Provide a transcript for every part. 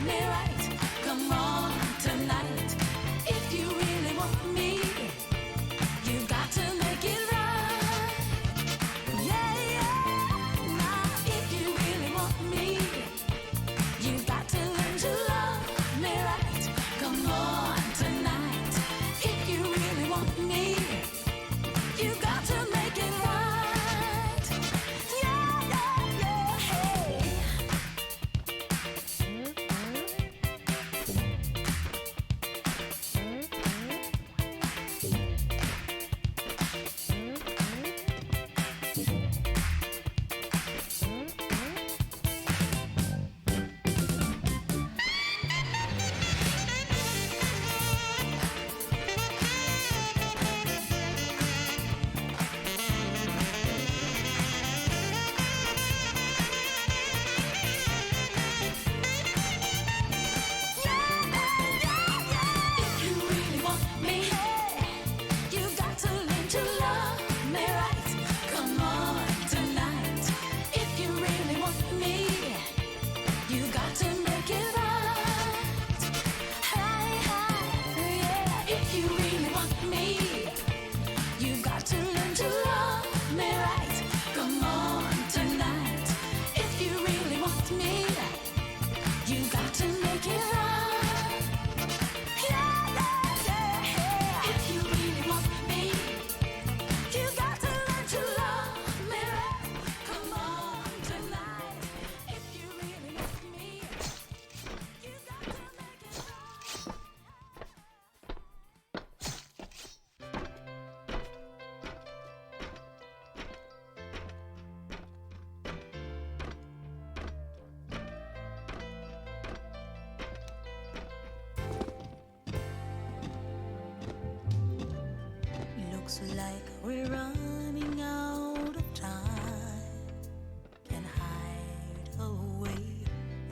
me right. Come on tonight. If you really want me, you got to make it right. Yeah, yeah. Now, if you really want me, you got to learn to love me right. Come on tonight. If you really want me, you got to make it right. Yeah, yeah, yeah. Hey. Looks like we're running out of time. Can hide away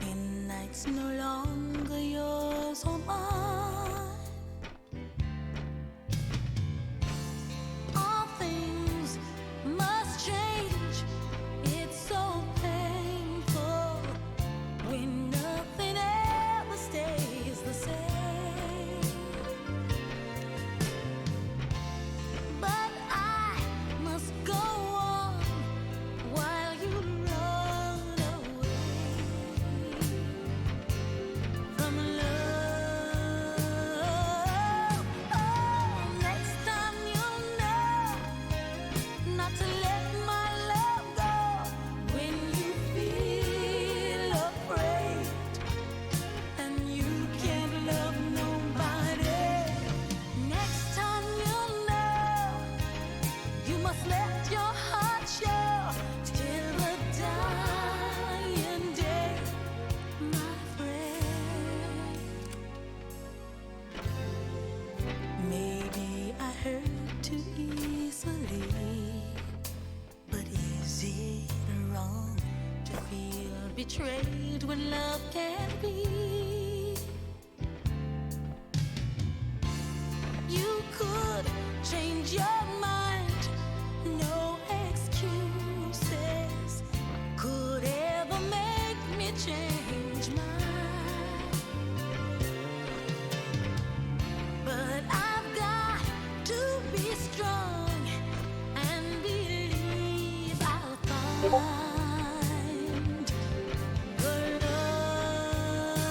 in nights no longer yours or mine. All things must change. It's so painful when nothing ever stays the same. But I must go on while you run away from love. Oh, next time you'll know not to let my love go when you feel afraid and you can't love nobody. Next time you'll know you must let your heart show till the dying day, my friend. Maybe I hurt too easily, but is it wrong to feel betrayed when love can't be? You could change your mind, no excuses could ever make me change mine. But I've got to be strong and believe I'll find the love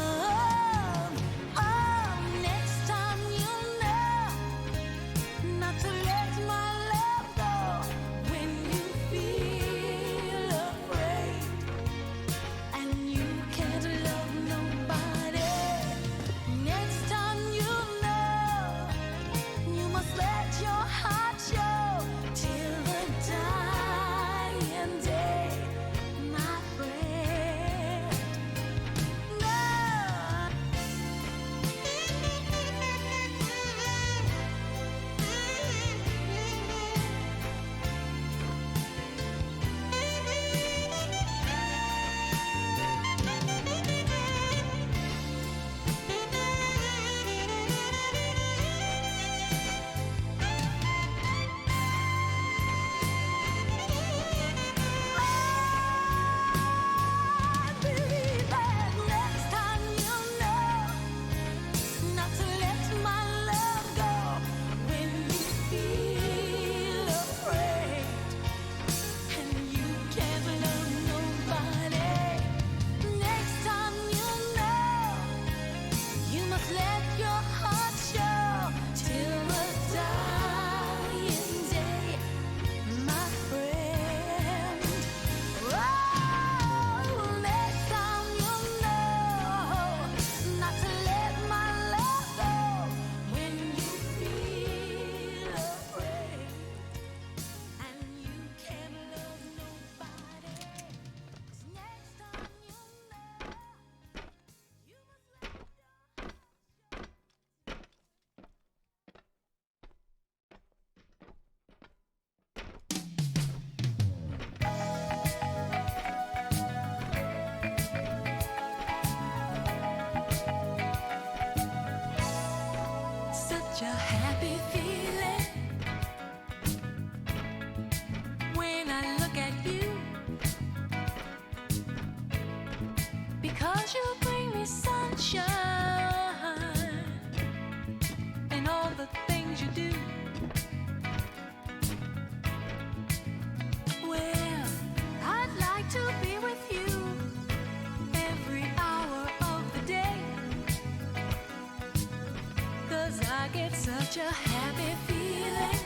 such a happy feeling.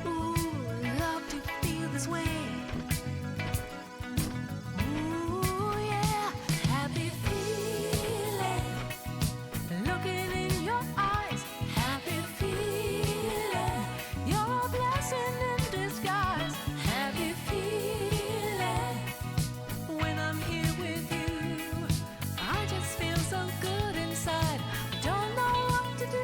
Ooh, love to feel this way. Ooh, yeah, happy feeling. Looking in your eyes, happy feeling. You're a blessing in disguise, happy feeling. When I'm here with you, I just feel so good inside. I don't know what to do.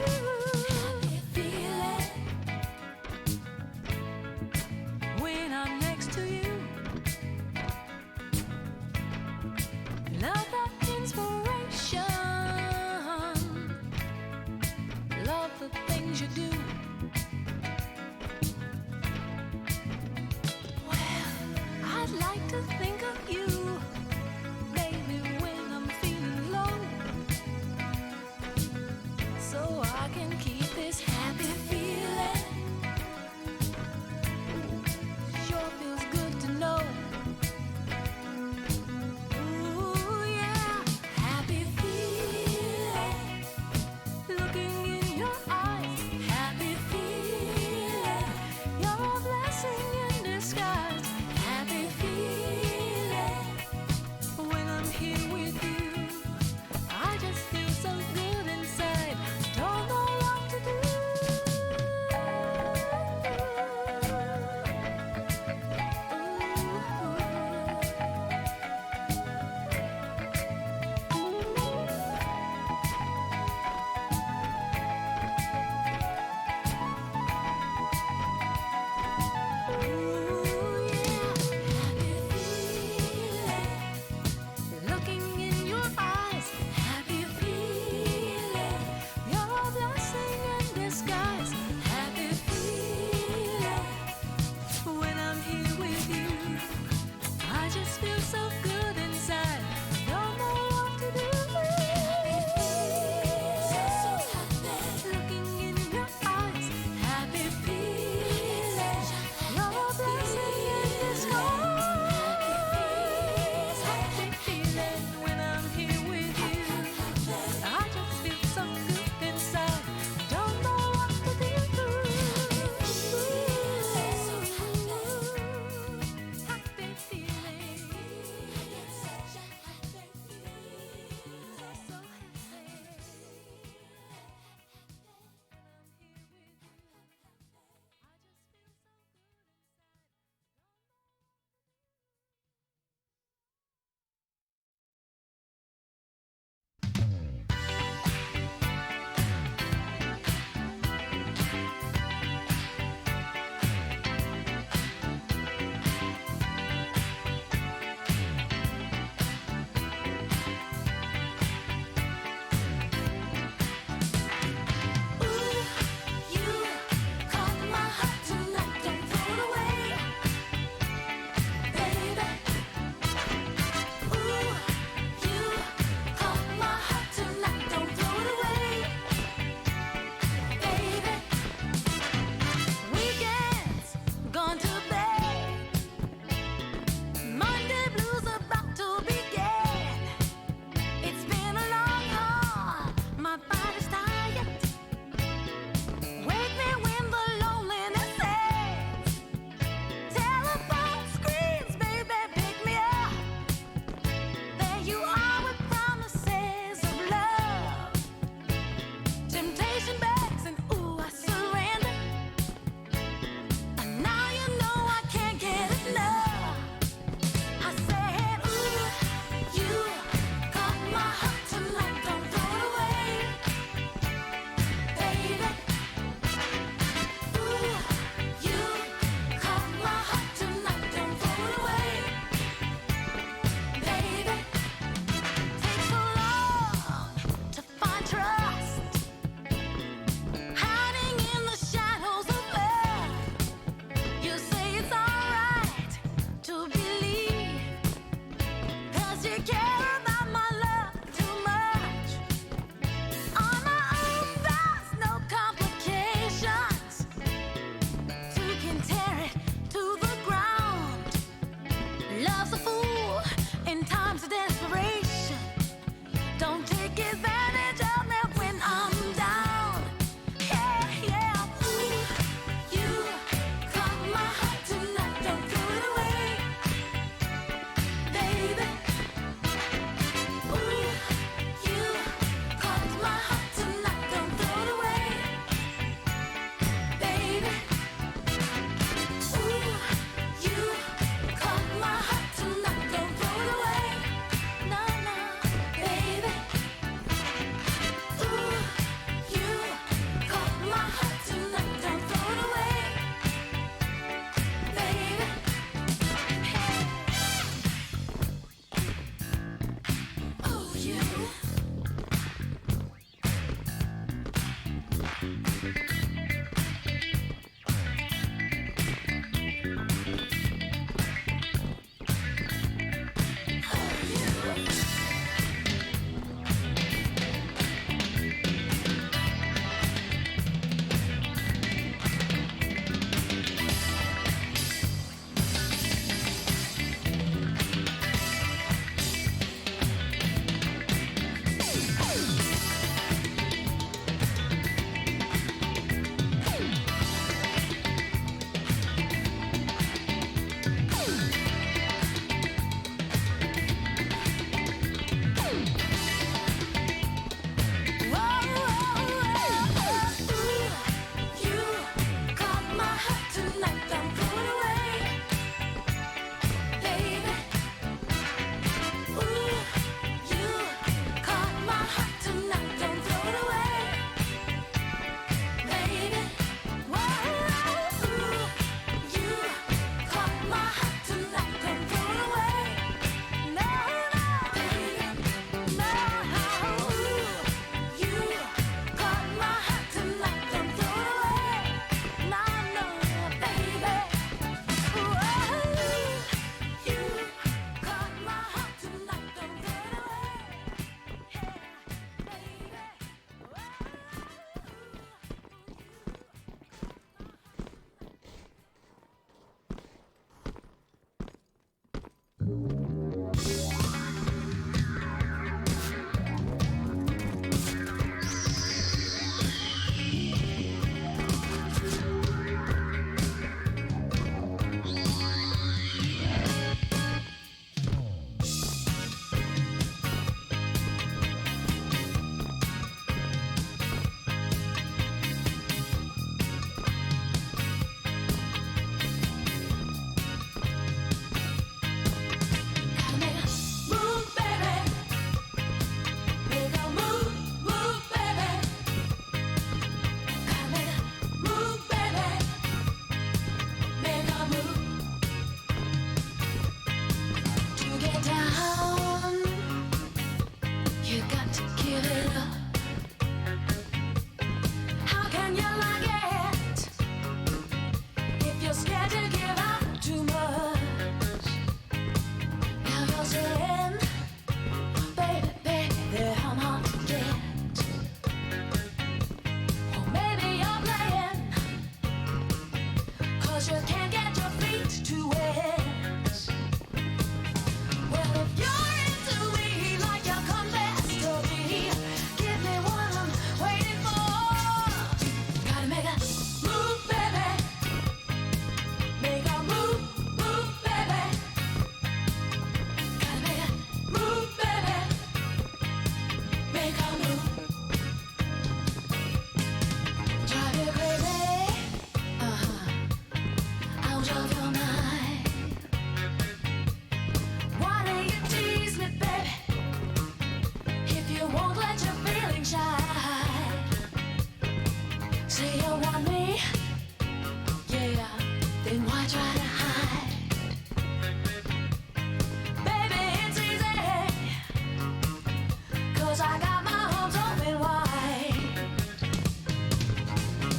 'cause I got my arms open wide.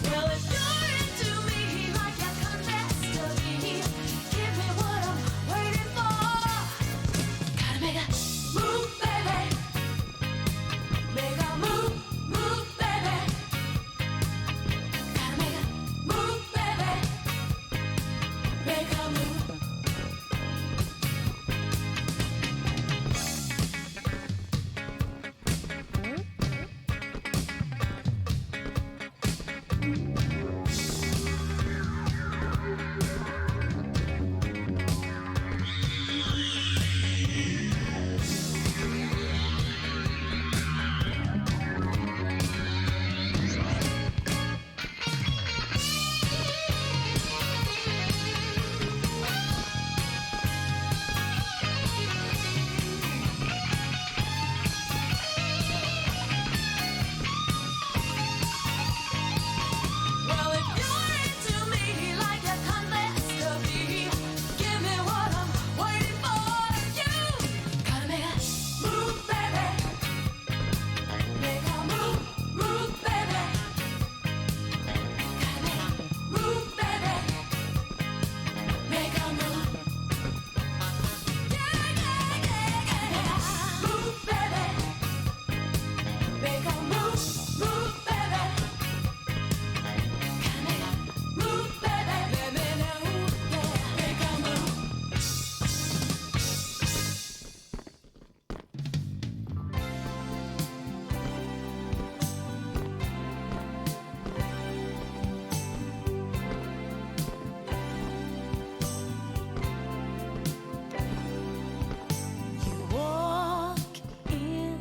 Well, if you're into me like you come destiny, give me what I'm waiting for. Gotta make a move, baby. Make a move, move, baby. Gotta make a move, baby. Make a move. Well, if you're into me like you come destiny, give me what I'm waiting for. You gotta make a move, baby. Make a move, move, baby. Gotta make a move, baby. Make a move. Yeah, yeah, yeah, yeah. Move, baby. Make a move, move, baby. Move, baby, let me know, yeah, make a move. You walk in,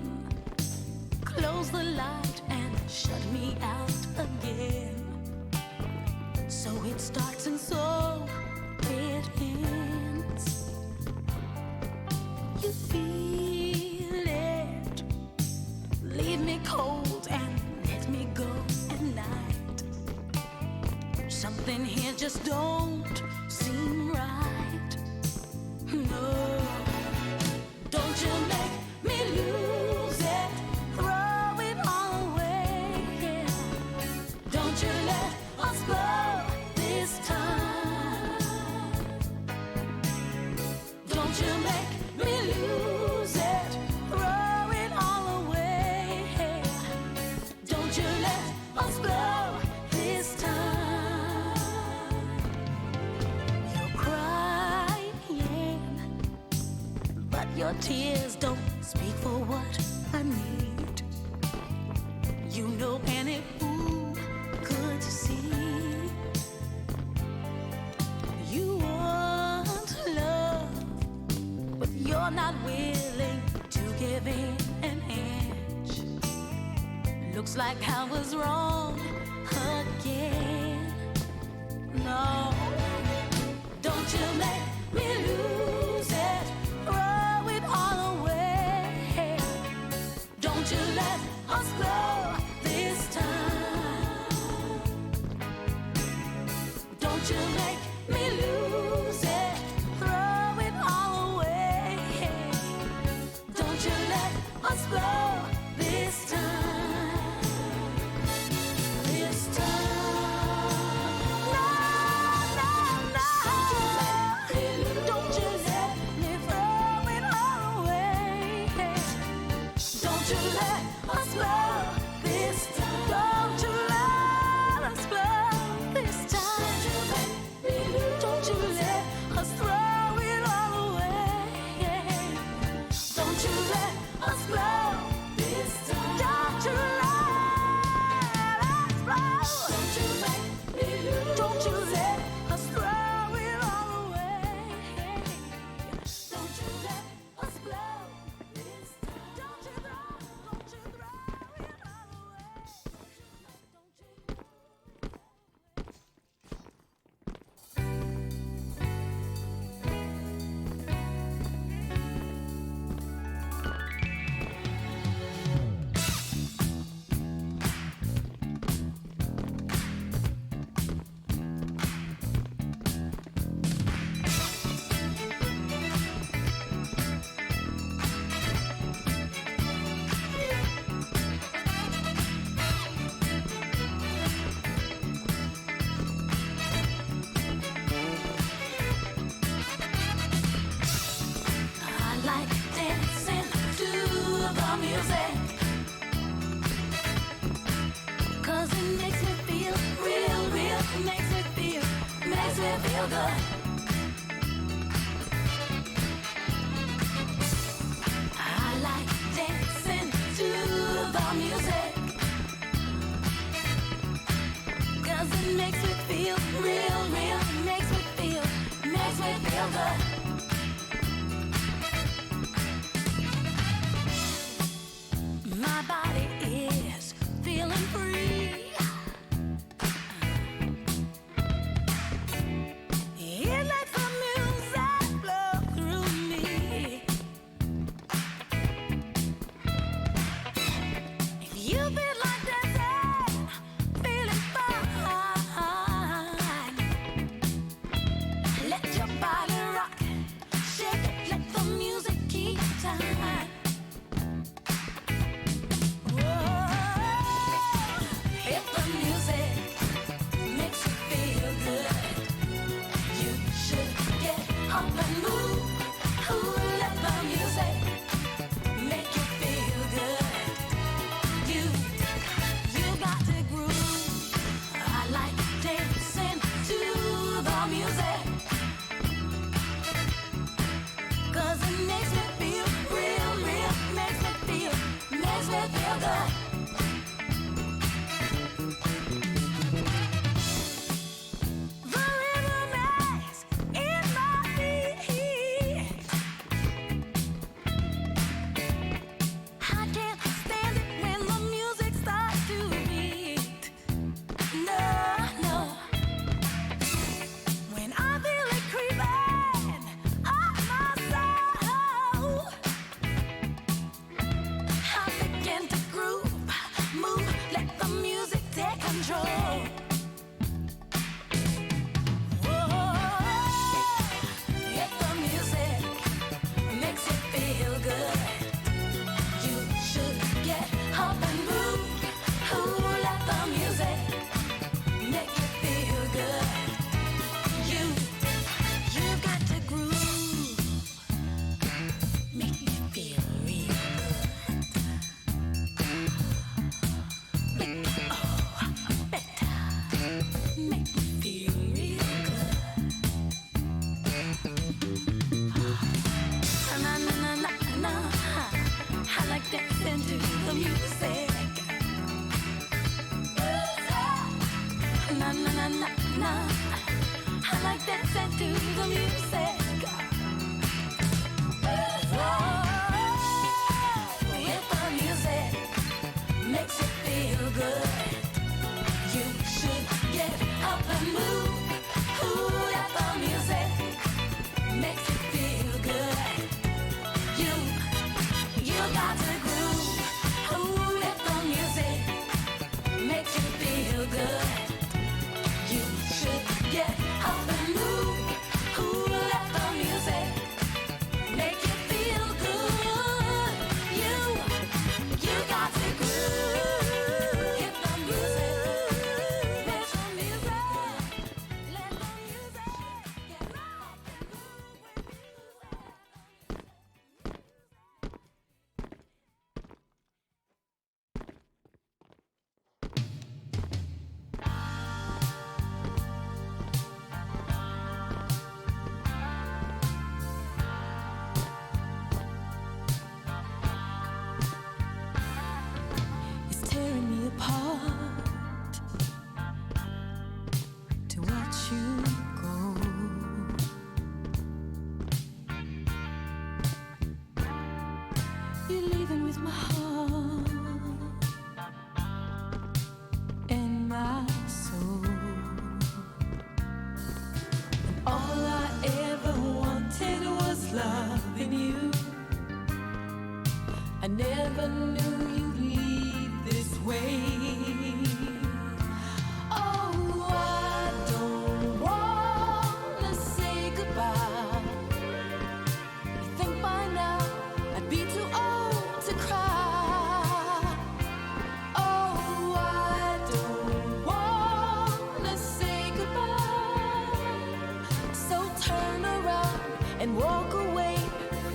close the light and shut me out again. So it starts and so it ends. You feel it, leave me cold and let me go at night. Something here just don't seem right. No, don't you make me lose it, throw it all away. Yeah. Don't you let us go this time. Don't you make me lose it, throw it all away. Don't you let us go this time. You're crying, but your tears don't speak for what I need. You know any fool could see. You want love, but you're not willing to give in an inch. Looks like I was wrong again. No, don't you make me lose it, throw it all away. Don't you let us go this time. Don't you make me lose it, throw it all away. Don't you let us go this time. This time. No, no, no. Don't you let me throw it all away. Don't you let us go this time. Don't you let us go this time. Don't you let us throw it all away. Don't you let us go this time. Don't you let us go. Don't you make me lose. Don't you let us throw it all away. Don't you let us go this time. Don't you throw it all away. feel good. I like dancing to the music, 'cause it makes me feel real, real. It makes me feel good. My body is feeling free. It lets the music flow through me. If you feel like dancing, feeling fine, let your body rock, shake it, let the music keep time. If the music makes you feel good, you should get up and move. Ooh, let the music make you feel good. You got to groove. I like dancing to the music, 'cause it makes me feel real, real. Makes me feel good. The rhythm is in my feet. I can't stand it when the music starts to beat. No, no. When I feel it creeping up my soul, I begin to groove, move, let the music take control. If the music makes you feel good, you should get up and move. Ooh, let the music make you feel good. You got to groove, make me feel real good. Better, make me feel real good. Na na na na na. I like dancing to the music. Na na na na na. I like dancing to the music. If the music makes you feel good, you should get up and move. Ooh, let the music makes you feel good. You got to groove. Ooh, if the music makes you feel good, you should get up and move. Ooh, let the music make you feel good. You got to groove. If the music makes the music, let the music get up and move with it's tearing me apart to watch you go. You're leaving with my heart and my soul. All I ever wanted was loving you. I never knew you'd leave this way. Oh, I don't wanna say goodbye. You think by now I'd be too old to cry. Oh, I don't wanna say goodbye. So turn around and walk away.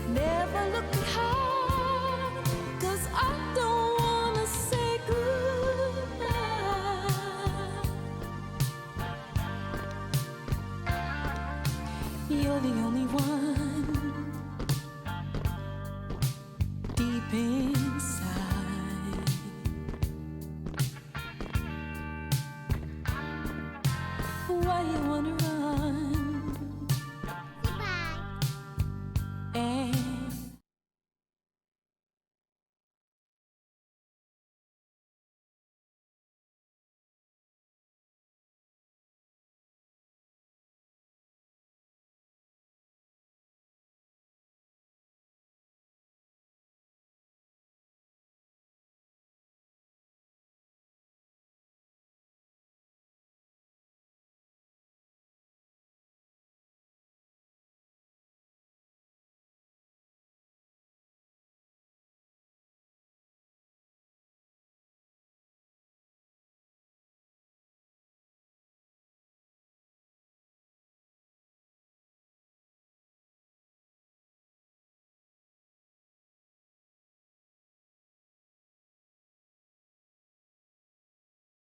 Never look behind, 'cause I don't wanna say goodbye. why you wanna run. And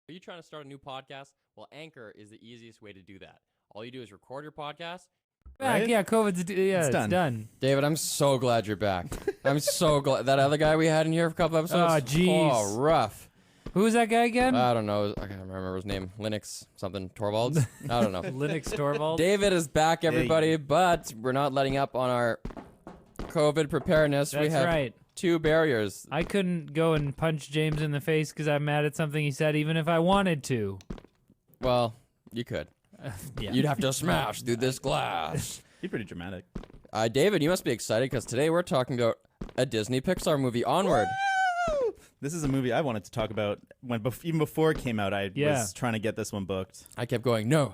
Are you trying to start a new podcast? Well, Anchor is the easiest way to do that. All you do is record your podcast. Back, Right? yeah, COVID's it's done. done. David, I'm so glad you're back. I'm so glad. That other guy we had in here for a couple episodes. Oh, jeez. Oh, rough. Who was that guy again? I don't know. I can't remember his name. Linux something Torvalds. I don't know. Linux Torvald. David is back, everybody, but we're not letting up on our COVID preparedness. We That's have right. 2 barriers. I couldn't go and punch James in the face because I'm mad at something he said, even if I wanted to. Well, you could. Yeah. You'd have to smash through this glass. He's pretty dramatic. David, you must be excited because today we're talking about a Disney Pixar movie, Onward. Woo! This is a movie I wanted to talk about even before it came out. I Yeah. was trying to get this one booked. I kept going, no.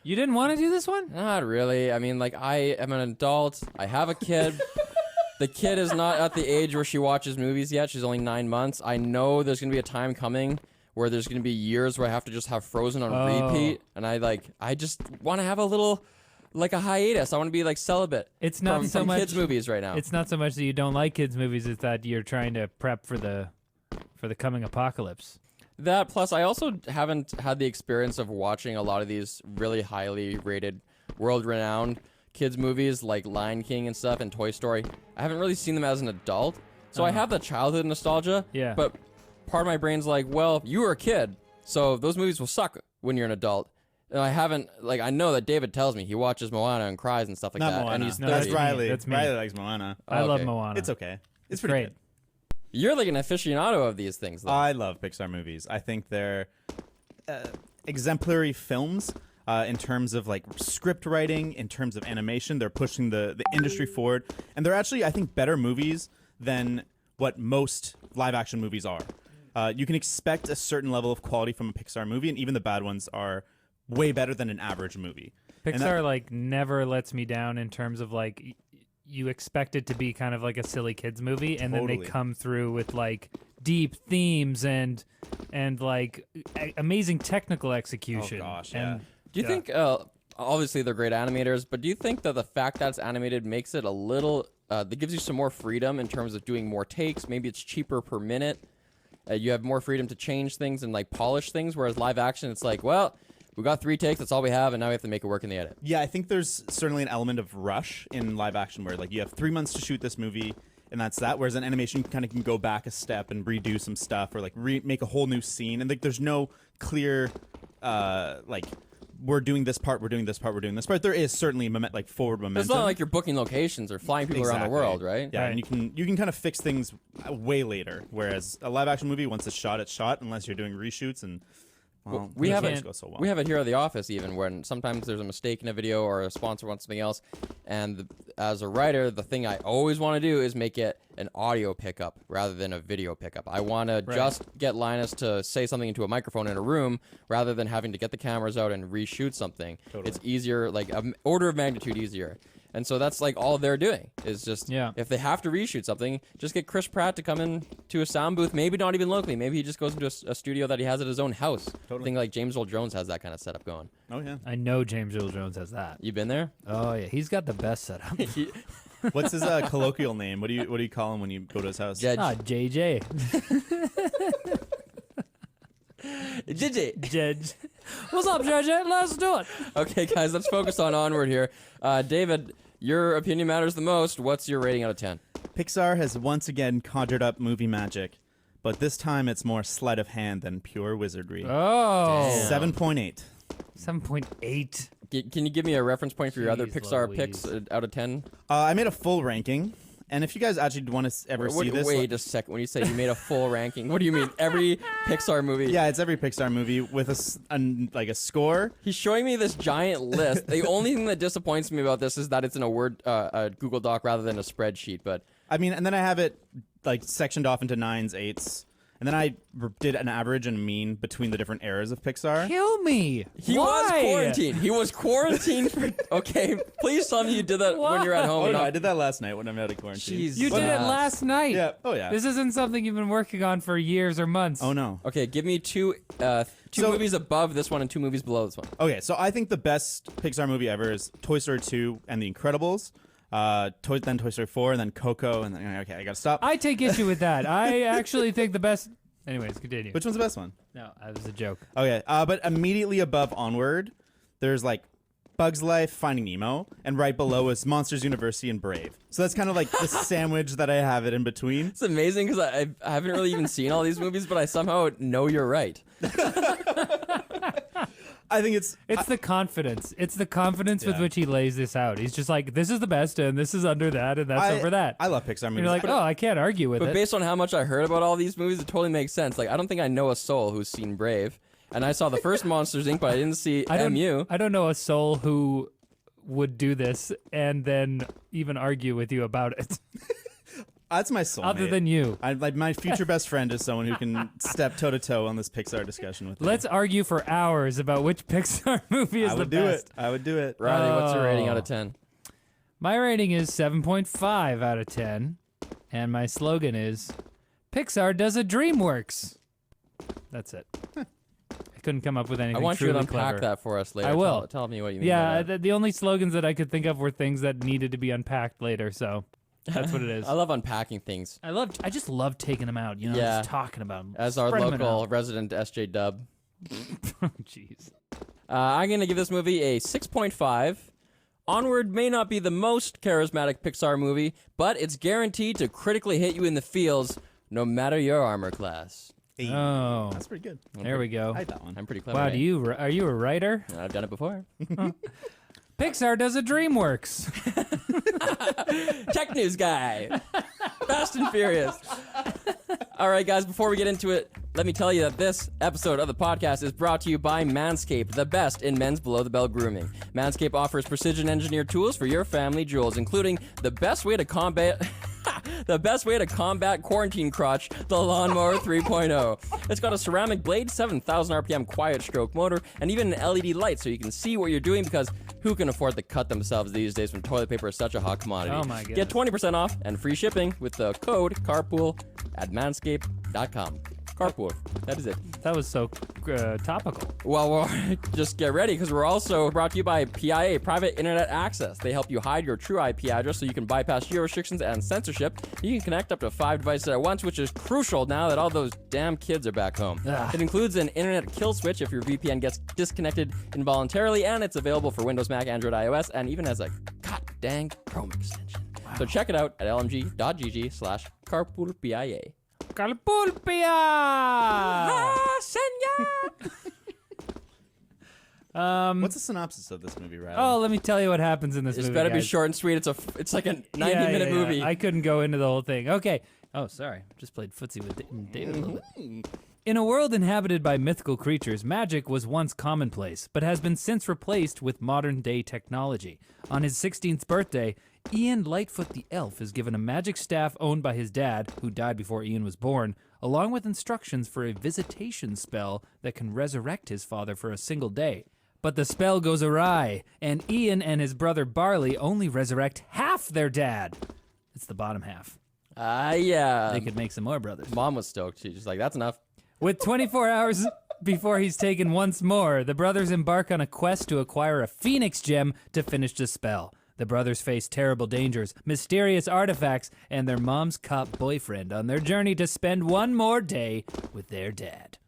You didn't want to do this one? Not really. I mean, like, I am an adult. I have a kid. The kid is not at the age where she watches movies yet. She's only 9 months. I know there's going to be a time coming where there's going to be years where I have to just have Frozen on repeat. And I just want to have a little, like a hiatus. I want to be like celibate. It's not so from much kids movies right now. It's not so much that you don't like kids movies; it's that you're trying to prep for the coming apocalypse. That plus I also haven't had the experience of watching a lot of these really highly rated, world-renowned kids movies like Lion King and stuff and Toy Story. I haven't really seen them as an adult. So I have the childhood nostalgia. Yeah. But part of my brain's like, well, you were a kid, so those movies will suck when you're an adult. And I haven't, like, I know that David tells me he watches Moana and cries and stuff like Not that. Moana. And he's No, 30. That's Riley. That's me. Riley likes Moana. I love Okay. Moana. It's okay. It's great. pretty good. You're like an aficionado of these things, though. I love Pixar movies. I think they're exemplary films in terms of like script writing, in terms of animation. They're pushing the industry forward, and they're actually, I think, better movies than what most live action movies are. You can expect a certain level of quality from a Pixar movie, and even the bad ones are way better than an average movie. And Pixar like never lets me down in terms of like you expect it to be kind of like a silly kids movie, and then they Totally. come through with like deep themes and like amazing technical execution. Oh, gosh, And, yeah. Do you think, obviously they're great animators, but do you think that the fact that it's animated makes it a little, that gives you some more freedom in terms of doing more takes? Maybe it's cheaper per minute. You have more freedom to change things and like polish things, whereas live action, it's like, well, we got 3 takes, that's all we have, and now we have to make it work in the edit. Yeah, I think there's certainly an element of rush in live action where like you have 3 months to shoot this movie, and that's that. Whereas in animation, you kind of can go back a step and redo some stuff or like make a whole new scene, and like there's no clear like we're doing this part, we're doing this part, we're doing this part. There is certainly like forward momentum. It's not like you're booking locations or flying people around the Exactly. world, right? Yeah, Right. and you can kind of fix things way later. Whereas a live action movie, once it's shot, unless you're doing reshoots and. Well, we those have don't it. go so well. We have it here at the office, even when sometimes there's a mistake in a video or a sponsor wants something else. And as a writer, the thing I always want to do is make it an audio pickup rather than a video pickup. I want to just get Linus to say something into a microphone in a room rather than having to get the cameras out and reshoot something. Totally. It's easier, like an order of magnitude easier. And so that's like all they're doing is just, if they have to reshoot something, just get Chris Pratt to come in to a sound booth, maybe not even locally. Maybe he just goes into a studio that he has at his own house. Totally. I think like James Earl Jones has that kind of setup going. Oh yeah. I know James Earl Jones has that. You been there? Oh yeah, he's got the best setup. What's his colloquial name? What do you call him when you go to his house? Judge. JJ. JJ. Judge. What's up, JJ? Let's do it. Okay, guys, let's focus on Onward here. David, your opinion matters the most. What's your rating out of 10? Pixar has once again conjured up movie magic, but this time it's more sleight of hand than pure wizardry. Oh. Damn. 7.8. 7.8. Can you give me a reference point for your other Jeez Pixar Louise. picks out of 10? I made a full ranking, and if you guys actually want to ever see this, Wait a second. When you say you made a full ranking, what do you mean? Every Pixar movie? yeah, it's every Pixar movie with a score. He's showing me this giant list. The only thing that disappoints me about this is that it's in a Word, a Google Doc rather than a spreadsheet. But I mean, and then I have it like sectioned off into 9s, 8s. And then I did an average and a mean between the different eras of Pixar. Kill me. he Why? was quarantined. He was quarantined for. Okay, please tell me you did that when you're at home. Oh, and no, not- I did that last night when I'm out of quarantine. Jeez. You did it last night. Yeah. Oh, yeah. This isn't something you've been working on for years or months. Oh, no. Okay, give me two So- movies above this one and 2 movies below this one. Okay, so I think the best Pixar movie ever is Toy Story 2 and The Incredibles. Then Toy Story 4, and then Coco, and then, okay, I gotta stop. I take issue with that. I actually think the best. Anyways, continue. Which one's the best one? No, that was a joke. Okay, but immediately above Onward, there's like Bug's Life, Finding Nemo, and right below is Monsters University and Brave. So that's kind of like the sandwich that I have it in between. It's amazing because I haven't really even seen all these movies, but I somehow know you're right. I think it's It's the confidence. It's the confidence with Yeah. which he lays this out. He's just like, this is the best, and this is under that, and that's over that. I love Pixar And movies. you're like, but oh, I can't argue with But it. based on how much I heard about all these movies, it totally makes sense. Like, I don't think I know a soul who's seen Brave. And I saw the first Monsters, Inc., but I didn't see MU. I don't know a soul who would do this and then even argue with you about it, that's my soulmate. other than you. Like my future best friend is someone who can step toe to toe on this Pixar discussion with me. Let's argue for hours about which Pixar movie is I the would do best. it. I would do it. Riley, what's your rating out of Oh. 10? My rating is 7.5 out of 10, and my slogan is, Pixar does a DreamWorks. That's it. I couldn't come up with anything I want you to truly unpack clever. that for us later. I will. Tell me what you mean. Yeah, by that. the only slogans that I could think of were things that needed to be unpacked later, so that's what it is. I love unpacking things. I just love taking them out, Yeah. just talking about them. As our spreading 'em local out. resident SJ Dub. Jeez. I'm going to give this movie a 6.5. Onward may not be the most charismatic Pixar movie, but it's guaranteed to critically hit you in the feels, no matter your armor class. Hey, Oh, that's pretty good. there we go. I like that one. I'm pretty clever. Wow, eh? are you a writer? I've done it before. Pixar does a DreamWorks. Tech news guy. Fast and Furious. All right, guys, before we get into it, let me tell you that this episode of the podcast is brought to you by Manscaped, the best in men's below-the-belt grooming. Manscaped offers precision-engineered tools for your family jewels, including the best way to combat quarantine crotch, the Lawnmower 3.0. It's got a ceramic blade, 7,000 RPM quiet stroke motor, and even an LED light so you can see what you're doing, because who can afford to cut themselves these days when toilet paper is such a hot commodity? Oh my Get 20% off and free shipping with the code CARPOOL at manscaped.com. Carpool. That is it. That was so topical. Well, we'll just get ready because we're also brought to you by PIA, Private Internet Access. They help you hide your true IP address so you can bypass geo restrictions and censorship. You can connect up to 5 devices at once, which is crucial now that all those damn kids are back home. Ugh. It includes an internet kill switch if your VPN gets disconnected involuntarily, and it's available for Windows, Mac, Android, iOS, and even has a god dang Chrome extension. So check it out at lmg.gg/carpoolpia. Calpulpia! What's the synopsis of this movie, Riley? Oh, let me tell you what happens in this It's movie. better be guys. short and sweet. It's like a 90-minute Yeah. movie. I couldn't go into the whole thing. Okay. Oh, sorry. Just played footsie with David a little bit. In a world inhabited by mythical creatures, magic was once commonplace, but has been since replaced with modern-day technology. On his 16th birthday, Ian Lightfoot the Elf is given a magic staff owned by his dad, who died before Ian was born, along with instructions for a visitation spell that can resurrect his father for a single day. But the spell goes awry, and Ian and his brother Barley only resurrect half their dad. It's the bottom half. Yeah. They could make some more brothers. Mom was stoked. She's just like, that's enough. With 24 hours before he's taken once more, the brothers embark on a quest to acquire a phoenix gem to finish the spell. The brothers face terrible dangers, mysterious artifacts, and their mom's cop boyfriend on their journey to spend one more day with their dad.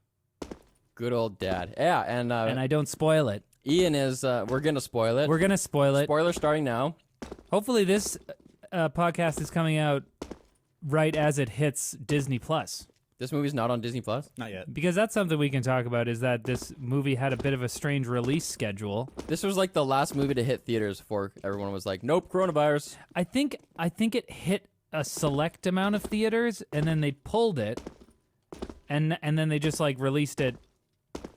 Good old dad. Yeah, and I don't spoil it. Ian is, we're going to spoil it. We're going to spoil it. Spoiler starting now. Hopefully this podcast is coming out right as it hits Disney Plus. This movie's not on Disney Plus. Not yet. Because that's something we can talk about, is that this movie had a bit of a strange release schedule. This was like the last movie to hit theaters before everyone was like, "Nope, coronavirus." I think it hit a select amount of theaters, and then they pulled it, and then they just like released it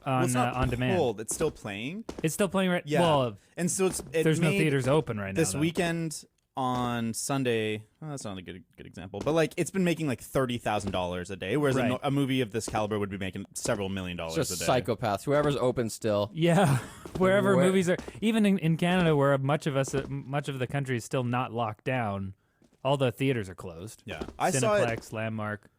Well, it's not on demand. pulled. It's still playing. It's still playing right. Yeah. Well, And so there's no made theaters open right now. this though. weekend on Sunday. Well, that's not a good example, but like it's been making like $30,000 a day, whereas Right. a movie of this caliber would be making several million dollars It's a just day. psychopaths. Whoever's open still. Yeah, wherever Where- movies are, even in Canada, where much of the country is still not locked down, all the theaters are closed. Yeah, I saw it. Cineplex, Landmark.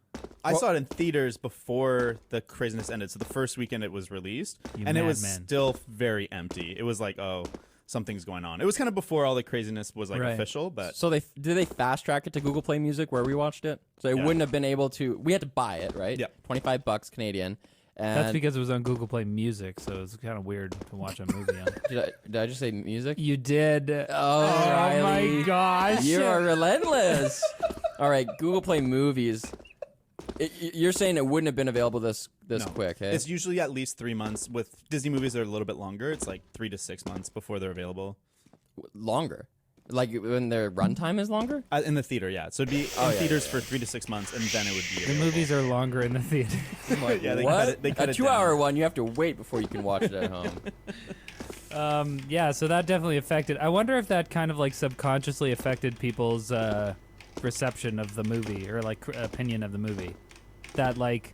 I saw it in theaters before the craziness ended. So the first weekend it was released, You and it was madman. still very empty. It was like, oh, something's going on. It was kind of before all the craziness was like Right. official, but So did they fast track it to Google Play Music where we watched it? So it Yeah. wouldn't have been able to. We had to buy it, right? Yeah. $25 Canadian. And That's because it was on Google Play Music, so it's kind of weird to watch a movie on. did I just say music? You did. Oh, my Riley. gosh! You are relentless. All right, Google Play Movies. You're saying it wouldn't have been available this no. quick, hey? It's usually at least 3 months. With Disney movies, they're a little bit longer. It's like 3 to 6 months before they're available Longer. Like when their runtime is longer? in the theater. Yeah, so it'd be in yeah, theaters for 3 to 6 months, and then it would be. The available. movies are longer in the theater. Yeah, they What? cut it. They cut A it 2-hour down. one, you have to wait before you can watch it at home. Yeah, so that definitely affected. I wonder if that kind of like subconsciously affected people's reception of the movie or like opinion of the movie. That like,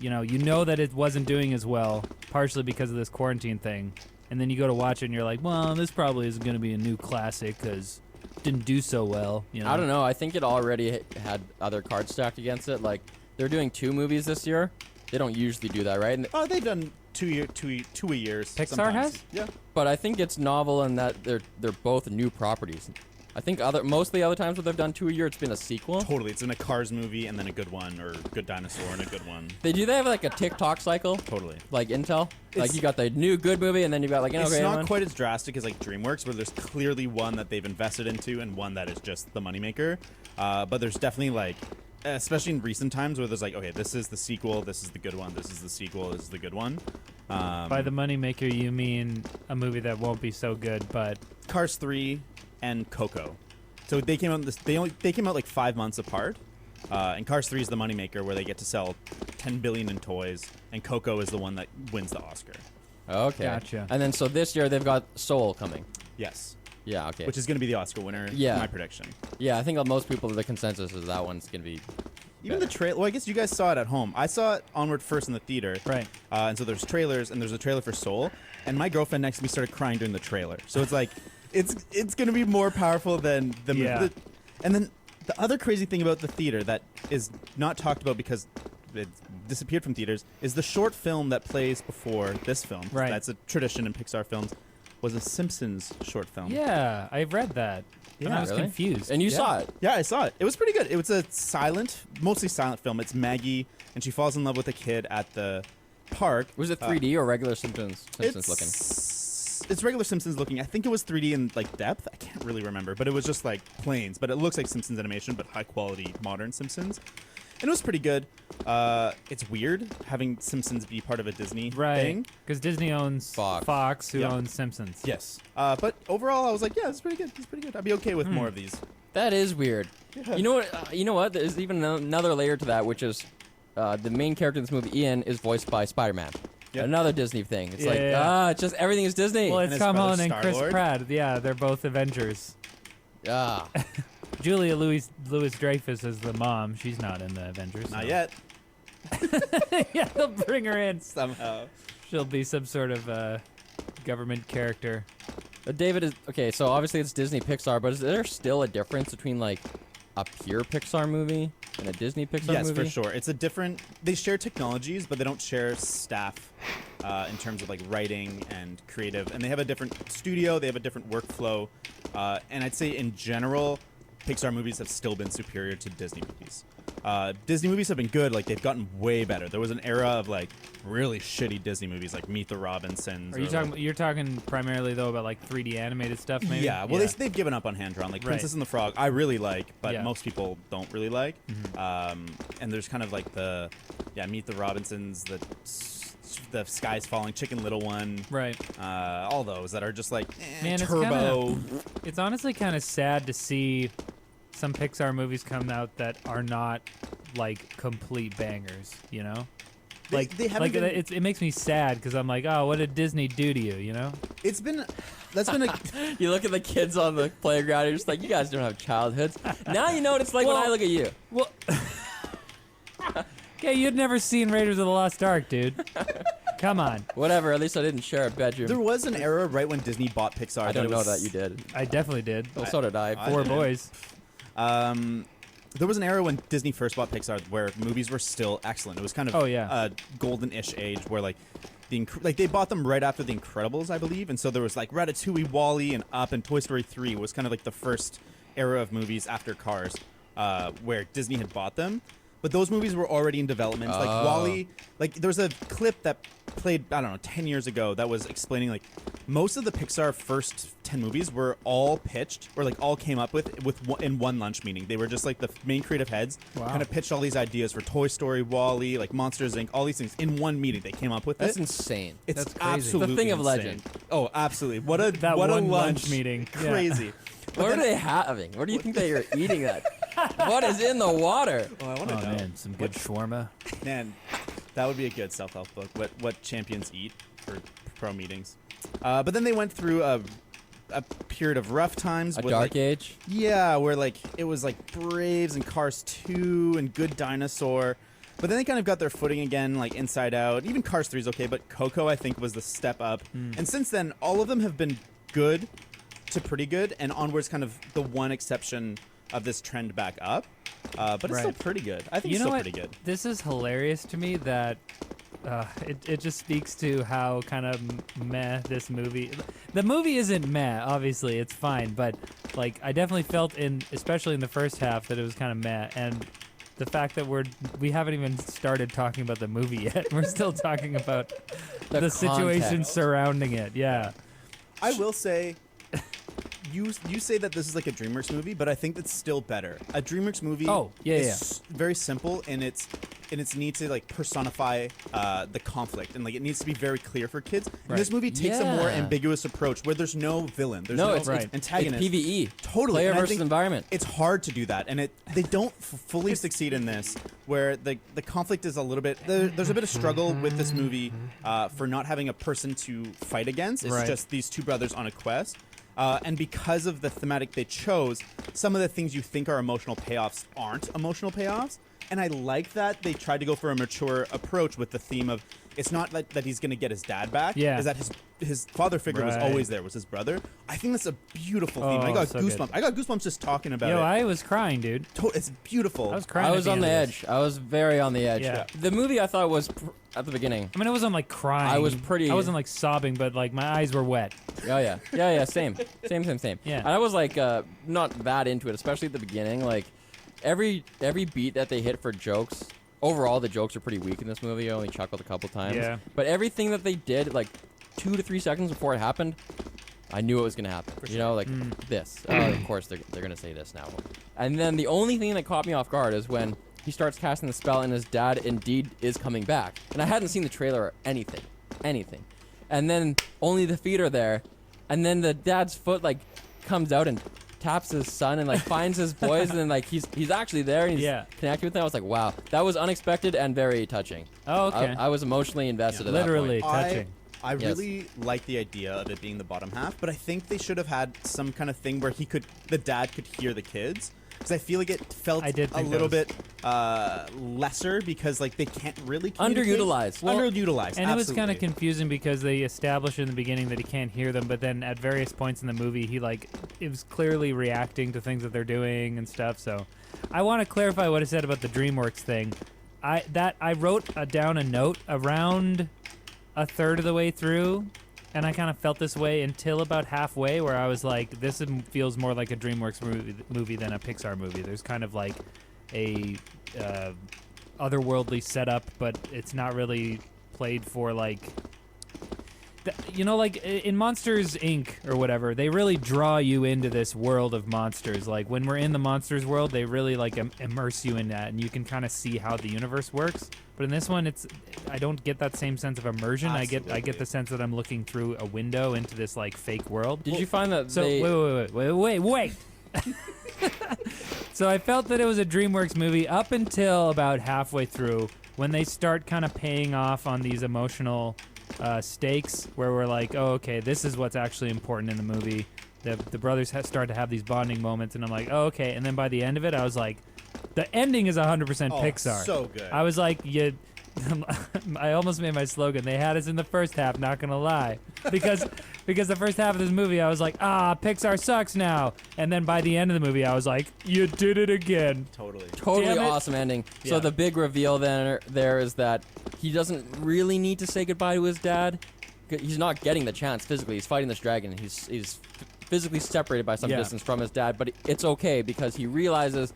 you know that it wasn't doing as well, partially because of this quarantine thing, and then you go to watch it and you're like, well, this probably isn't going to be a new classic because it didn't do so well. You know? I don't know. I think it already had other cards stacked against it. Like they're doing 2 movies this year. They don't usually do that, right? Oh, they've done two a years. Pixar sometimes. has? Yeah. But I think it's novel in that they're both new properties. I think most of the other times where they've done 2 a year, it's been a sequel. Totally. It's in a Cars movie and then a good one, or Good Dinosaur and a good one. They have like a TikTok cycle, Totally. like Intel. Like It's- you got the new good movie, and then you've got like an It's okay not one. quite as drastic as like DreamWorks, where there's clearly one that they've invested into and one that is just the moneymaker. But there's definitely like, especially in recent times, where there's like, okay, this is the sequel, this is the good one, this is the sequel, this is the good one. By the moneymaker, you mean a movie that won't be so good, but Cars 3 and Coco. So they came out. They came out like 5 months apart. And Cars 3 is the moneymaker, where they get to sell 10 billion in toys, and Coco is the one that wins the Oscar. Okay. Gotcha. And then so this year they've got Soul coming. Yes, Yeah. Okay. which is going to be the Oscar winner. Yeah. My prediction. yeah, I think most people the consensus is that one's gonna be. Even the trailer. Well, I guess you guys saw it at home. I saw it Onward first in the theater. Right. And so there's trailers, and there's a trailer for Soul, and my girlfriend next to me started crying during the trailer. So it's like, it's gonna be more powerful than the movie. Yeah. And then the other crazy thing about the theater that is not talked about because it disappeared from theaters is the short film that plays before this film. Right. That's a tradition in Pixar films. Was a Simpsons short film. yeah, I read that. And Yeah, I was really? confused. And you Yeah. saw it. Yeah, I saw it. It was pretty good. It was a mostly silent film. It's Maggie, and she falls in love with a kid at the park. Was it 3D or regular Simpsons looking? It's regular Simpsons looking. I think it was 3D in like depth. I can't really remember, but it was just like planes. But it looks like Simpsons animation, but high quality modern Simpsons. And it was pretty good. It's weird having Simpsons be part of a Disney Right, thing. because Disney owns Fox. who Yeah. owns Simpsons. Yes. But overall, I was like, yeah, it's pretty good. It's pretty good. I'd be okay with more of these. That is weird. You know what? There's even another layer to that, which is the main character in this movie, Ian, is voiced by Spider-Man. Yep. Another Disney thing. It's Yeah. it's just everything is Disney. Well, And it's his Tom brother Holland and Chris Star-Lord. Pratt. Yeah, they're both Avengers. Ah, Julia Louis Dreyfus is the mom. She's not in the Avengers. Not so- yet. Yeah, they'll bring her in. Somehow. She'll be some sort of government character. but David is okay. So obviously it's Disney Pixar, but is there still a difference between like a pure Pixar movie and a Disney Pixar Yes, movie? for sure. It's a different. They share technologies, but they don't share staff in terms of like writing and creative. And they have a different studio. They have a different workflow. And I'd say in general, Pixar movies have still been superior to Disney movies. Disney movies have been good. Like they've gotten way better. There was an era of like really shitty Disney movies, like Meet the Robinsons. Are you or, talking? like- you're talking primarily though about like 3D animated stuff, maybe? Yeah, well, they've given up on hand drawn. Like Right. Princess and the Frog, I really like, but Yeah. most people don't really like. And there's kind of like the, Meet the Robinsons, the Sky's Falling, Chicken Little One, Right. all those that are just like Man, it's Turbo. It's honestly kind of sad to see some Pixar movies come out that are not like complete bangers. You know. They haven't been- it makes me sad because I'm like, oh, what did Disney do to you? You know? That's been a. You look at the kids on the playground, you're just like, you guys don't have childhoods. Now you know what it's like when I look at you. Well, okay, you'd never seen Raiders of the Lost Ark, dude. Come on. Whatever, at least I didn't share a bedroom. There was an era right when Disney bought Pixar. I don't it know was- that you did. I definitely did. Well, so did I. Four didn't. boys. There was an era when Disney first bought Pixar where movies were still excellent. It was kind of a golden-ish age where like they bought them right after The Incredibles, I believe, and so there was like Ratatouille, WALL-E, and Up, and Toy Story 3 was kind of like the first era of movies after Cars, where Disney had bought them. But those movies were already in development. Like WALL-E, like there was a clip that played, I don't know, 10 years ago that was explaining like most of the Pixar first 10 movies were all pitched or like all came up in one lunch meeting. They were just like the main creative heads kind of pitched all these ideas for Toy Story, WALL-E, like Monsters Inc., all these things in one meeting. They came up with That's it. insane. It's That's crazy. absolutely The thing of insane. legend. Oh, absolutely. What a That what a one lunch lunch meeting. Yeah. Crazy. What are they having? What do you think they are eating that? What is in the water? Oh, I want to Oh know. man, some good shawarma. Man, that would be a good self-help book. What champions eat for pro meetings. But then they went through a period of rough times. A with, dark like, age? Yeah, where like it was like Braves and Cars 2 and Good Dinosaur. But then they kind of got their footing again, like Inside Out. Even Cars 3 is okay, but Coco I think was the step up. And since then, all of them have been good to pretty good, and Onward's kind of the one exception of this trend back up. But it's still Right. pretty good. I think You it's know still what? pretty good. This is hilarious to me that it just speaks to how kind of meh this movie. The movie isn't meh, obviously, it's fine, but like I definitely felt especially in the first half, that it was kind of meh, and the fact that we haven't even started talking about the movie yet. We're still talking about the situation context. surrounding it. Yeah. I will say, you say that this is like a DreamWorks movie, but I think that's still better. A DreamWorks movie is very simple in its need to like personify the conflict, and like it needs to be very clear for kids. And this movie takes a more Yeah. ambiguous approach where there's no villain, there's No, no it's antagonist. It's PvE. Totally. Player And I versus think environment. It's hard to do that, and they don't fully succeed in this, where the conflict is a little bit. There's a bit of struggle with this movie for not having a person to fight against. It's Right. just these two brothers on a quest. And because of the thematic they chose, some of the things you think are emotional payoffs aren't emotional payoffs. And I like that they tried to go for a mature approach with the theme of it's not like that he's going to get his dad back. Yeah. Is that his father figure was Right. always there, was his brother. I think that's a beautiful theme. I Oh, got so goosebumps. good. I got goosebumps just talking about Yo, it. I was crying, dude. It's beautiful. I was crying. I at was on end the of this. edge. I was very on the edge. Yeah. The movie I thought was at the beginning. I mean, I wasn't like crying. I was pretty- I wasn't like sobbing, but like my eyes were wet. Oh yeah, same. Yeah. And I was like not that into it, especially at the beginning. Like every beat that they hit for jokes. Overall, the jokes are pretty weak in this movie. I only chuckled a couple times. Yeah. But everything that they did, like 2 to 3 seconds before it happened, I knew it was gonna happen. You know, like this. Of course, they're gonna say this now. And then the only thing that caught me off guard is when he starts casting the spell, and his dad indeed is coming back. And I hadn't seen the trailer or anything. And then only the feet are there, and then the dad's foot like comes out and taps his son and like finds his boys, and then like he's actually there and he's connected with them. I was like, wow, that was unexpected and very touching. Oh, okay. I was emotionally invested. At that Literally point. touching. I Yes. really like the idea of it being the bottom half, but I think they should have had some kind of thing where the dad could hear the kids. Because I feel like it felt I did a think little that bit lesser because like they can't really communicate. Underutilized. Underutilized. And it was kind absolutely. of confusing because they established in the beginning that he can't hear them, but then at various points in the movie, it was clearly reacting to things that they're doing and stuff. So, I want to clarify what I said about the DreamWorks thing. I wrote down a note around a third of the way through, and I kind of felt this way until about halfway, where I was like, this feels more like a DreamWorks movie than a Pixar movie. There's kind of like a otherworldly setup, but it's not really played for like. Like in Monsters Inc. or whatever, they really draw you into this world of monsters. Like when we're in the monsters world, they really like immerse you in that, and you can kind of see how the universe works. But in this one, I don't get that same sense of immersion. Absolutely. I get the sense that I'm looking through a window into this like fake world. Did you find that So they... wait. So I felt that it was a DreamWorks movie up until about halfway through, when they start kind of paying off on these emotional stakes, where we're like, oh, okay, this is what's actually important in the movie. The brothers start to have these bonding moments, and I'm like, oh, okay. And then by the end of it, I was like, the ending is 100% Pixar. So good. I was like, I almost made my slogan. They had us in the first half, not gonna lie, because the first half of this movie, I was like, Pixar sucks now. And then by the end of the movie, I was like, you did it again. Totally. Totally Damn it. awesome ending. So Yeah. the big reveal there is that he doesn't really need to say goodbye to his dad. He's not getting the chance physically. He's fighting this dragon. He's physically separated by some Yeah. distance from his dad, but it's okay because he realizes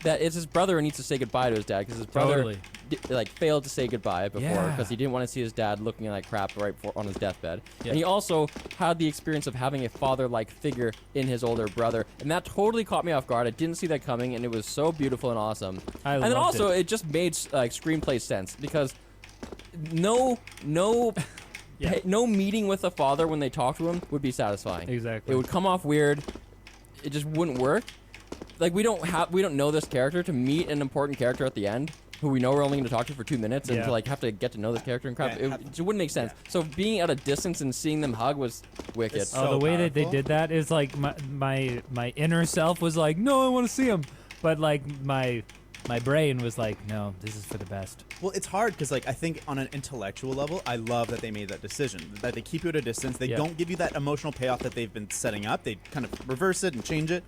that it's his brother who needs to say goodbye to his dad, because his brother Totally. failed to say goodbye before Yeah. because he didn't want to see his dad looking like crap right on his deathbed. Yeah. And he also had the experience of having a father-like figure in his older brother, and that totally caught me off guard. I didn't see that coming, and it was so beautiful and awesome. And then loved also it just made screenplay sense, because no Yeah. no meeting with a father when they talk to him would be satisfying. Exactly. It would come off weird. It just wouldn't work. Like we don't know this character, to meet an important character at the end who we know we're only going to talk to for 2 minutes, and Yeah. to like have to get to know this character and crap. Yeah, It wouldn't make sense. So being at a distance and seeing them hug was wicked. It's Oh, so the way that they powerful. did that is like my inner self was like, no, I want to see him, but like my brain was like, no, this is for the best. Well, it's hard because, like, I think on an intellectual level, I love that they made that decision. That they keep you at a distance. They Yeah. don't give you that emotional payoff that they've been setting up. They kind of reverse it and change it.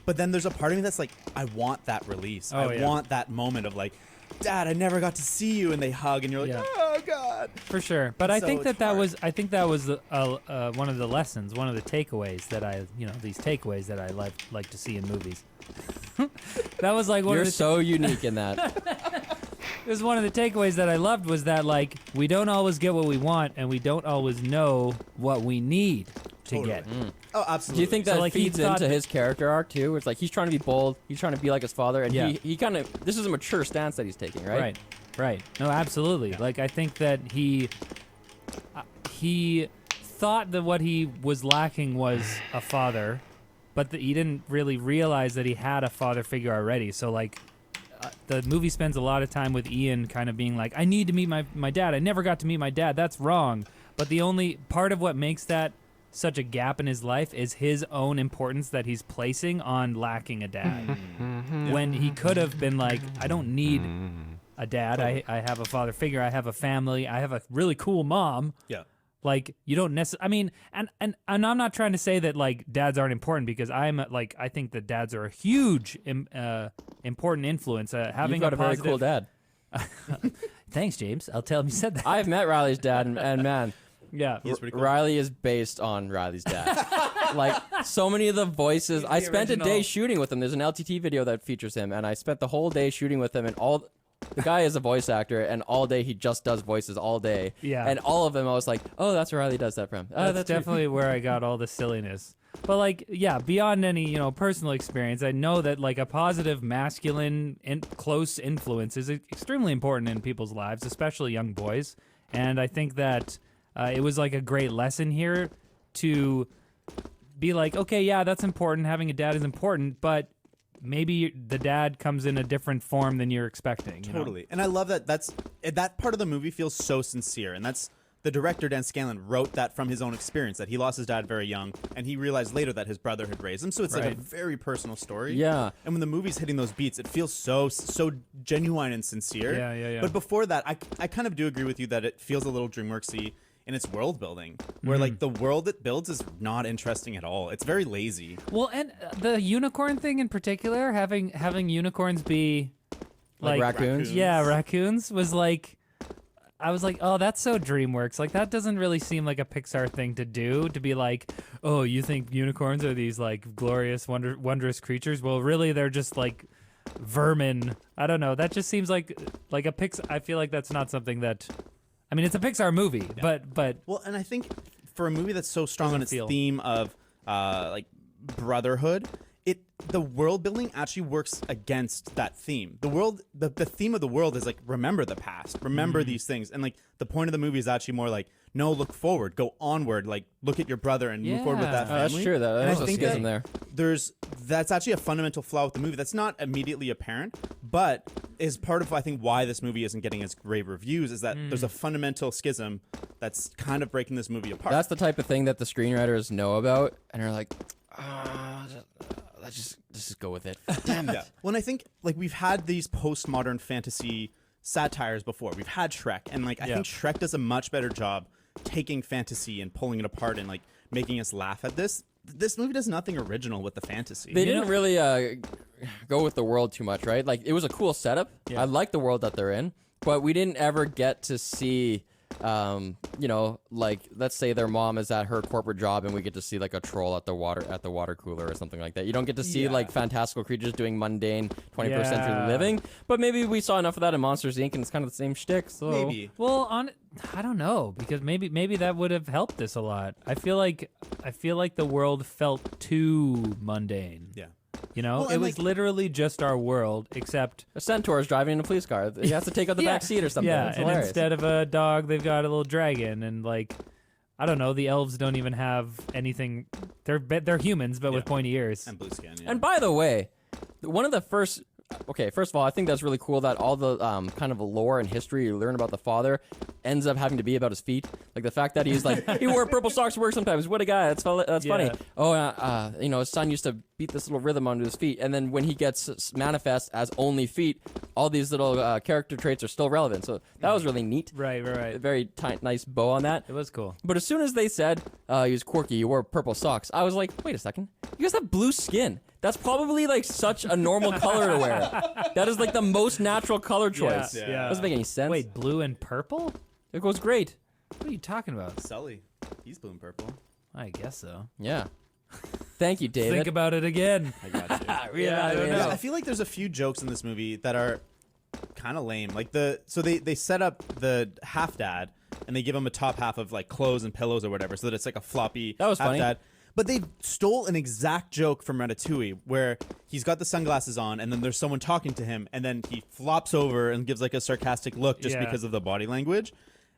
But then there's a part of me that's like, I want that release. Oh, I yeah. want that moment of like, Dad, I never got to see you, and they hug, and you're like, Yeah. oh God. For sure, but I So think it's that hard. was one of the lessons, one of the takeaways that these takeaways that I like to see in movies. That was like one You're of the so unique in that. it was one of the takeaways that I loved, was that like we don't always get what we want, and we don't always know what we need to Totally. get. Oh, absolutely. Do you think that So, like, he feeds thought into that- his character arc too? It's like he's trying to be bold, he's trying to be like his father, and Yeah. he kind of, this is a mature stance that he's taking, right? Right. No, absolutely. Like I think that he thought that what he was lacking was a father, but that he didn't really realize that he had a father figure already. So like the movie spends a lot of time with Ian kind of being like, I need to meet my dad. I never got to meet my dad. That's wrong. But the only part of what makes that such a gap in his life is his own importance that he's placing on lacking a dad. When he could have been like, I don't need a dad. I have a father figure. I have a family. I have a really cool mom. Yeah. Like you don't necessarily. I mean, and I'm not trying to say that like dads aren't important, because I think that dads are a huge important influence. Having You've got a very positive, cool dad. Thanks, James. I'll tell him you said that. I've met Riley's dad, and man, Yeah. He's pretty cool. Riley is based on Riley's dad. Like so many of the voices, I spent a day original. shooting with him. There's an LTT video that features him, and I spent the whole day shooting with him. And the guy is a voice actor, and all day he just does voices all day. Yeah. And all of them, I was like, oh, that's where Riley does that from. Oh, That's weird. definitely where I got all the silliness. But like, yeah, beyond any personal experience, I know that like a positive masculine and close influence is extremely important in people's lives, especially young boys. And I think that it was like a great lesson here to be like, okay, yeah, that's important. Having a dad is important, but maybe the dad comes in a different form than you're expecting. you know? Totally. And I love that that part of the movie feels so sincere. And that's the director, Dan Scanlon, wrote that from his own experience, that he lost his dad very young, and he realized later that his brother had raised him. So it's like a Right. very personal story. Yeah. And when the movie's hitting those beats, it feels so genuine and sincere. Yeah. But before that, I kind of do agree with you that it feels a little DreamWorksy in its world building, where like the world it builds is not interesting at all. It's very lazy. Well, and the unicorn thing in particular, having unicorns be Like raccoons? Yeah, raccoons was like, I was like, oh, that's so DreamWorks. Like that doesn't really seem like a Pixar thing to do, to be like, oh, you think unicorns are these like glorious, wondrous creatures? Well, really, they're just like vermin. I don't know. That just seems like a Pixar. I feel like that's not something that. I mean, it's a Pixar movie, but Well, and I think for a movie that's so strong on its feel- theme of like brotherhood, the world building actually works against that theme. The theme of the world is like, remember the past, remember these things, and like the point of the movie is actually more like, no, look forward, go onward, like look at your brother and move forward with that Yeah. Oh, family. that's true. And There's I a think schism that there. that's actually a fundamental flaw with the movie that's not immediately apparent, but is part of I think why this movie isn't getting as great reviews is that there's a fundamental schism that's kind of breaking this movie apart. That's the type of thing that the screenwriters know about and are like, let's just go with it. Damn it. Yeah. Well, and I think like we've had these postmodern fantasy satires before. We've had Shrek, and like I think Shrek does a much better job taking fantasy and pulling it apart and like making us laugh at this. This movie does nothing original with the fantasy. They didn't really go with the world too much, right? Like, it was a cool setup. I like the world that they're in, but we didn't ever get to see, like, let's say their mom is at her corporate job and we get to see like a troll at the water cooler or something like that. You don't get to see like fantastical creatures doing mundane 21st century living, but maybe we saw enough of that in Monsters Inc. and it's kind of the same shtick. So Maybe. well, I don't know, because maybe that would have helped this a lot. I feel like the world felt too mundane. Yeah. You know, Well, it and, was like- literally just our world, except a centaur is driving in a police car. He has to take out the back seat or something. Yeah, It's and hilarious. instead of a dog, they've got a little dragon, and like, I don't know, the elves don't even have anything. They're humans, but with pointy ears. And blue skin. Yeah. And by the way, one of the first. Okay, first of all, I think that's really cool that all the kind of lore and history you learn about the father ends up having to be about his feet. Like the fact that he's like, he wore purple socks to work sometimes. What a guy. That's funny. Oh, his son used to beat this little rhythm onto his feet. And then when he gets manifest as only feet, all these little character traits are still relevant. So that was really neat. Right. A very nice bow on that. It was cool. But as soon as they said he was quirky, he wore purple socks, I was like, wait a second. You guys have blue skin. That's probably like such a normal color to wear. That is like the most natural color choice. Yeah. Doesn't make any sense. Wait, blue and purple? It goes great. What are you talking about? Sully, he's blue and purple. I guess so. Yeah. Thank you, David. Think about it again. I got you. Yeah, I don't know. I feel like there's a few jokes in this movie that are kind of lame. Like they set up the half dad and they give him a top half of like clothes and pillows or whatever, so that it's like a floppy That was half funny. dad. But they stole an exact joke from Ratatouille where he's got the sunglasses on and then there's someone talking to him and then he flops over and gives like a sarcastic look just Yeah. because of the body language.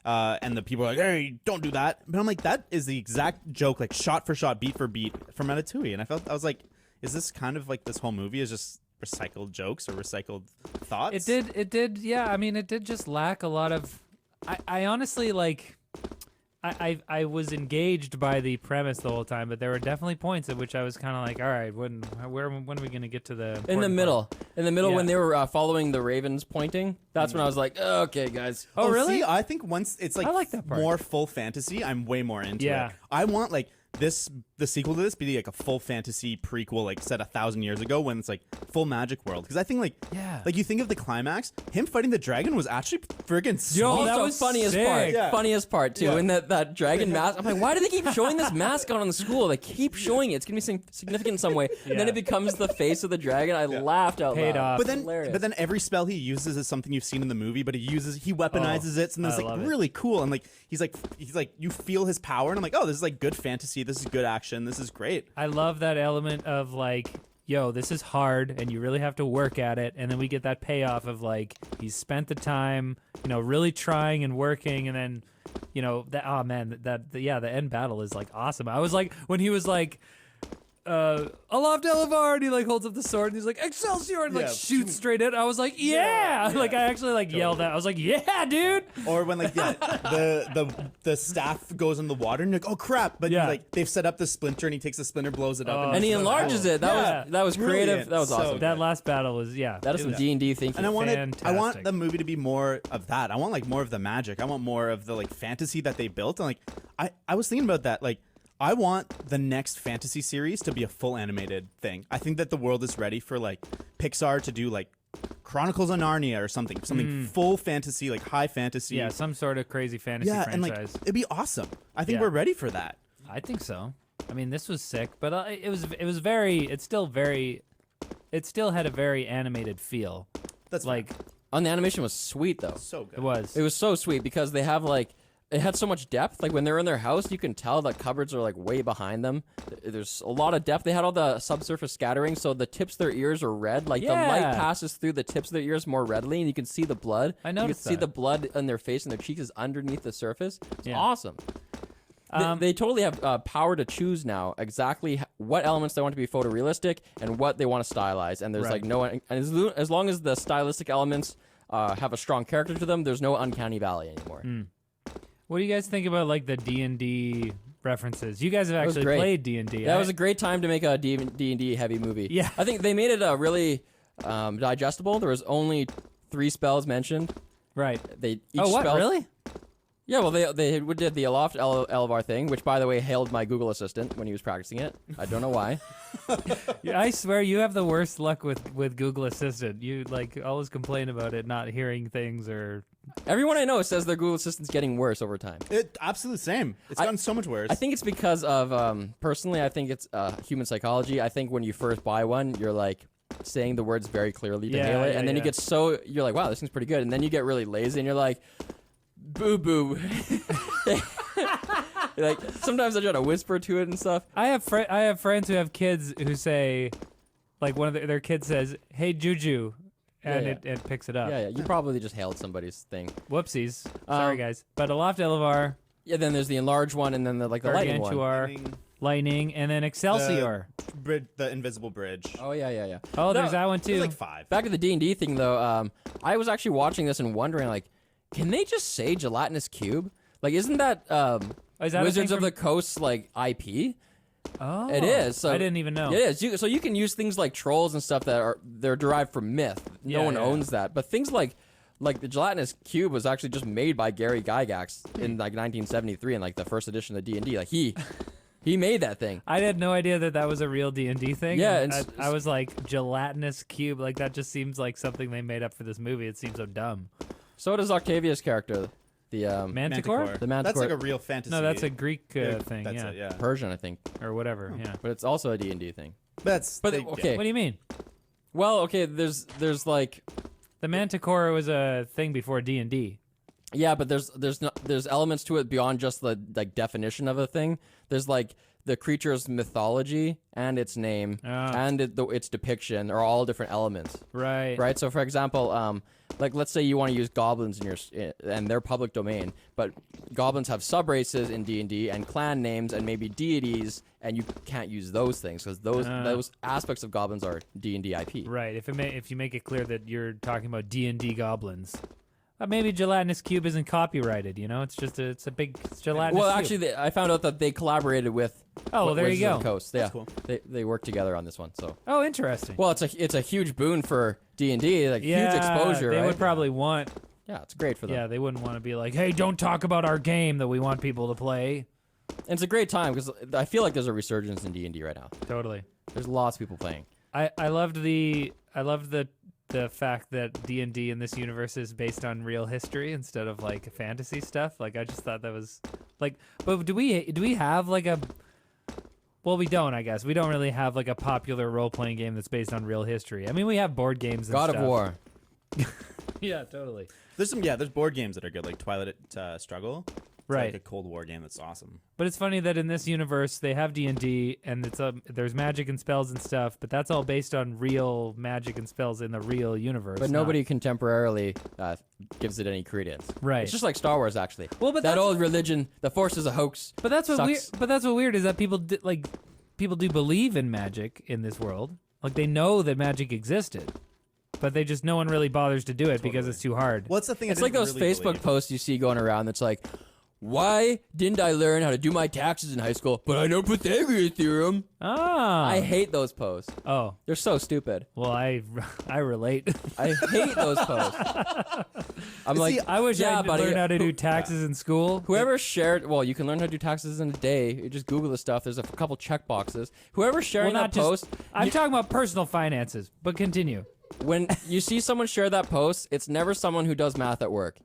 And the people are like, hey, don't do that. But I'm like, that is the exact joke, like shot for shot, beat for beat from Ratatouille. And I was like, is this kind of like this whole movie is just recycled jokes or recycled thoughts? It did, yeah. I mean, it did just lack a lot of. I honestly like. I was engaged by the premise the whole time, but there were definitely points at which I was kind of like, all right, when are we gonna get to the in the important middle. part? In the middle Yeah. when they were following the ravens pointing, that's when I was like, okay, guys. Oh, really? See, I think once it's like, I like that part. more full fantasy, I'm way more into Yeah. it. I want like the sequel to this be like a full fantasy prequel, like set 1,000 years ago when it's like full magic world. Because I think like you think of the climax, him fighting the dragon was actually friggin' sweet. Yo, that Also, was funniest sick. part. Yeah. Funniest part too. Yeah. And that dragon mask. I'm like, why do they keep showing this mask out on the school? They keep showing it. It's gonna be significant in some way. And then Yeah. it becomes the face of the dragon. I laughed out Paid loud. off. But then every spell he uses is something you've seen in the movie, but he weaponizes it, and it's I like love it. really cool. And like he's like you feel his power, and I'm like, oh, this is like good fantasy. This is good action. This is great. I love that element of like, yo, this is hard and you really have to work at it. And then we get that payoff of like, he's spent the time, really trying and working. And then, the end battle is like awesome. I was like, when he was like, Aloft Elevar, and he like holds up the sword and he's like, Excelsior, and like Yeah. shoots straight in. I was like, yeah. Like I actually like yelled at. I was like, yeah, dude. Or when like the staff goes in the water and you're like, oh crap! But Yeah. like they've set up the splinter and he takes the splinter, blows it up, and he enlarges it. Yeah. That was creative. Brilliant. That was So awesome. good. That last battle was That is some Yeah. D&D thinking. And I want Fantastic. the movie to be more of that. I want like more of the magic. I want more of the like fantasy that they built. And like I was thinking about that. Like I want the next fantasy series to be a full animated thing. I think that the world is ready for like Pixar to do like Chronicles of Narnia or something full fantasy, like high fantasy. Yeah, some sort of crazy fantasy and like franchise. it'd be awesome. I think Yeah. we're ready for that. I think so. I mean, this was sick, but it's still very it still had a very animated feel. That's Like On the animation was sweet though. so good. it was. It was so sweet because they have like it had so much depth. Like when they're in their house, you can tell that cupboards are like way behind them. There's a lot of depth. They had all the subsurface scattering, so the tips of their ears are red. Like the light Yeah. passes through the tips of their ears more readily, and you can see the blood. I You can noticed see that. the blood on their face and their cheeks is underneath the surface. It's Yeah. awesome. They totally have power to choose now exactly what elements they want to be photorealistic and what they want to stylize. And there's Right. like no, and as long as the stylistic elements have a strong character to them, there's no uncanny valley anymore. What do you guys think about like the D&D references? You guys have was actually great. played D&D. That was a great time to make a D&D heavy movie. Yeah. I think they made it really digestible. There was only 3 spells mentioned. right. They each Oh, what? spell. Really? Yeah, well, they did the Aloft Elvar thing, which, by the way, hailed my Google Assistant when he was practicing it. I don't know why. Yeah, I swear you have the worst luck with Google Assistant. You like always complain about it not hearing things or. Everyone I know says their Google Assistant's getting worse over time. It absolutely same. It's gotten so much worse. I think it's because of, personally, I think it's human psychology. I think when you first buy one, you're like saying the words very clearly to Yeah, hail it, yeah, and then you yeah. get you're like, wow, this thing's pretty good, and then you get really lazy, and you're like, boo boo. Like sometimes I try to whisper to it and stuff. I have friends who have kids who say, like one of their kids says, "Hey Juju," and Yeah, it picks it up. Yeah, you probably just hailed somebody's thing. Whoopsies. Sorry guys. But Aloft Elevar, Yeah, then there's the enlarged one, and then the lightning one. Gargantuar, Lightning, and then Excelsior. The invisible bridge. Oh yeah. Oh, there's No, that one There's too. like 5. Back to the D&D thing though. I was actually watching this and wondering, like, can they just say gelatinous cube? Like, isn't that Is that a Wizards thing of from- the Coast like IP? Oh, It is. So I didn't even know. It is. So you can use things like trolls and stuff they're derived from myth. No Yeah, one yeah. owns that. But things like the gelatinous cube was actually just made by Gary Gygax in like 1973 in like the first edition of D&D. Like he made that thing. I had no idea that was a real D&D thing. Yeah, and it's- I was like, gelatinous cube. Like that just seems like something they made up for this movie. It seems so dumb. So does Octavia's character, the Manticore? The Manticore. That's like a real fantasy. No, that's a Greek Yeah, thing. That's Yeah. it, yeah. Persian, I think. Or whatever. Yeah. But it's also a D&D thing. That's But they- okay. What do you mean? Well, okay, there's like The Manticore was a thing before D&D. yeah, but there's elements to it beyond just the like definition of a thing. There's like the creature's mythology and its name and its depiction are all different elements, Right. right? So, for example, like let's say you want to use goblins and they're public domain, but goblins have subraces in D&D and clan names and maybe deities, and you can't use those things because those aspects of goblins are D&D IP. Right. If you make it clear that you're talking about D&D goblins. Maybe gelatinous cube isn't copyrighted, you know? It's just it's gelatinous Well, cube. actually, I found out that they collaborated with. Oh, well, there you Wizards of go. the Coast. That's Yeah, cool. They worked together on this one. So, Oh, interesting. well, it's a huge boon for D&D, like yeah, huge exposure. they right? would probably want. Yeah, it's great for them. Yeah, they wouldn't want to be like, hey, don't talk about our game that we want people to play. And it's a great time because I feel like there's a resurgence in D&D right now. Totally. There's lots of people playing. I loved the fact that D&D in this universe is based on real history instead of like fantasy stuff. Like I just thought that was like, but do we have like a? Well, we don't. I guess we don't really have like a popular role playing game that's based on real history. I mean, we have board games. And God stuff. of War. Yeah, totally. there's board games that are good, like Twilight Struggle. It's Right. like a Cold War game that's awesome. But it's funny that in this universe they have D&D and there's magic and spells and stuff, but that's all based on real magic and spells in the real universe. But not- nobody contemporarily gives it any credence. Right. It's just like Star Wars, actually. Well, but that that's- old religion, the Force is a hoax. But that's what sucks. weird is that people do believe in magic in this world. Like they know that magic existed, but no one really bothers to do it because it's too hard. Well, that's the thing. It's I like didn't those really Facebook believe. posts you see going around that's like, why didn't I learn how to do my taxes in high school, but I know Pythagorean theorem? Ah. I hate those posts. Oh. They're so stupid. Well, I relate. I hate those posts. I'm like, I wish yeah, I buddy. learned how to do taxes in school. Whoever shared, well, you can learn how to do taxes in a day. You just Google the stuff. There's a couple check boxes. Whoever's sharing Well, that post, I'm talking about personal finances, but continue. when you see someone share that post, it's never someone who does math at work.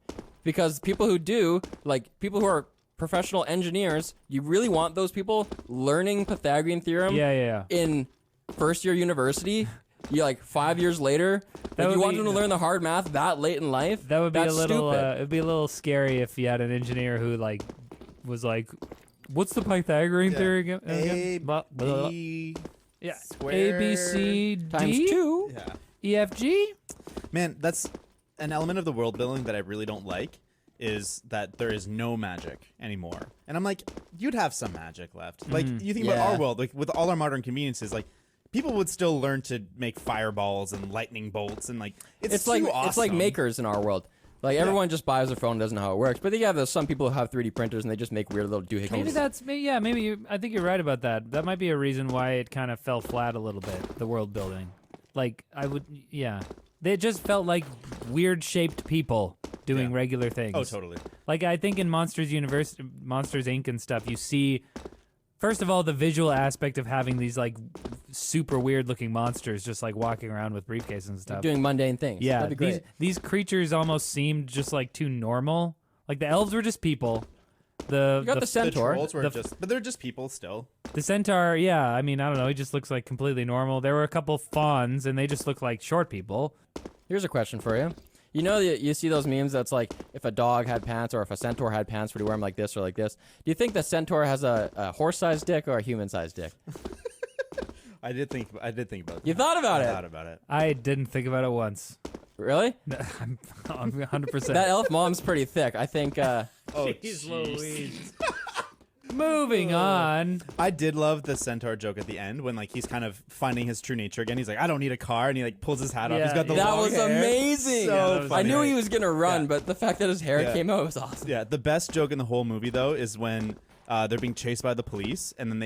Because people who do, like people who are professional engineers, you really want those people learning Pythagorean theorem Yeah. in first year university you like 5 years later, That like, you would want be- them to learn the hard math that late in life. That would be That's a little. stupid. It'd be a little scary if you had an engineer who like was like, "What's the Pythagorean theory again?" A, Blah, blah, blah. B, Yeah. square A B C Times D 2. Yeah. E F G. Man, that's an element of the world building that I really don't like, is that there is no magic anymore. And I'm like, you'd have some magic left. Like, you think about Yeah. our world, like with all our modern conveniences, like people would still learn to make fireballs and lightning bolts, and like it's like too it's like awesome. makers in our world. Like everyone just buys their phone, and doesn't know how it works. But then you have there's some people who have 3D printers and they just make weird little doohickeys. Maybe that's maybe I think you're right about that. That might be a reason why it kind of fell flat a little bit. The world building, like they just felt like weird shaped people doing Yeah. regular things. Oh, totally. Like I think in Monsters Inc. and stuff, you see, first of all, the visual aspect of having these like super weird looking monsters just like walking around with briefcases and stuff. doing mundane things. Yeah, That'd be great. these creatures almost seemed just like too normal. Like the elves were just people. The You got the The centaur. trolls were the- just, but they're just people still. the centaur, yeah. I mean, I don't know. He just looks like completely normal. There were a couple fawns, and they just look like short people. Here's a question for you. You know, you see those memes that's like, if a dog had pants or if a centaur had pants, would he wear them like this or like this? Do you think the centaur has a horse-sized dick or a human-sized dick? I did think about that. You thought about I it? thought about it. I didn't think about it once. Really? I'm 100%. That elf mom's pretty thick. I think. Oh, Jeez jeez. Louise. Moving on. I did love the centaur joke at the end when like he's kind of finding his true nature again. He's like, I don't need a car, and he like pulls his hat off. Yeah, He's got the yeah. that long was hair. amazing. So Yeah, that was I knew funny. he was gonna run, Yeah. but the fact that his hair Yeah. came out was awesome. Yeah, the best joke in the whole movie though is when they're being chased by the police, and then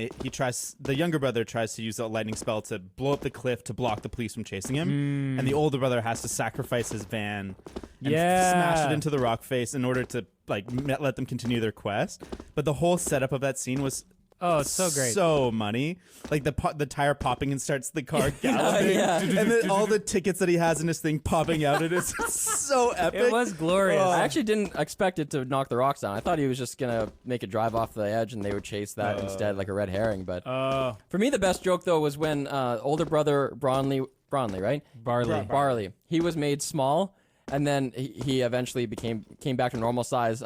the younger brother tries to use a lightning spell to blow up the cliff to block the police from chasing him, and the older brother has to sacrifice his van and smash it into the rock face in order to like let them continue their quest. But the whole setup of that scene was Oh, it's so great. so money. Like the tire popping and starts the car galloping, yeah. and then all the tickets that he has in his thing popping out. It is so epic. It was glorious. I actually didn't expect it to knock the rocks down. I thought he was just gonna make it drive off the edge, and they would chase that instead, like a red herring. But Oh, for me, the best joke though was when older brother Bronley, right? Barley. He was made small, and then he eventually came back to normal size.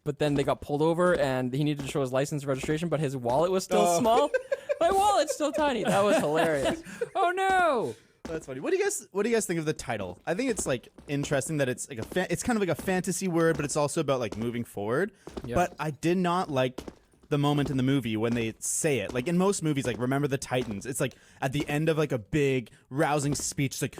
But then they got pulled over, and he needed to show his license and registration, but his wallet was still small. My wallet's still tiny. That was hilarious. Oh no! That's funny. What do you guys think of the title? I think it's like interesting that it's like it's kind of like a fantasy word, but it's also about like moving forward. Yeah. But I did not like the moment in the movie when they say it. Like in most movies, like Remember the Titans, it's like at the end of like a big rousing speech, like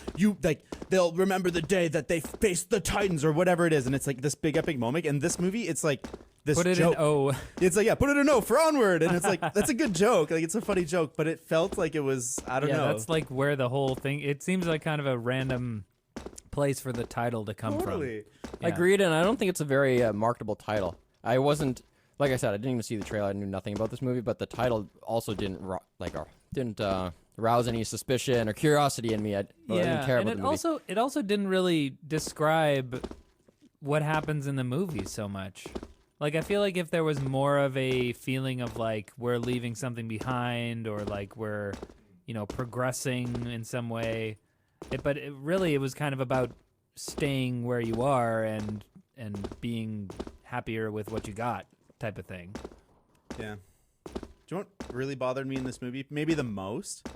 they'll remember the day that they faced the Titans or whatever it is, and it's like this big epic moment. And this movie, it's like this Put it joke. in O. It's like, yeah, put it in O for onward, and it's like that's a good joke. Like it's a funny joke, but it felt like it was I don't Yeah, know. that's like where the whole thing. It seems like kind of a random place for the title to come totally. from. Yeah. Agreed, and I don't think it's a very marketable title. I wasn't, like I said, I didn't even see the trailer. I knew nothing about this movie, but the title also didn't rouse any suspicion or curiosity in me. I didn't care and about the movie. it also didn't really describe what happens in the movie so much. Like I feel like if there was more of a feeling of like we're leaving something behind or like we're, progressing in some way, but it was kind of about staying where you are and being happier with what you got type of thing. Yeah. Do you know what really bothered me in this movie? Maybe the most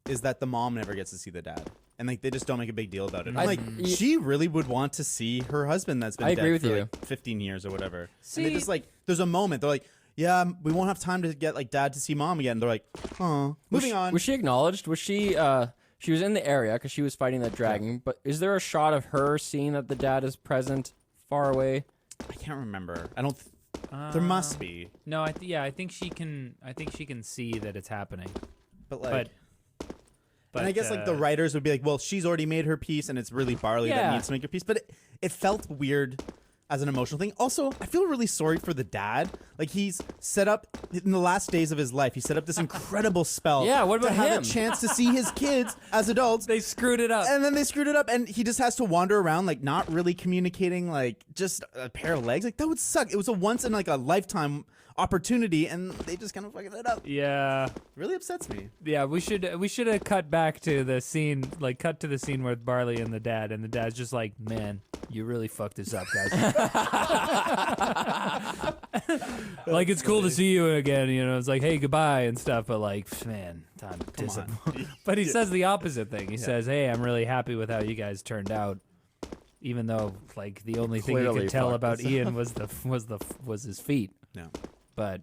is that the mom never gets to see the dad. And like they just don't make a big deal about it. I'm like, she really would want to see her husband that's been I dead agree with for you. like 15 years or whatever. See- and they just like there's a moment they're like, yeah, we won't have time to get like dad to see mom again. They're like, oh, moving on. Was she acknowledged? Was she? She was in the area because she was fighting that dragon. But is there a shot of her seeing that the dad is present, far away? I can't remember. I don't. There must be. No, I think she can. I think she can see that it's happening. But like. But And I guess like the writers would be like, well, she's already made her peace, and it's really Barley that Yeah. needs to make her peace. But it felt weird as an emotional thing. Also, I feel really sorry for the dad. Like, he's set up in the last days of his life. He set up this incredible spell. Yeah, what about to have him? a chance to see his kids as adults. They screwed it up. And then they screwed it up, and he just has to wander around, like, not really communicating, like, just a pair of legs. Like, that would suck. It was a once in, like, a lifetime opportunity, and they just kind of fucking it up. Yeah. It really upsets me. Yeah, we should have cut back to the scene, like cut to the scene with Barley and the dad's just like, man, you really fucked this up, guys. Like, it's cool to see you again, you know. It's like, hey, goodbye and stuff, but like, man, I'm disappointed. But he says the opposite thing. He says, hey, I'm really happy with how you guys turned out, even though like the only thing you Clearly could tell fucked about this Ian was his feet. No. But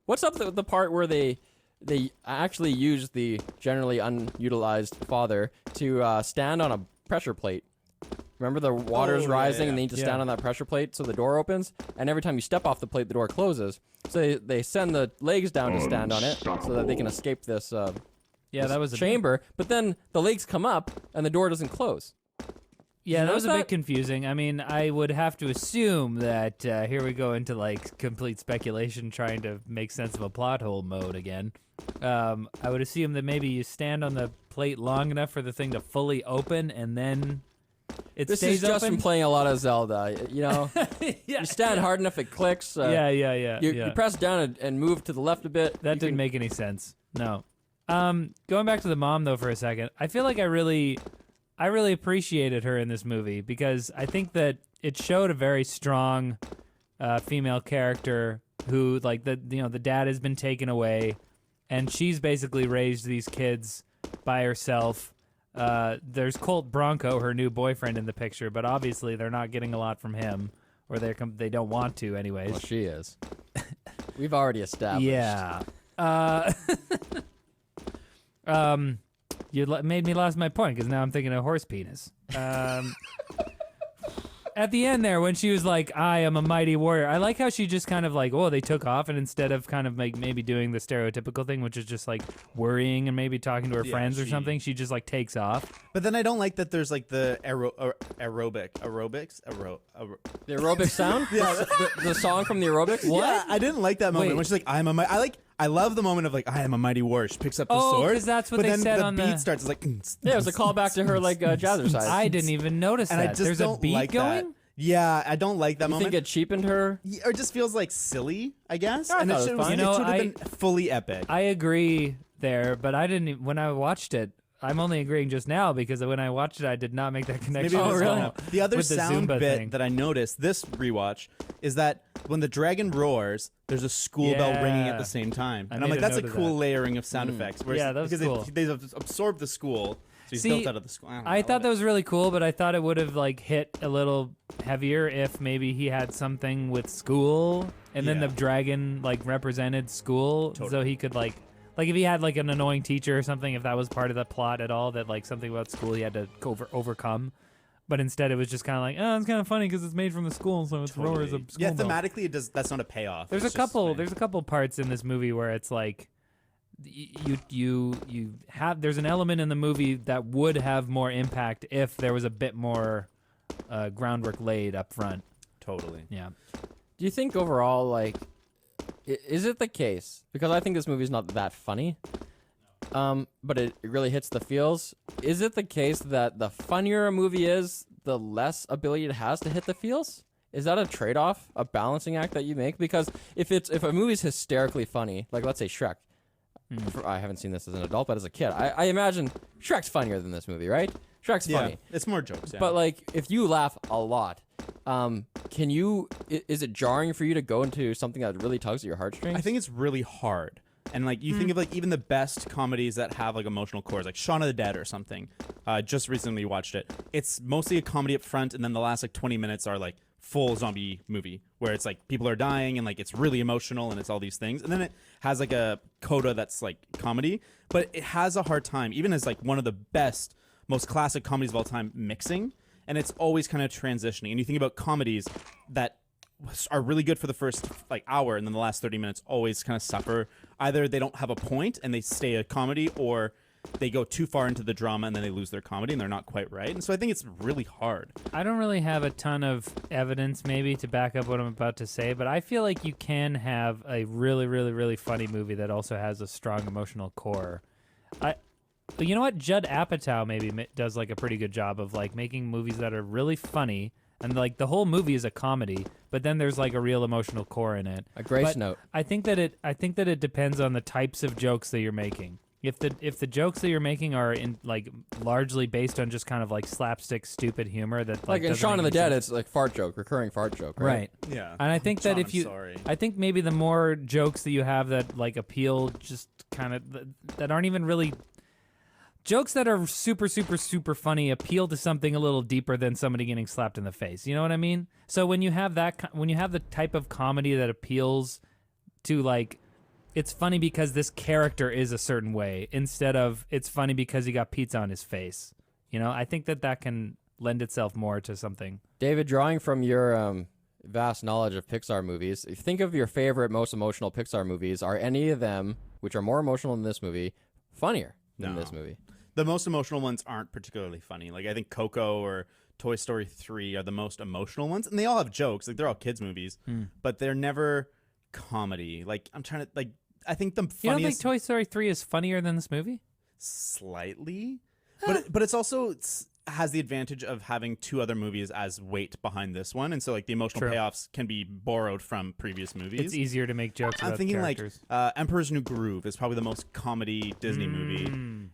What's up with the part where they actually use the generally unutilized father to stand on a pressure plate? Remember, the water's rising and they need to stand on that pressure plate so the door opens, and every time you step off the plate, the door closes. So they send the legs down to stand on it so that they can escape this that was a chamber. But then the legs come up and the door doesn't close. Yeah, that was a notice bit confusing. I mean, I would have to assume that here we go into like complete speculation trying to make sense of a plot hole mode again. I would assume that maybe you stand on the plate long enough for the thing to fully open and then it This stays is just open. from playing a lot of Zelda. You know, Yeah, you stand hard enough, it clicks. You press down and move to the left a bit. That you didn't can- make any sense. No. Going back to the mom though for a second, I feel like I really appreciated her in this movie because I think that it showed a very strong female character who, like, the dad has been taken away, and she's basically raised these kids by herself. There's Colt Bronco, her new boyfriend, in the picture, but obviously they're not getting a lot from him, or they don't want to, anyways. Well, she is. We've already established. Yeah. You made me lost my point because now I'm thinking of horse penis. At the end there, when she was like, I am a mighty warrior, I like how she just kind of like, oh, they took off, and instead of kind of like maybe doing the stereotypical thing, which is just like worrying and maybe talking to her friends or something, she just like takes off. But then I don't like that there's like the aerobics. The aerobic sound? Yeah. the song from the aerobics? What? Yeah, I didn't like that moment Wait. when she's like, I love the moment of like, I am a mighty warrior. She picks up the sword. 'cause that's what but they then said the on beat the- starts. It's like, Yeah, it was a callback to her like jazzercise. I didn't even notice and that. I just There's don't a beat like going? that. Yeah, I don't like that You moment. think it cheapened her? Yeah, or it just feels like silly, I guess. I and thought it was should fine. You know, have been fully epic. I agree there, but I didn't. When I watched it, I'm only agreeing just now because when I watched it, I did not make that connection. Maybe it was at all fun. The other with the sound Zumba bit thing. that I noticed this rewatch is that when the dragon roars, there's a school bell ringing at the same time, and I'm made like, a that's a note of cool that. layering of sound effects. Whereas- Yeah, that was because cool. They've absorbed the school, so he's See, built out of the school. I thought that was really cool, but I thought it would have like hit a little heavier if maybe he had something with school, and then Yeah. the dragon like represented school, so he could like if he had like an annoying teacher or something, if that was part of the plot at all, that like something about school he had to overcome. But instead, it was just kind of like, oh, it's kind of funny because it's made from the school, so it's roars a school Yeah, bell. thematically, it does. That's not a payoff. There's It's a just couple. fine. There's a couple parts in this movie where it's like, you have. There's an element in the movie that would have more impact if there was a bit more groundwork laid up front. Totally. Yeah. Do you think overall, like, is it the case? Because I think this movie's not that funny, but it really hits the feels. Is it the case that the funnier a movie is, the less ability it has to hit the feels? Is that a trade-off, a balancing act that you make? Because if a movie's hysterically funny, like let's say Shrek, I haven't seen this as an adult, but as a kid, I imagine Shrek's funnier than this movie, right? Shrek's funny. Yeah, it's more jokes. Yeah. But like, if you laugh a lot, can you? Is it jarring for you to go into something that really tugs at your heartstrings? I think it's really hard. And like you think of like even the best comedies that have like emotional cores, like Shaun of the Dead or something. Just recently watched it. It's mostly a comedy up front, and then the last like 20 minutes are like full zombie movie where it's like people are dying and like it's really emotional and it's all these things. And then it has like a coda that's like comedy, but it has a hard time, even as like one of the best, most classic comedies of all time, mixing. And it's always kind of transitioning. And you think about comedies that are really good for the first like hour, and then the last 30 minutes always kind of suffer. Either they don't have a point and they stay a comedy, or they go too far into the drama and then they lose their comedy and they're not quite right. And so I think it's really hard. I don't really have a ton of evidence maybe to back up what I'm about to say, but I feel like you can have a really, really, really funny movie that also has a strong emotional core. You know what? Judd Apatow maybe does like a pretty good job of like making movies that are really funny. And like the whole movie is a comedy, but then there's like a real emotional core in it. A grace But note. I think that it depends on the types of jokes that you're making. If the jokes that you're making are in like largely based on just kind of like slapstick stupid humor that Like in doesn't Shaun make of the any Dead, sense. it's like fart joke, recurring fart joke, right? Right. Yeah. And I think that John, if you, I'm sorry. I think maybe the more jokes that you have that like appeal, just kind of that aren't even really jokes that are super, super, super funny, appeal to something a little deeper than somebody getting slapped in the face. You know what I mean? So when you have when you have the type of comedy that appeals to like, it's funny because this character is a certain way instead of it's funny because he got pizza on his face. You know, I think that can lend itself more to something. David, drawing from your vast knowledge of Pixar movies, if you think of your favorite, most emotional Pixar movies. Are any of them, which are more emotional than this movie, funnier than No. this movie? The most emotional ones aren't particularly funny. Like I think Coco or Toy Story 3 are the most emotional ones, and they all have jokes. Like they're all kids movies, but they're never comedy. Like I'm trying to like. I think the funniest You don't think Toy Story 3 is funnier than this movie? slightly, but it's also has the advantage of having two other movies as weight behind this one, and so like the emotional True. payoffs can be borrowed from previous movies. It's easier to make jokes I'm about thinking characters. like Emperor's New Groove is probably the most comedy Disney movie,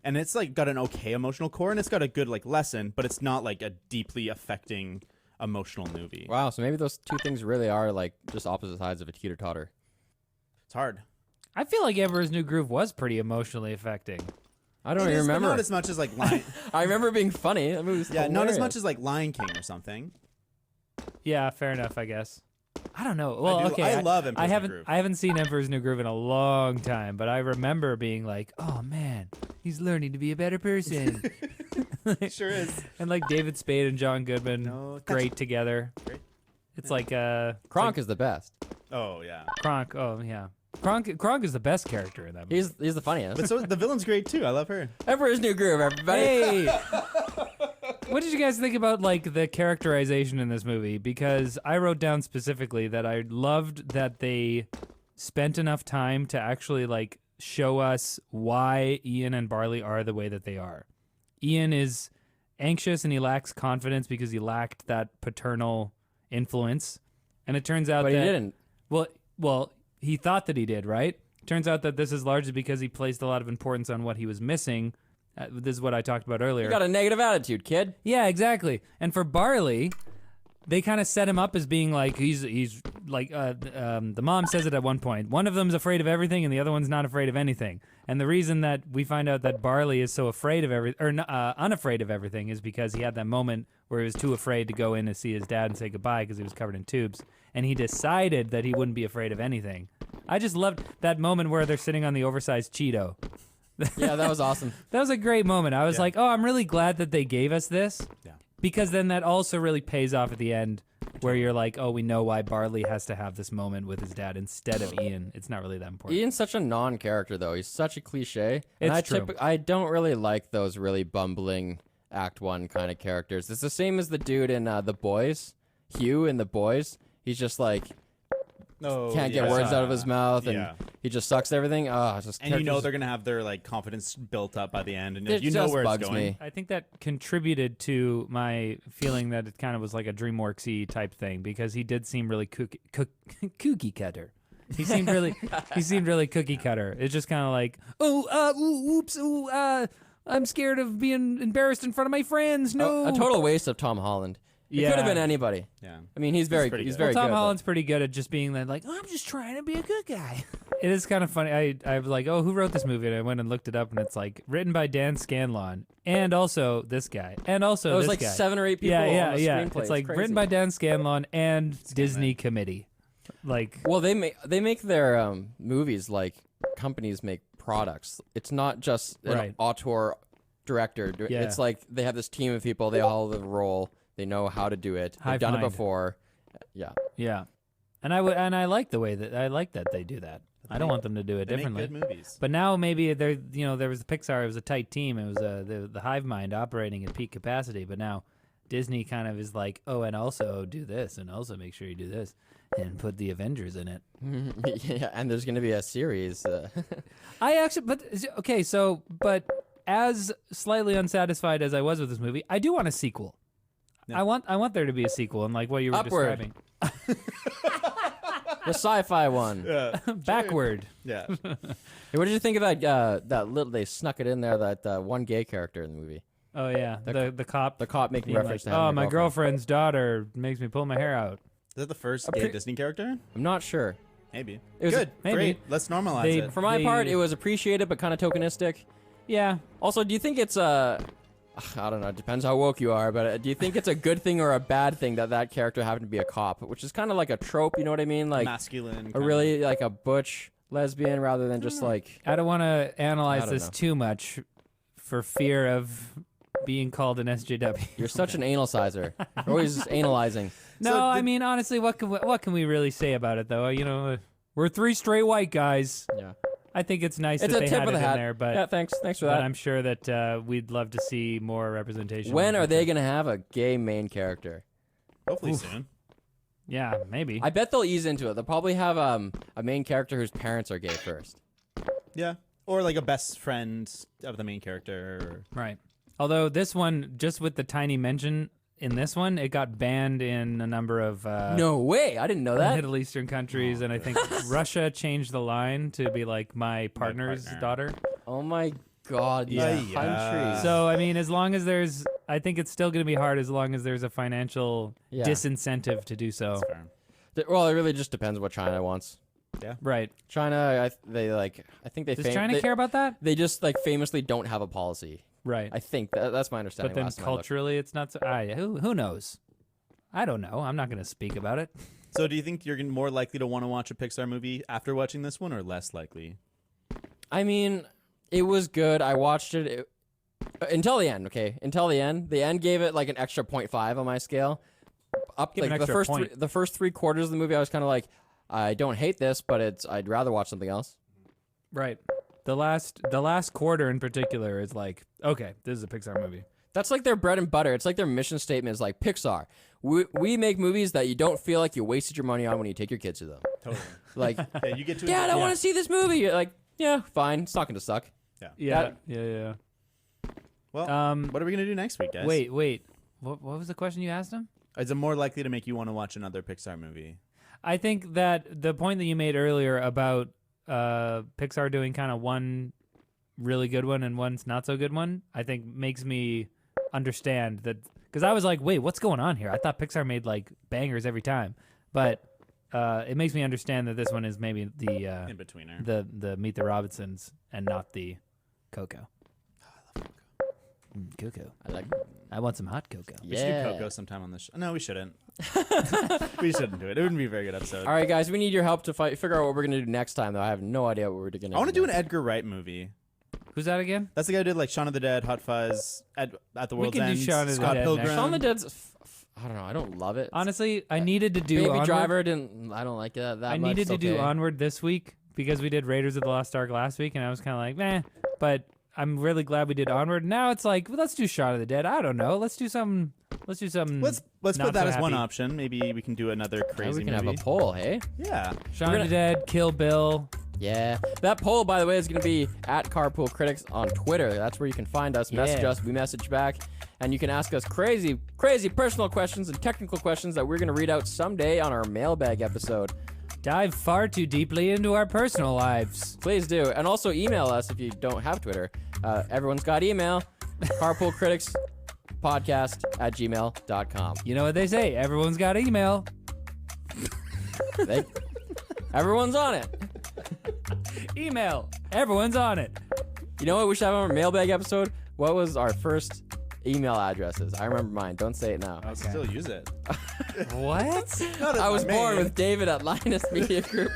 and it's like got an okay emotional core, and it's got a good like lesson, but it's not like a deeply affecting emotional movie. Wow, so maybe those two things really are like just opposite sides of a teeter-totter. It's hard. I feel like Emperor's New Groove was pretty emotionally affecting. I don't It even is, but remember. not as much as like Lion. I remember it being funny. That movie was Yeah, not as hilarious. much as like Lion King or something. Yeah, fair enough, I guess. I don't know. Well, do- okay. I love Emperor's New Groove. I haven't seen Emperor's New Groove in a long time, but I remember being like, "Oh man, he's learning to be a better person." It sure is. And like David Spade and John Goodman, No, great together. Great. It's like Kronk is the best. Oh yeah. Kronk. Oh yeah, Kronk is the best character in that movie. He's the funniest. But so the villain's great too. I love her. Emperor's New Groove, everybody. Hey, what did you guys think about like the characterization in this movie? Because I wrote down specifically that I loved that they spent enough time to actually like show us why Ian and Barley are the way that they are. Ian is anxious and he lacks confidence because he lacked that paternal influence, and it turns out But that he didn't. Well, he thought that he did, right? Turns out that this is largely because he placed a lot of importance on what he was missing. This is what I talked about earlier. You got a negative attitude, kid. Yeah, exactly. And for Barley, they kind of set him up as being like he's like the mom says it at one point. One of them's afraid of everything, and the other one's not afraid of anything. And the reason that we find out that Barley is so afraid of unafraid of everything is because he had that moment where he was too afraid to go in to see his dad and say goodbye because he was covered in tubes, and he decided that he wouldn't be afraid of anything. I just loved that moment where they're sitting on the oversized Cheeto. Yeah, that was awesome. That was a great moment. I was like, oh, I'm really glad that they gave us this. Yeah. Because then that also really pays off at the end where you're like, oh, we know why Barley has to have this moment with his dad instead of Ian. It's not really that important. Ian's such a non-character, though. He's such a cliche. And It's true. I don't really like those really bumbling Act 1 kind of characters. It's the same as the dude in The Boys, Hugh in The Boys. He's just like, can't get words out of his mouth, and Yeah. he just sucks everything. And you know they're gonna have their like confidence built up by the end, and It you know just where it's bugs going. me. I think that contributed to my feeling that it kind of was like a DreamWorks-y type thing because he did seem really cookie cutter. He seemed really cookie cutter. It's just kind of like, I'm scared of being embarrassed in front of my friends. No, A total waste of Tom Holland. It could have been anybody. Yeah. I mean, he's very pretty he's good. very Tom good. but- Holland's pretty good at just being that, like, oh, I'm just trying to be a good guy. It is kind of funny. I was like, oh, who wrote this movie? And I went and looked it up, and it's like written by Dan Scanlon, and also this guy, and also There was this like guy. 7 or 8 people yeah, on the yeah. screenplay. It's like crazy. written by Dan Scanlon and Disney Committee. Like, Well, they make their movies like companies make products. It's not just an Right. auteur director. Yeah. It's like they have this team of people. They all have a role. They know how to do it. High They've done it find. before. Yeah. yeah. And I like the way that I like that they do that. I don't want them to do it They make differently. good movies. But now maybe there was the Pixar. It was a tight team. It was the hive mind operating at peak capacity. But now Disney kind of is like, oh, and also do this, and also make sure you do this, and put the Avengers in it. Yeah, and there's going to be a series. I actually, but as slightly unsatisfied as I was with this movie, I do want a sequel. Yeah. I want there to be a sequel, and like what you were Upward. describing. The sci-fi one. Yeah. Backward. Yeah. Hey, what did you think of that little? They snuck it in there. That one gay character in the movie. Oh yeah, the cop. The cop making being reference like, to having oh, a my girlfriend. girlfriend's daughter makes me pull my hair out. Is that the first gay Disney character? I'm not sure. Maybe. It was- Good. maybe. Great. Let's normalize They- it. For my part, it was appreciated but kind of tokenistic. Yeah. Also, do you think it's I don't know. It depends how woke you are, but do you think it's a good thing or a bad thing that character happened to be a cop, which is kind of like a trope? You know what I mean? Like Masculine. a really like a butch lesbian rather than just like. I don't want to analyze I don't this know. too much for fear of being called an SJW. You're such an analyzer. You're always analyzing. No, So I did- mean honestly, what can we really say about it though? You know, we're three straight white guys. Yeah. I think it's nice It's that a they tip had of it the in hat. there, but Yeah, thanks for but that. I'm sure that we'd love to see more representation. When in the are they future. gonna have a gay main character? Hopefully soon. Yeah, maybe. I bet they'll ease into it. They'll probably have a main character whose parents are gay first. Yeah. Or like a best friend of the main character. Right. Although this one, just with the tiny mention in this one, it got banned in a number of No way! I didn't know that. Middle Eastern countries, and I think Russia changed the line to be like my partner's partner. daughter. Oh my god, these Yeah. countries. So I mean, as long as there's, I think it's still going to be hard as long as there's a financial Yeah. disincentive to do so. That's fair. Well, it really just depends what China wants. Right? China, I think they. Does China care about that? They just like famously don't have a policy. Right. I think that's my understanding. But then last time I looked. culturally, it's not so. Who knows? I don't know. I'm not going to speak about it. So do you think you're more likely to want to watch a Pixar movie after watching this one, or less likely? I mean, it was good. I watched it until the end. Okay, until the end. The end gave it like an extra 0.5 on my scale. Up Give an like the extra first point. the first 3 quarters of the movie, I was kind of like, I don't hate this, but I'd rather watch something else. Right. The last quarter in particular is like, okay, this is a Pixar movie. That's like their bread and butter. It's like their mission statement is like Pixar. We make movies that you don't feel like you wasted your money on when you take your kids to them. Totally. Like, Yeah, you get to Dad, I yeah. want to see this movie. You're like, yeah, fine. It's not going to suck. Yeah. That- Yeah. Well, Um, what are we gonna do next week, guys? Wait. What was the question you asked him? Is it more likely to make you want to watch another Pixar movie? I think that the point that you made earlier about Pixar doing kind of one really good one and one's not so good one, I think makes me understand that, because I was like, wait, what's going on here? I thought Pixar made like bangers every time, but it makes me understand that this one is maybe the In betweener. the Meet the Robinsons and not the Coco. Coco. I like. I want some hot cocoa. We should do Coco sometime on the show. No, we shouldn't. We shouldn't do it. It wouldn't be a very good episode. All right, guys, we need your help to figure out what we're gonna do next time. Though I have no idea what we're gonna. I want to do an next. Edgar Wright movie. Who's that again? That's the guy who did like Shaun of the Dead, Hot Fuzz, at the World's can do End, Shaun of the Scott Dead Pilgrim. next. Shaun of the Dead's. I don't know. I don't love it. Honestly, I needed to do Baby Onward. Driver didn't. I don't like it that I much. needed It's to do okay. Onward this week because we did Raiders of the Lost Ark last week, and I was kind of like, meh. But I'm really glad we did Onward. Now it's like, well, let's do Shaun of the Dead. I don't know. Let's do some. Let's do some. Let's not put that so as one happy. option. Maybe we can do another Yeah, crazy we can movie. have a poll, hey? Yeah. Shaun of the Dead, Kill Bill. Yeah. That poll, by the way, is going to be at Carpool Critics on Twitter. That's where you can find us, message Yeah. us, we message back, and you can ask us crazy personal questions and technical questions that we're going to read out someday on our mailbag episode. Dive far too deeply into our personal lives. Please do. And also email us if you don't have Twitter. Everyone's got email. carpoolcriticspodcast@gmail.com. You know what they say? Everyone's got email. Everyone's on it. Email. Everyone's on it. You know what we should have on our mailbag episode? What was our first email addresses? I remember mine. Don't say it now. I'll still use it. What? I was born with David at Linus Media Group.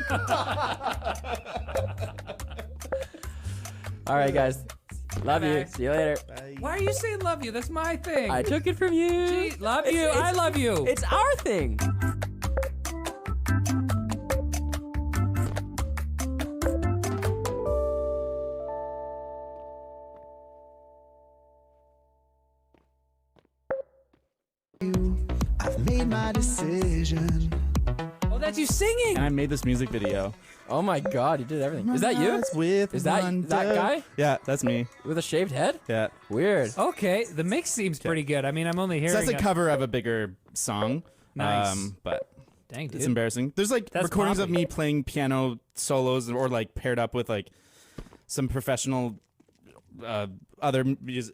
All right, guys. Love you. Bye. See you later. Why are you saying love you? That's my thing. I took it from you. Gee, love you. I love you. It's our thing. made my decision. Oh, that's you singing. And I made this music video. Oh my God, you did everything. Is that you? Eyes with Is that wonder. guy Yeah, that's me. with a shaved head? Yeah. Weird. Okay, the mix seems pretty good. I mean, I'm only hearing. So that's a cover of a bigger song. Nice. But Dang, dude. it's embarrassing. There's like That's recordings of poppy. me playing piano solos or like paired up with like some professional other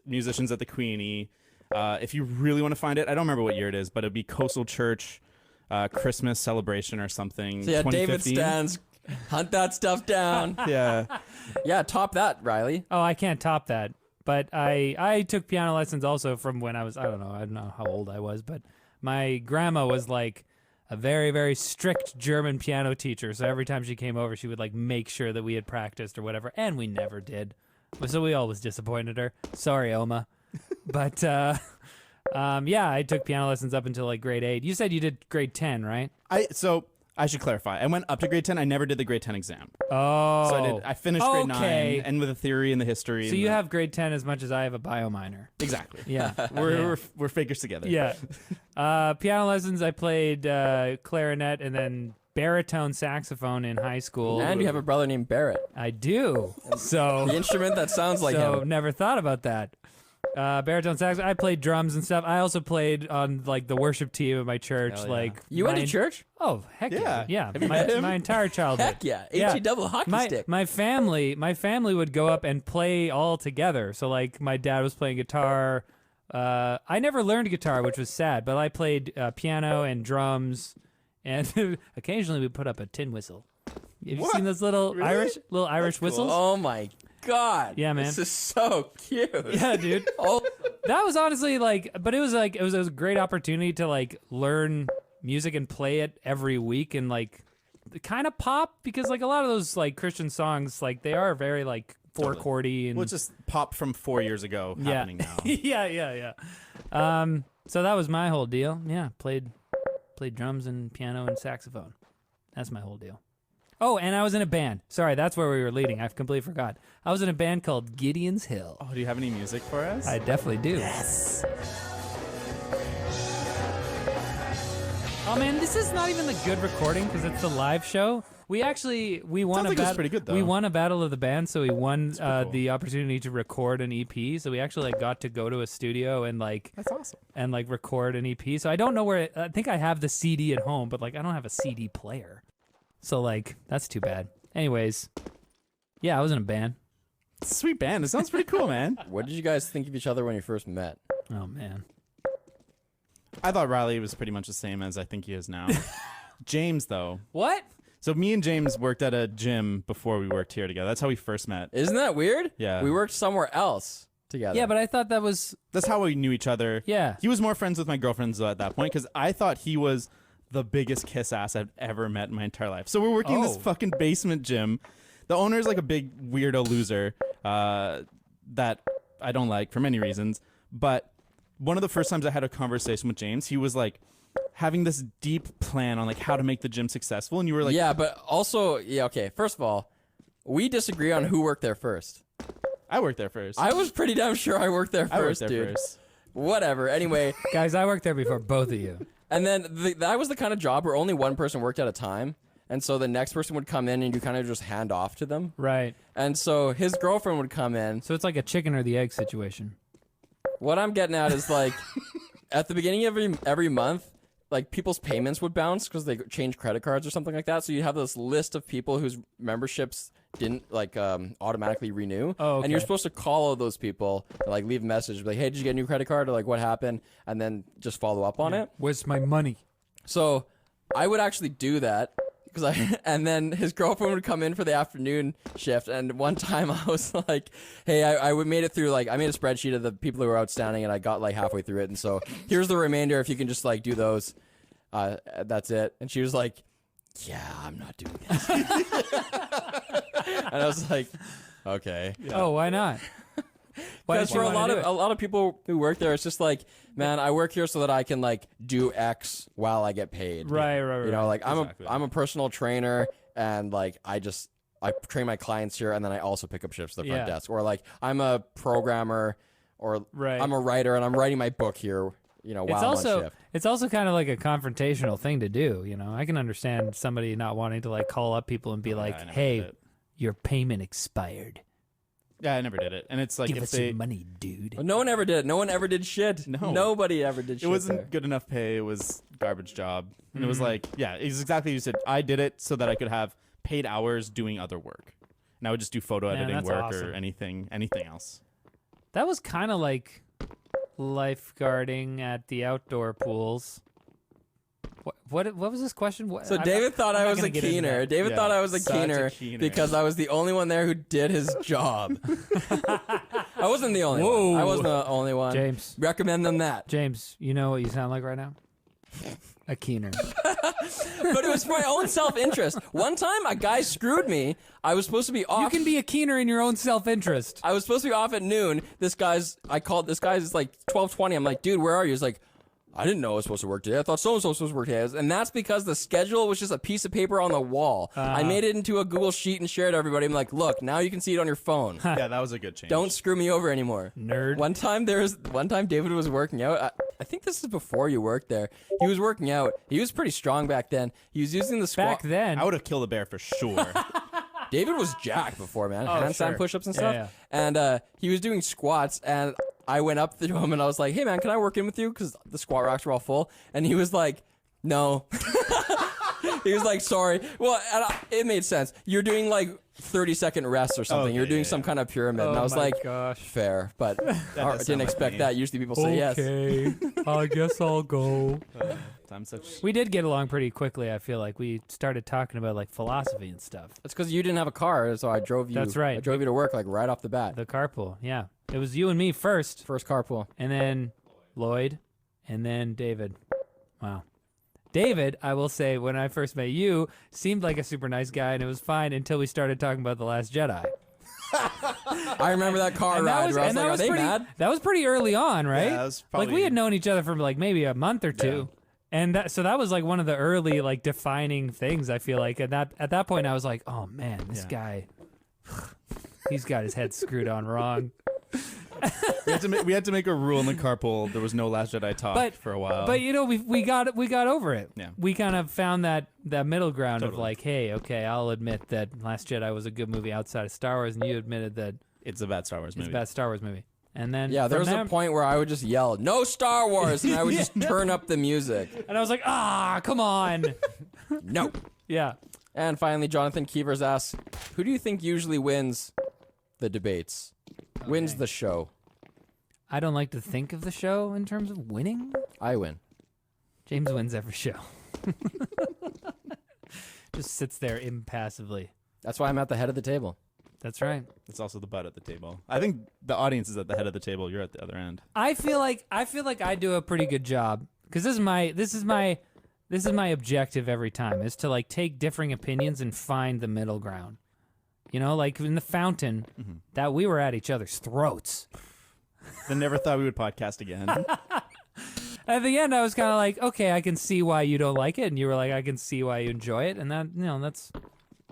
musicians at the Queenie. If you really want to find it, I don't remember what year it is, but it'd be Coastal Church Christmas celebration or something. So yeah, David 2015. Stans, hunt that stuff down. Yeah. Yeah, top that, Riley. Oh, I can't top that. But I took piano lessons also from when I don't know how old I was, but my grandma was like a very, very strict German piano teacher. So every time she came over, she would like make sure that we had practiced or whatever, and we never did. So we always disappointed her. Sorry, Oma. But yeah, I took piano lessons up until like grade 8. You said you did grade 10, right? So I should clarify. I went up to grade 10. I never did the grade 10 exam. Oh. So I finished grade 9 okay. and with the theory and the history. So and you the, have grade 10 as much as I have a bio minor. exactly. Yeah. We're fakers together. Yeah. Piano lessons, I played clarinet and then baritone saxophone in high school. And you have a brother named Barrett. I do. So, The instrument that sounds like so him. never thought about that. Baritone sax. I played drums and stuff. I also played on like the worship team at my church. Hell yeah. Like You went to church? Oh heck yeah, Yeah. Have you my, met him? my entire childhood. Heck yeah. Yeah. HE double hockey stick. My family would go up and play all together. So like my dad was playing guitar. I never learned guitar, which was sad, but I played piano and drums, and occasionally we put up a tin whistle. Have you What? seen those little Really? Irish whistles? Oh my God. Yeah, man. This is so cute. Yeah, dude. Oh, That was honestly but it was a great opportunity to like learn music and play it every week and like kind of pop, because like a lot of those like Christian songs, like they are very like four chordy and Well, it's just pop from 4 years ago happening now. yeah. So that was my whole deal. Yeah, played drums and piano and saxophone. That's my whole deal. Oh, and I was in a band. Sorry, that's where we were leading. I completely forgot. I was in a band called Gideon's Hill. Oh, do you have any music for us? I definitely do. Yes. Oh man, this is not even the good recording because it's the live show. We won Sounds a like it was battle. pretty good, though. We won a battle of the band, so we won cool. the opportunity to record an EP. So we actually like got to go to a studio and like That's awesome. and like record an EP. So I don't know where. I think I have the CD at home, but like I don't have a CD player. So like that's too bad. Anyways, yeah, I was in a band. Sweet band. It sounds pretty cool, man. what did you guys think of each other when you first met? Oh man. I thought Riley was pretty much the same as I think he is now. James, though. What? So me and James worked at a gym before we worked here together. That's how we first met. Isn't that weird? Yeah. We worked somewhere else together. Yeah, but I thought that was That's how we knew each other. yeah. He was more friends with my girlfriends at that point because I thought he was the biggest kiss ass I've ever met in my entire life. So we're working in this Oh. fucking basement gym. The owner is like a big weirdo loser that I don't like for many reasons. But one of the first times I had a conversation with James, he was like having this deep plan on like how to make the gym successful, and you were like, yeah, but also, yeah, okay. First of all, we disagree on who worked there first. I worked there first. I was pretty damn sure I worked there first, I worked there dude. first. Whatever. Anyway, Guys, I worked there before both of you. and then that was the kind of job where only one person worked at a time. And so the next person would come in and you kind of just hand off to them. Right. And so his girlfriend would come in. So it's like a chicken or the egg situation. What I'm getting at is like at the beginning of every month, like people's payments would bounce because they changed credit cards or something like that. So you have this list of people whose memberships didn't like automatically renew. Oh, okay. And you're supposed to call all those people and like leave a message like, hey, did you get a new credit card, or like what happened? And then just follow up on it. Where's my money? So I would actually do that. And then his girlfriend would come in for the afternoon shift, and one time I was like, hey, I made it through, like, I made a spreadsheet of the people who were outstanding, and I got like halfway through it, and so here's the remainder if you can just like do those. That's it. And she was like, yeah, I'm not doing this. And I was like, okay. Oh, why not? Why Because did you for a wanna do it? lot of people who work there, it's just like, man, I work here so that I can like do X while I get paid. Right. You know, like Exactly. I'm a personal trainer, and like I train my clients here, and then I also pick up shifts at the front Yeah. desk. Or like I'm a programmer, or Right. I'm a writer, and I'm writing my book here. while It's I'm on also shift. it's also kind of like a confrontational thing to do. I can understand somebody not wanting to like call up people and be like, I never did "Hey, it. your payment expired. Yeah, I never did it. And it's like Give if us they your money, dude." No one ever did it. No one ever did shit. No. Nobody ever did shit. it wasn't there. good enough pay, it was garbage job. And it was Mm-hmm. like, yeah, it's exactly what you said. I did it so that I could have paid hours doing other work. And I would just do photo Man, editing that's work awesome. or anything else. That was kind of like lifeguarding at the outdoor pools. What was this question? So David thought I was a keener. David Yeah, thought I was a such a keener keener. because I was the only one there who did his job. I wasn't the only Whoa. one. I wasn't the only one. James. Recommend them that. James, you know what you sound like right now? A keener. But it was for my own self-interest. One time, a guy screwed me. I was supposed to be off. You can be a keener in your own self-interest. I was supposed to be off at noon. I called this guy's like 12:20. I'm like, dude, where are you? He's like, I didn't know I was supposed to work today. I thought so-and-so was supposed to work today. And that's because the schedule was just a piece of paper on the wall. I made it into a Google Sheet and shared it to everybody. I'm like, look, now you can see it on your phone. Yeah, that was a good change. Don't screw me over anymore. Nerd. One time David was working out. I think this is before you worked there. He was working out. He was pretty strong back then. He was using the squat. Back then. I would have killed a bear for sure. David was jacked before, man. Handstand sure. push-ups and Yeah, stuff. yeah. And he was doing squats, and I went up to him and I was like, hey, man, can I work in with you? Because the squat racks were all full. And he was like, no. He was like, sorry. Well, it made sense. You're doing like 30-second rests or something. Okay, You're doing yeah, some yeah. kind of pyramid. and Oh I was my like, gosh. fair. But I does didn't sound like expect me. that. Usually people say yes. Okay, I guess I'll go. I'm such. We did get along pretty quickly. I feel like we started talking about like philosophy and stuff. That's because you didn't have a car, so I drove you. That's right. I drove you to work like right off the bat. The carpool, yeah. It was you and me first, First carpool. and then Lloyd, and then David. Wow. David, I will say, when I first met you, seemed like a super nice guy, and it was fine until we started talking about The Last Jedi. I remember that car And ride where I was like, are they pretty, mad? that was pretty early on, right? that was like we probably- had known each other for like maybe a month or two. And so that was like one of the early like defining things, I feel like. And at that point I was like, oh man, this guy, he's got his head screwed on wrong. We had to make a rule in the carpool. There was no Last Jedi talk for a while. But we got over it. Yeah. We kind of found that middle ground of Totally. like, hey, okay, I'll admit that Last Jedi was a good movie outside of Star Wars, and you admitted that it's a bad Star Wars it's movie. a bad Star Wars movie. And then Yeah, there from was a there- point where I would just yell, no Star Wars, and I would just turn up the music. and I was like, come on. No. Yeah. And finally, Jonathan Keevers asks, who do you think usually wins the debates? Wins the show? I don't like to think of the show in terms of winning. I win. James wins every show. Just sits there impassively. That's why I'm at the head of the table. That's right. It's also the butt at the table. I think the audience is at the head of the table. You're at the other end. I feel like I do a pretty good job because this is my objective every time is to like take differing opinions and find the middle ground. You know, like in the fountain, that we were at each other's throats. I never thought we would podcast again. At the end, I was kind of like, okay, I can see why you don't like it, and you were like, I can see why you enjoy it, and that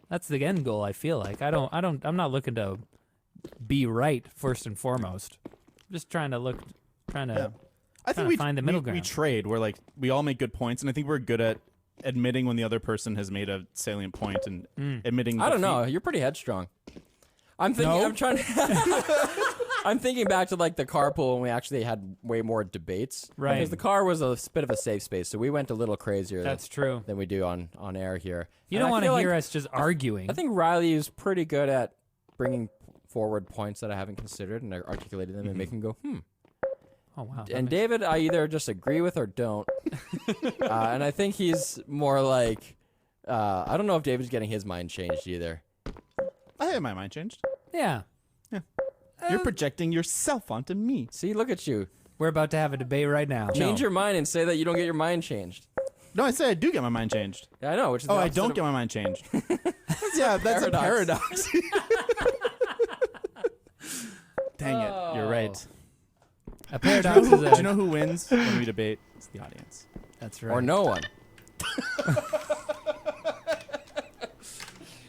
that's the end goal. I feel like I'm not looking to be right first and foremost. I'm just trying to I trying think to we find the middle we ground. trade. We're like we all make good points, and I think we're good at admitting when the other person has made a salient point and admitting. I don't defeat. know. You're pretty headstrong. I'm thinking. No? I'm trying to. I'm thinking back to like the carpool when we actually had way more debates. Right. Because the car was a bit of a safe space, so we went a little crazier. That's true. Than we do on air here. You And don't I want to feel hear like- us just arguing. I think Riley is pretty good at bringing forward points that I haven't considered and articulating them and making go, Oh wow. And David, I either just agree with or don't. And I think he's more like, I don't know if David's getting his mind changed either. I had my mind changed. Yeah. You're projecting yourself onto me. See, look at you. We're about to have a debate right now. Change your mind and say that you don't get your mind changed. No, I said I do get my mind changed. Yeah, I know. Which is Oh, the I opposite don't of- get my mind changed. Yeah, that's a Paradox. paradox. Dang it, you're right. A paradox is Do you know who wins when we debate? It's the audience. That's right. Or no one.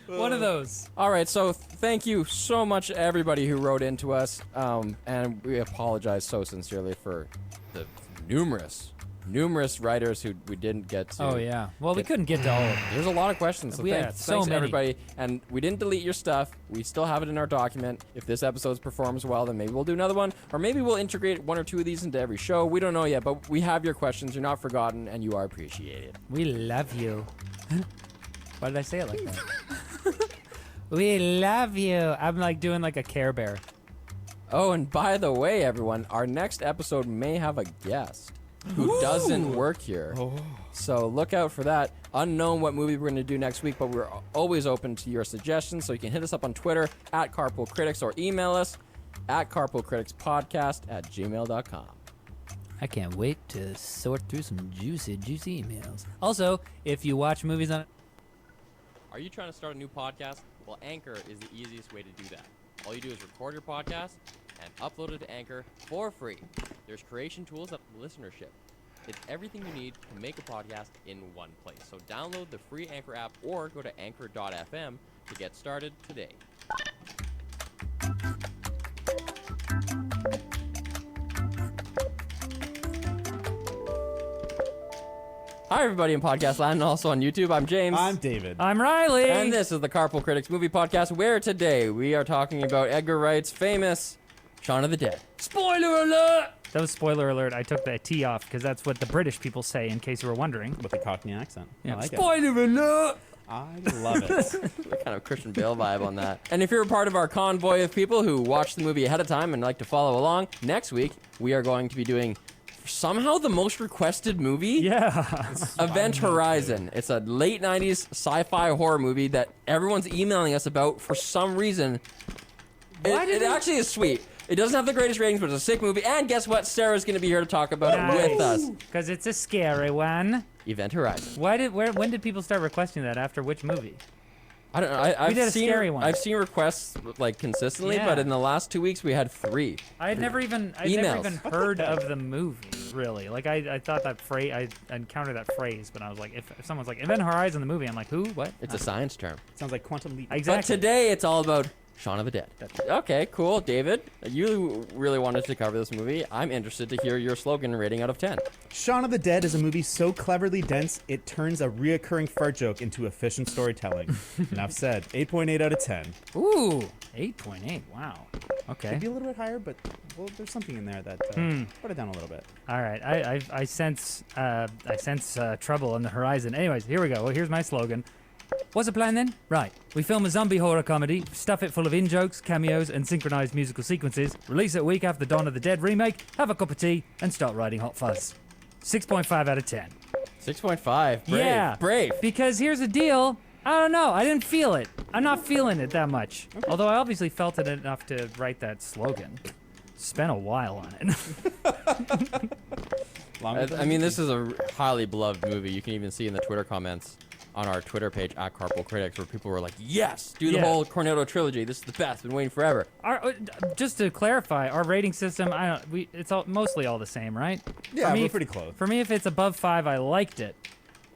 One of those. All right, so thank you so much to everybody who wrote into us, and we apologize so sincerely for the numerous writers who we didn't get to. Oh yeah. Well, we couldn't get to all of them. There's a lot of questions. So We had thanks, so thanks many. everybody. And we didn't delete your stuff. We still have it in our document. If this episode performs well, then maybe we'll do another one, or maybe we'll integrate one or two of these into every show. We don't know yet, but we have your questions. You're not forgotten, and you are appreciated. We love you. Why did I say it like that? We love you. I'm like doing like a Care Bear. Oh, and by the way, everyone, our next episode may have a guest who doesn't work here. So look out for that. Unknown what movie we're going to do next week, but we're always open to your suggestions. So you can hit us up on Twitter at Carpool Critics or email us at carpoolcriticspodcast@gmail.com. I can't wait to sort through some juicy emails. Also, if you watch movies on... Are you trying to start a new podcast? Well, Anchor is the easiest way to do that. All you do is record your podcast and upload it to Anchor for free. There's creation tools up to listenership. It's everything you need to make a podcast in one place. So download the free Anchor app or go to anchor.fm to get started today. Hi, everybody in podcast land and also on YouTube. I'm James. I'm David. I'm Riley. And this is the Carpool Critics Movie Podcast, where today we are talking about Edgar Wright's famous Shaun of the Dead. Spoiler alert! That was spoiler alert. I took the T off because that's what the British people say, in case you were wondering. With a Cockney accent. Yeah. I like it. Spoiler alert! I love it. The kind of Christian Bale vibe on that. And if you're a part of our convoy of people who watch the movie ahead of time and like to follow along, next week we are going to be doing somehow the most requested movie. Yeah. Event Horizon. It's a late 90s sci-fi horror movie that everyone's emailing us about for some reason. It actually is sweet. It doesn't have the greatest ratings, but it's a sick movie. And guess what? Sarah's going to be here to talk about it with us. Because it's a scary one. Event Horizon. When did people start requesting that? After which movie? I don't know. I've did a seen scary one. I've seen requests like consistently, Yeah. but in the last 2 weeks we had 3. I'd never even heard of the movie, really. Like I thought that phrase, I encountered that phrase, but I was like, if someone's like Event Horizon the movie, I'm like, who? What? It's a science term. Sounds like Quantum Leap. Exactly. But today it's all about Shaun of the Dead. Okay, cool. David, you really wanted to cover this movie. I'm interested to hear your slogan rating out of 10. Shaun of the Dead is a movie so cleverly dense, it turns a reoccurring fart joke into efficient storytelling. Enough said. 8.8 out of 10. Ooh, 8.8. Wow. Okay. Could be a little bit higher, but well, there's something in there that put it down a little bit. All right. I sense trouble on the horizon. Anyways, here we go. Well, here's my slogan. What's the plan then? Right. We film a zombie horror comedy, stuff it full of in-jokes, cameos, and synchronized musical sequences, release it a week after Dawn of the Dead remake, have a cup of tea, and start writing Hot Fuzz. 6.5 out of 10. 6.5. Brave. Yeah. Brave. Because here's the deal. I don't know. I didn't feel it. I'm not feeling it that much. Okay. Although I obviously felt it enough to write that slogan. Spent a while on it. I mean, this is a highly beloved movie. You can even see in the Twitter comments on our Twitter page at Carpool Critics where people were like, yes, do the whole Cornetto trilogy. This is the best. Been waiting forever. Just to clarify, our rating system, it's mostly all the same, right? Yeah, we're pretty close. For me, if it's above 5, I liked it.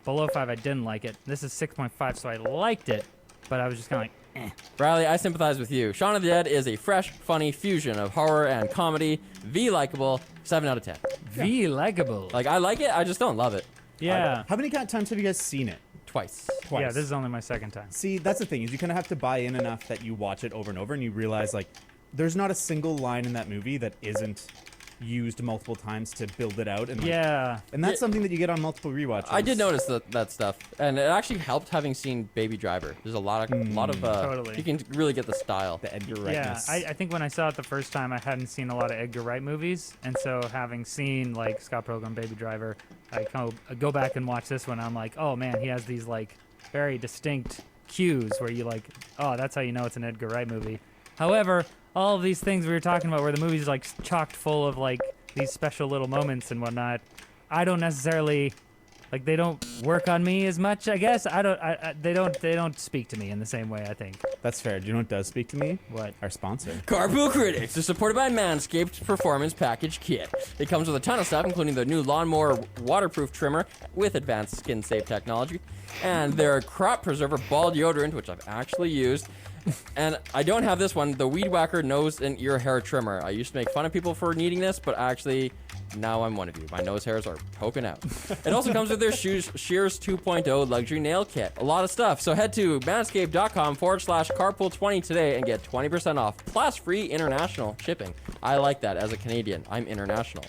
Below 5, I didn't like it. This is 6.5, so I liked it, but I was just kind of like, eh. Riley, I sympathize with you. Shaun of the Dead is a fresh, funny fusion of horror and comedy. V-likeable, 7 out of 10. V-likeable. Like, I like it, I just don't love it. Yeah. How many times have you guys seen it? Twice. Yeah, this is only my second time. See, that's the thing, is you kind of have to buy in enough that you watch it over and over and you realize, like, there's not a single line in that movie that isn't used multiple times to build it out. And like, and that's something that you get on multiple rewatches. I did notice that stuff, and it actually helped having seen Baby Driver. There's a lot of Totally. You can really get the style. The Edgar Yeah, Wrightness. I think when I saw it the first time, I hadn't seen a lot of Edgar Wright movies, and so having seen like Scott Pilgrim, Baby Driver, I go back and watch this one. I'm like, oh man, he has these like very distinct cues where you like, oh, that's how you know it's an Edgar Wright movie. However, all of these things we were talking about, where the movie's like chocked full of like these special little moments and whatnot, I don't necessarily. Like, they don't work on me as much, I guess. They don't speak to me in the same way, I think. That's fair. Do you know what does speak to me? What? Our sponsor. Carpool Critics is supported by Manscaped's Performance Package Kit. It comes with a ton of stuff, including the new lawnmower waterproof trimmer with advanced skin-safe technology, and their crop preserver ball deodorant, which I've actually used, And I don't have this one, the Weed Whacker Nose and Ear Hair Trimmer. I used to make fun of people for needing this, but actually, now I'm one of you. My nose hairs are poking out. It also comes with their Shears 2.0 luxury nail kit. A lot of stuff. So head to manscaped.com/carpool20 today and get 20% off, plus free international shipping. I like that as a Canadian. I'm international.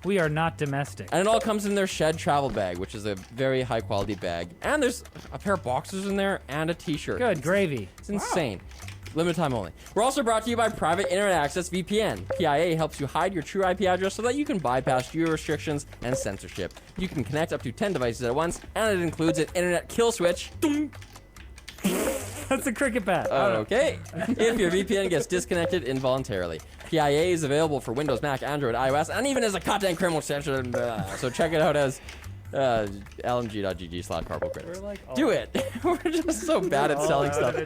We are not domestic. And it all comes in their Shed travel bag, which is a very high quality bag. And there's a pair of boxers in there and a t-shirt. Good gravy. It's insane. Limited time only. We're also brought to you by Private Internet Access VPN. PIA helps you hide your true IP address so that you can bypass geo restrictions and censorship. You can connect up to 10 devices at once, and it includes an internet kill switch. That's a cricket bat. Okay. If your VPN gets disconnected involuntarily. PIA is available for Windows, Mac, Android, iOS, and even as a content criminal extension. So check it out as lmg.gg/carpoolcritics. Do it. We're just so bad at selling stuff.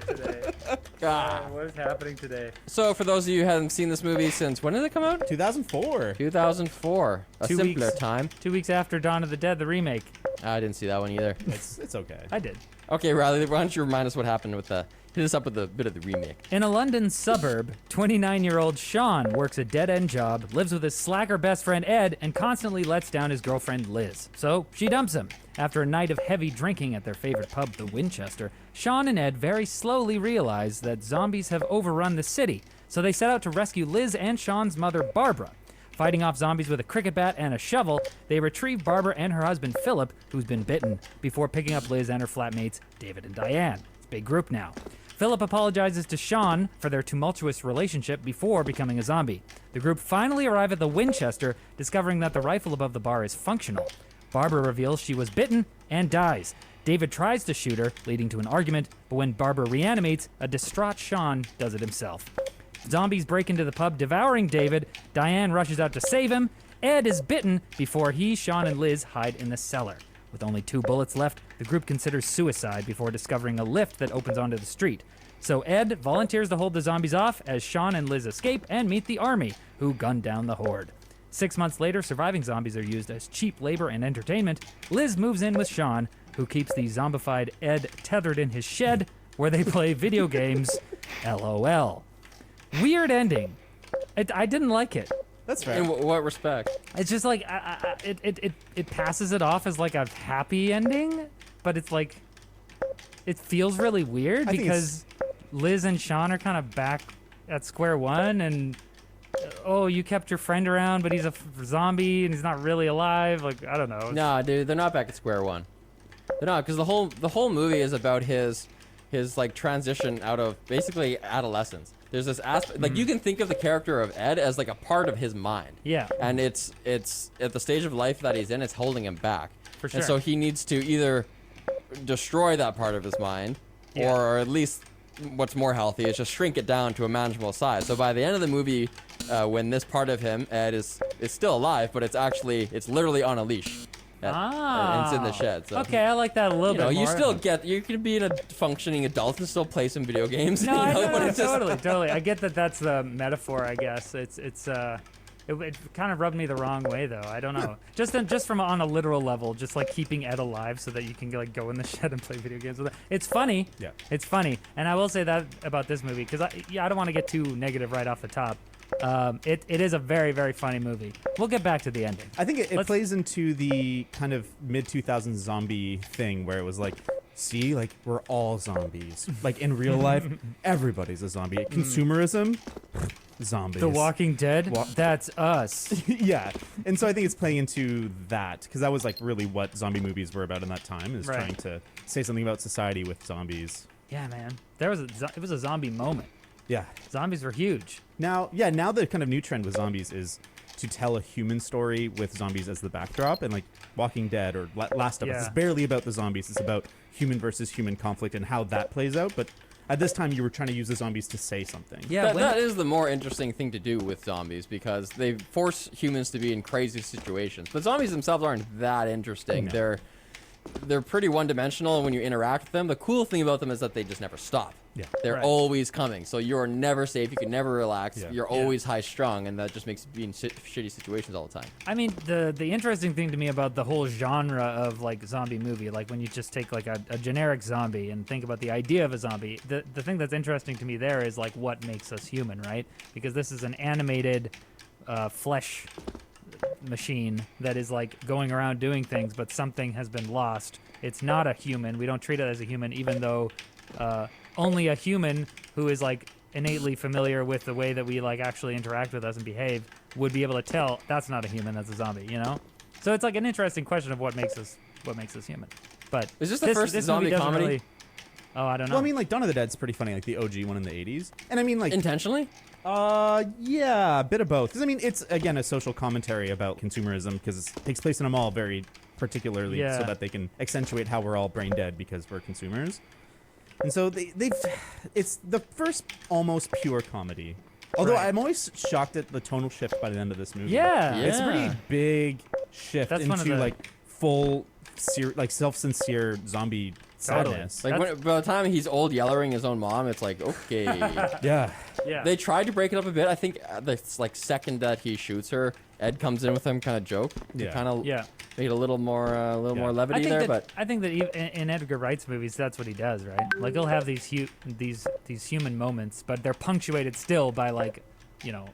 What is happening today? So for those of you who haven't seen this movie since, when did it come out? 2004. 2004. A 2 simpler weeks. time. 2 weeks after Dawn of the Dead, the remake. I didn't see that one either. It's okay. I did. Okay, Riley, why don't you remind us what happened with the... Hit us up with a bit of the remake. In a London suburb, 29-year-old Sean works a dead-end job, lives with his slacker best friend Ed, and constantly lets down his girlfriend Liz. So she dumps him. After a night of heavy drinking at their favorite pub, the Winchester, Sean and Ed very slowly realize that zombies have overrun the city. So they set out to rescue Liz and Sean's mother, Barbara. Fighting off zombies with a cricket bat and a shovel, they retrieve Barbara and her husband Philip, who's been bitten, before picking up Liz and her flatmates, David and Diane. It's a big group now. Philip apologizes to Sean for their tumultuous relationship before becoming a zombie. The group finally arrive at the Winchester, discovering that the rifle above the bar is functional. Barbara reveals she was bitten and dies. David tries to shoot her, leading to an argument, but when Barbara reanimates, a distraught Sean does it himself. Zombies break into the pub, devouring David. Diane rushes out to save him. Ed is bitten before he, Sean, and Liz hide in the cellar. With only 2 bullets left, the group considers suicide before discovering a lift that opens onto the street. So Ed volunteers to hold the zombies off as Sean and Liz escape and meet the army, who gun down the horde. 6 months later, surviving zombies are used as cheap labor and entertainment. Liz moves in with Sean, who keeps the zombified Ed tethered in his shed, where they play video games. LOL. Weird ending. I didn't like it. That's fair. In what respect? It's just like it passes it off as like a happy ending, but it's like it feels really weird I think because Liz and Sean are kind of back at square one, and oh, you kept your friend around, but he's a zombie and he's not really alive. Like, I don't know. Nah, dude, they're not back at square one. They're not, because the whole movie is about his like transition out of basically adolescence. There's this aspect, like you can think of the character of Ed as like a part of his mind. Yeah. And it's at the stage of life that he's in, it's holding him back. For sure. And so he needs to either destroy that part of his mind, Yeah. or at least what's more healthy is just shrink it down to a manageable size. So by the end of the movie, when this part of him, Ed, is still alive, but it's literally on a leash. And it's in the shed. So. Okay, I like that a little You know, bit more. you can be a functioning adult and still play some video games. No, you I know, know, but it's just, totally. I get that that's the metaphor, I guess. It kind of rubbed me the wrong way, though. I don't know. just from on a literal level, just like keeping Ed alive so that you can like go in the shed and play video games with it. It's funny. Yeah. It's funny, and I will say that about this movie because I don't want to get too negative right off the top. It is a very, very funny movie. We'll get back to the ending. I think it plays into the kind of mid-2000s zombie thing where it was like, see, like, we're all zombies. Like, in real life, everybody's a zombie. Consumerism, zombies. The Walking Dead, that's us. Yeah. And so I think it's playing into that, because that was, like, really what zombie movies were about in that time, is Right. trying to say something about society with zombies. Yeah, man. It was a zombie moment. Yeah. Zombies were huge. Now the kind of new trend with zombies is to tell a human story with zombies as the backdrop, and like Walking Dead or Last of Us, Yeah. it's barely about the zombies. It's about human versus human conflict and how that plays out. But at this time, you were trying to use the zombies to say something. Yeah, that is the more interesting thing to do with zombies, because they force humans to be in crazy situations. But zombies themselves aren't that interesting. No. They're they're pretty one-dimensional when you interact with them. The cool thing about them is that they just never stop. Yeah. They're Right. always coming, so you're never safe. You can never relax. Yeah. You're Yeah. always high-strung, and that just makes you be in shitty situations all the time. I mean, the interesting thing to me about the whole genre of like zombie movie, like when you just take like a generic zombie and think about the idea of a zombie, the thing that's interesting to me there is like what makes us human, right? Because this is an animated flesh machine that is like going around doing things, but something has been lost. It's not a human. We don't treat it as a human, even though only a human who is like innately familiar with the way that we like actually interact with us and behave would be able to tell that's not a human, that's a zombie, you know? So it's like an interesting question of what makes us human. But Is this the first movie zombie doesn't comedy? really- oh, I don't know. Well, I mean, like Dawn of the Dead's pretty funny, like the OG one in the '80s, and I mean, like, Intentionally? yeah, a bit of both. Because I mean, it's again a social commentary about consumerism because it takes place in a mall very particularly, Yeah. so that they can accentuate how we're all brain dead because we're consumers. And so it's the first almost pure comedy. Although Right. I'm always shocked at the tonal shift by the end of this movie. Yeah. It's a pretty Yeah. big shift That's one of into the- like full, like self-sincere zombie Totally. sadness. Like That's- by the time he's old yellering his own mom, it's like, okay. Yeah. yeah. They tried to break it up a bit. I think the like second that he shoots her, Ed comes in with him kind of joke. To Yeah. kind of yeah. make it a little more more levity there, but I think that in Edgar Wright's movies, that's what he does, right? Like he'll have these human moments, but they're punctuated still by like, you know,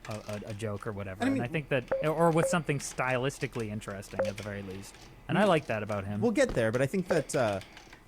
a joke or whatever. I mean- And I think that, or with something stylistically interesting at the very least. And I like that about him. We'll get there, but I think that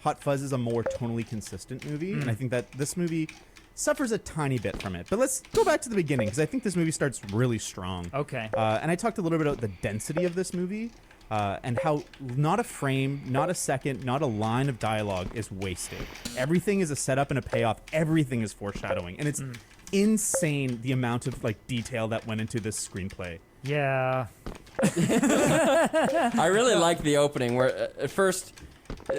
Hot Fuzz is a more tonally consistent movie, and I think that this movie suffers a tiny bit from it. But let's go back to the beginning, because I think this movie starts really strong. Okay. And I talked a little bit about the density of this movie, and how not a frame, not a second, not a line of dialogue is wasted. Everything is a setup and a payoff. Everything is foreshadowing, and it's insane the amount of like detail that went into this screenplay. Yeah. I really like the opening where at first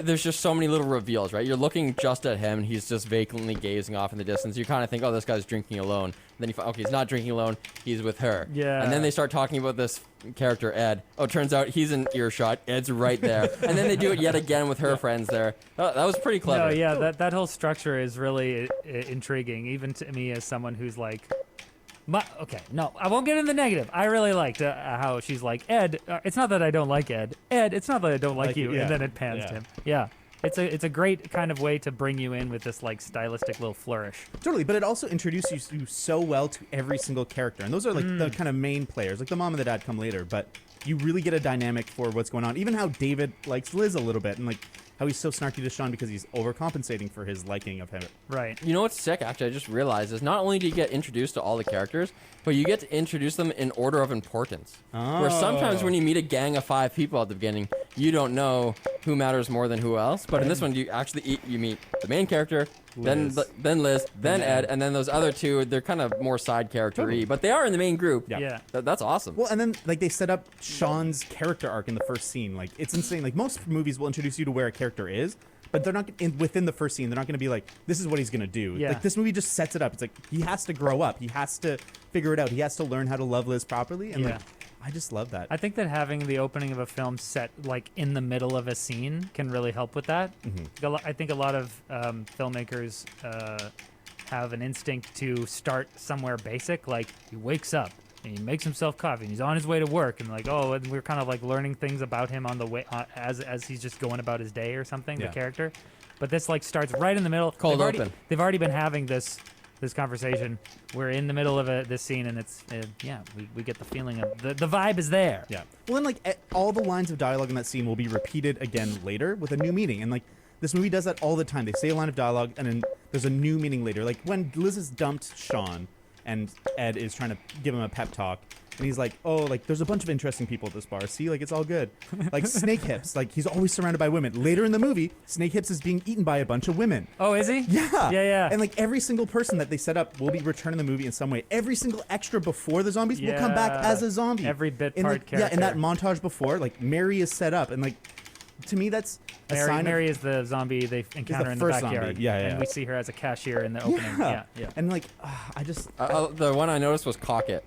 there's just so many little reveals, right? You're looking just at him and he's just vacantly gazing off in the distance. You kind of think, oh, this guy's drinking alone. Then you find, okay, he's not drinking alone. He's with her. Yeah. And then they start talking about this character, Ed. Oh, it turns out he's in earshot. Ed's right there. And then they do it yet again with her friends there. That was pretty clever. No, yeah, that whole structure is really intriguing, even to me as someone who's like, okay, no, I won't get in the negative. I really liked how she's like, Ed, it's not that I don't like Ed. Ed, it's not that I don't like you. yeah. And then it pans to him. Yeah. It's a great kind of way to bring you in with this like stylistic little flourish. Totally, but it also introduces you so well to every single character, and those are like the kind of main players. Like the mom and the dad come later, but you really get a dynamic for what's going on. Even how David likes Liz a little bit, and like how he's so snarky to Sean because he's overcompensating for his liking of him. Right. You know what's sick, actually, I just realized, is not only do you get introduced to all the characters, but you get to introduce them in order of importance. Where sometimes when you meet a gang of 5 people at the beginning, you don't know who matters more than who else. But in this one, you actually you meet the main character, then Liz, then Ed, and then those other 2, they're kind of more side character-y, but they are in the main group. Yeah. That's awesome. Well, and then like they set up Sean's character arc in the first scene. Like it's insane. Like most movies will introduce you to where a character is, but they're not within the first scene. They're not going to be like, this is what he's going to do. Yeah. Like this movie just sets it up. It's like he has to grow up. He has to figure it out. He has to learn how to love Liz properly. And Yeah. like, I just love that. I think that having the opening of a film set like in the middle of a scene can really help with that. I think a lot of filmmakers have an instinct to start somewhere basic, like he wakes up and he makes himself coffee and he's on his way to work, and like, oh, and we're kind of like learning things about him on the way as he's just going about his day or something, Yeah. the character. But this like starts right in the middle. Cold They've open. They've already been having this conversation. We're in the middle of this scene, and it's we get the feeling of the vibe is there. Yeah. Well, then, like, all the lines of dialogue in that scene will be repeated again later with a new meaning. And, like, this movie does that all the time. They say a line of dialogue, and then there's a new meaning later. Like, when Liz has dumped Sean, and Ed is trying to give him a pep talk, and he's like, oh, like, there's a bunch of interesting people at this bar. See, like, it's all good. Like, Snake Hips, like, he's always surrounded by women. Later in the movie, Snake Hips is being eaten by a bunch of women. Oh, is he? Yeah. Yeah. And like every single person that they set up will be returned in the movie in some way. Every single extra before the zombies will come back Yeah. as a zombie. Every bit in, part like, character. Yeah, in that montage before, like Mary is set up, and like to me that's a sign Mary is the zombie they encounter in the first zombie. backyard. Yeah, yeah. And we see her as a cashier in the of opening. yeah. Yeah. And like I just The one I noticed was cock it.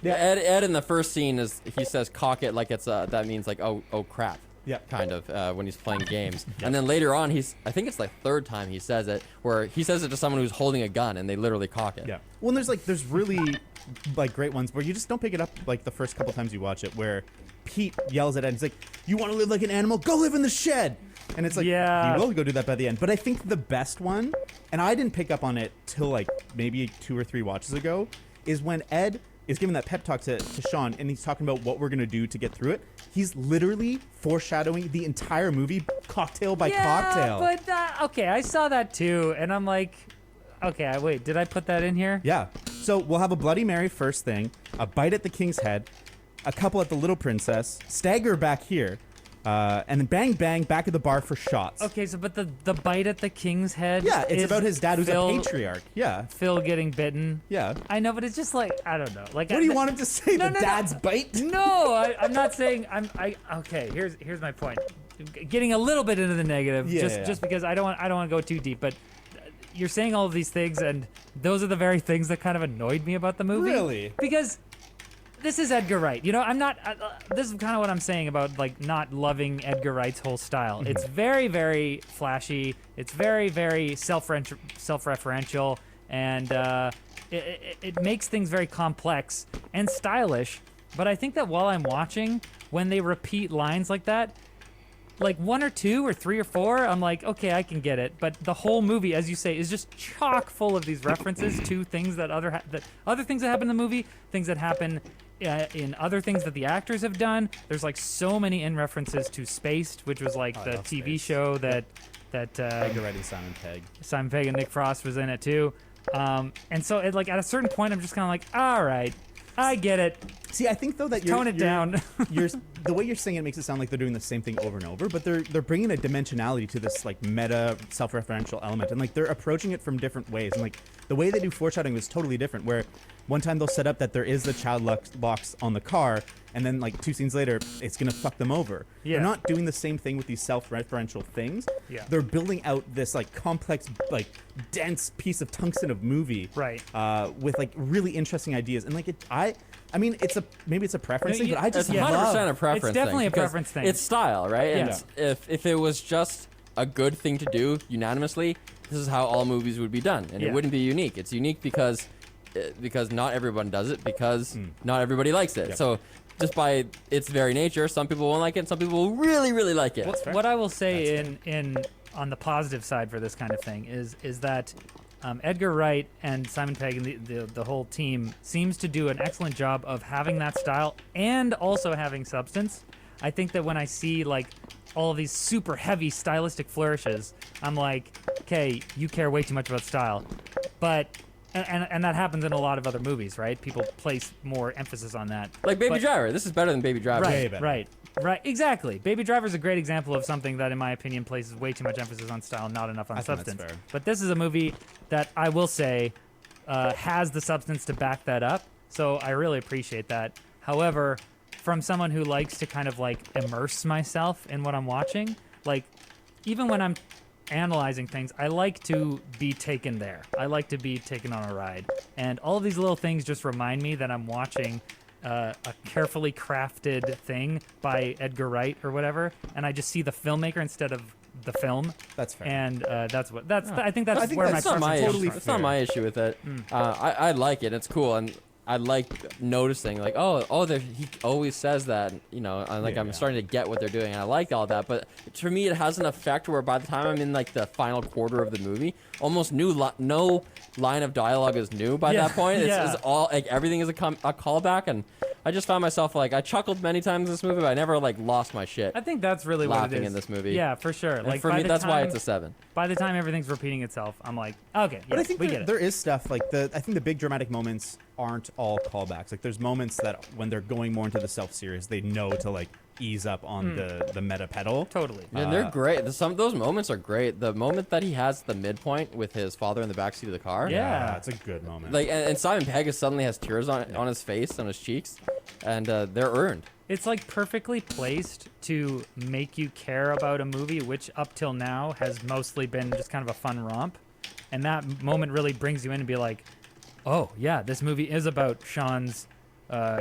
Yeah. Ed in the first scene he says cock it like it's that means like oh crap. Yeah. kind of when he's playing games. And then later on, I think it's like third time he says it, where he says it to someone who's holding a gun and they literally cock it. Yeah. Well, and there's really like great ones where you just don't pick it up like the first couple times you watch it, where Pete yells at Ed and he's like, "You want to live like an animal? Go live in the shed." And it's like, Yeah. he will go do that by the end. But I think the best one, and I didn't pick up on it till like maybe 2 or 3 watches ago, is when Ed is giving that pep talk to Sean, and he's talking about what we're going to do to get through it. He's literally foreshadowing the entire movie cocktail by cocktail. But okay, I saw that too, and I'm like, okay, wait, did I put that in here? Yeah. So we'll have a Bloody Mary first thing, a bite at the king's head, a couple at the Little Princess, stagger back here, and then bang bang back at the bar for shots. Okay, so but the bite at the king's head. Yeah, it's is about his dad who's Phil, a patriarch. Yeah. Phil getting bitten. Yeah. I know, but it's just like I don't know. Like, What do you want him to say? No, the no, dad's no. bite? No, I'm not saying okay, here's my point. Getting a little bit into the negative, Yeah. just because I don't want to go too deep, but you're saying all of these things, and those are the very things that kind of annoyed me about the movie. Really? Because this is Edgar Wright. You know, I'm not. This is kind of what I'm saying about like not loving Edgar Wright's whole style. Mm-hmm. It's very, very flashy. It's very, very self-referential, and it makes things very complex and stylish. But I think that while I'm watching, when they repeat lines like that, like 1 or 2 or 3 or 4, I'm like, okay, I can get it. But the whole movie, as you say, is just chock full of these references to things that other things that happen in the movie, things that happen in other things that the actors have done. There's like so many in references to Spaced, which was like the love TV Spaced. show that Edgar Wright and Simon Pegg. Simon Pegg and Nick Frost was in it too. And so like at a certain point, I'm just kind of like, all right, I get it. See, I think though that Tone it down. The way you're saying it makes it sound like they're doing the same thing over and over, but they're bringing a dimensionality to this like meta self-referential element, and like they're approaching it from different ways, and like the way they do foreshadowing is totally different. Where one time they'll set up that there is the child locks on the car, and then like 2 scenes later, it's gonna fuck them over. Yeah. They're not doing the same thing with these self-referential things. Yeah. They're building out this like complex, like dense piece of tungsten of movie, Right. with like really interesting ideas, and like I mean, maybe it's a preference No, thing, but I just It's 100% love. a preference It's definitely thing, a because preference thing. It's style, right? And Yeah. if it was just a good thing to do unanimously, this is how all movies would be done, and Yeah. it wouldn't be unique. It's unique because not everyone does it, because not everybody likes it. Yep. So just by its very nature, some people won't like it, and some people will really, really like it. What I will say in on the positive side for this kind of thing is that Edgar Wright and Simon Pegg and the whole team seems to do an excellent job of having that style and also having substance. I think that when I see like all of these super heavy stylistic flourishes, I'm like, okay, you care way too much about style. But and that happens in a lot of other movies, right? People place more emphasis on that. Like Baby But- Driver. This is better than Baby Driver. Way Right, better. right, exactly. Baby Driver's a great example of something that, in my opinion, places way too much emphasis on style, not enough on I think that's substance. fair. But this is a movie that I will say has the substance to back that up, so I really appreciate that. However, from someone who likes to kind of like immerse myself in what I'm watching, like even when I'm analyzing things, I like to be taken there. I like to be taken on a ride, and all of these little things just remind me that I'm watching a carefully crafted thing by Edgar Wright or whatever, and I just see the filmmaker instead of the film. That's fair. And I think that's I think where that's my That's not my preference issue. totally is. That's not my issue with it. I like it. It's cool, and I like noticing like he always says that, you know, I'm starting to get what they're doing, and I like all that. But for me, it has an effect where by the time I'm in like the final quarter of the movie, almost no line of dialogue is new by Yeah, that point. yeah. It's all like everything is a callback, and I just found myself like I chuckled many times in this movie, but I never like lost my shit. I think that's really what it Laughing is in this movie. Yeah, for sure. And Like for by me, the that's why time- it's a 7. By the time everything's repeating itself, I'm like, okay, But yeah, I think we get it. there is stuff like I think the big dramatic moments aren't all callbacks. Like there's moments that when they're going more into the self-serious, they know to like ease up on the meta pedal. Totally. And they're great. Some of those moments are great. The moment that he has the midpoint with his father in the backseat of the car. Yeah. It's a good moment. Like and Simon Pegg suddenly has tears on his face, on his cheeks, and they're earned. It's like perfectly placed to make you care about a movie, which up till now has mostly been just kind of a fun romp. And that moment really brings you in and be like, oh, yeah, this movie is about Sean's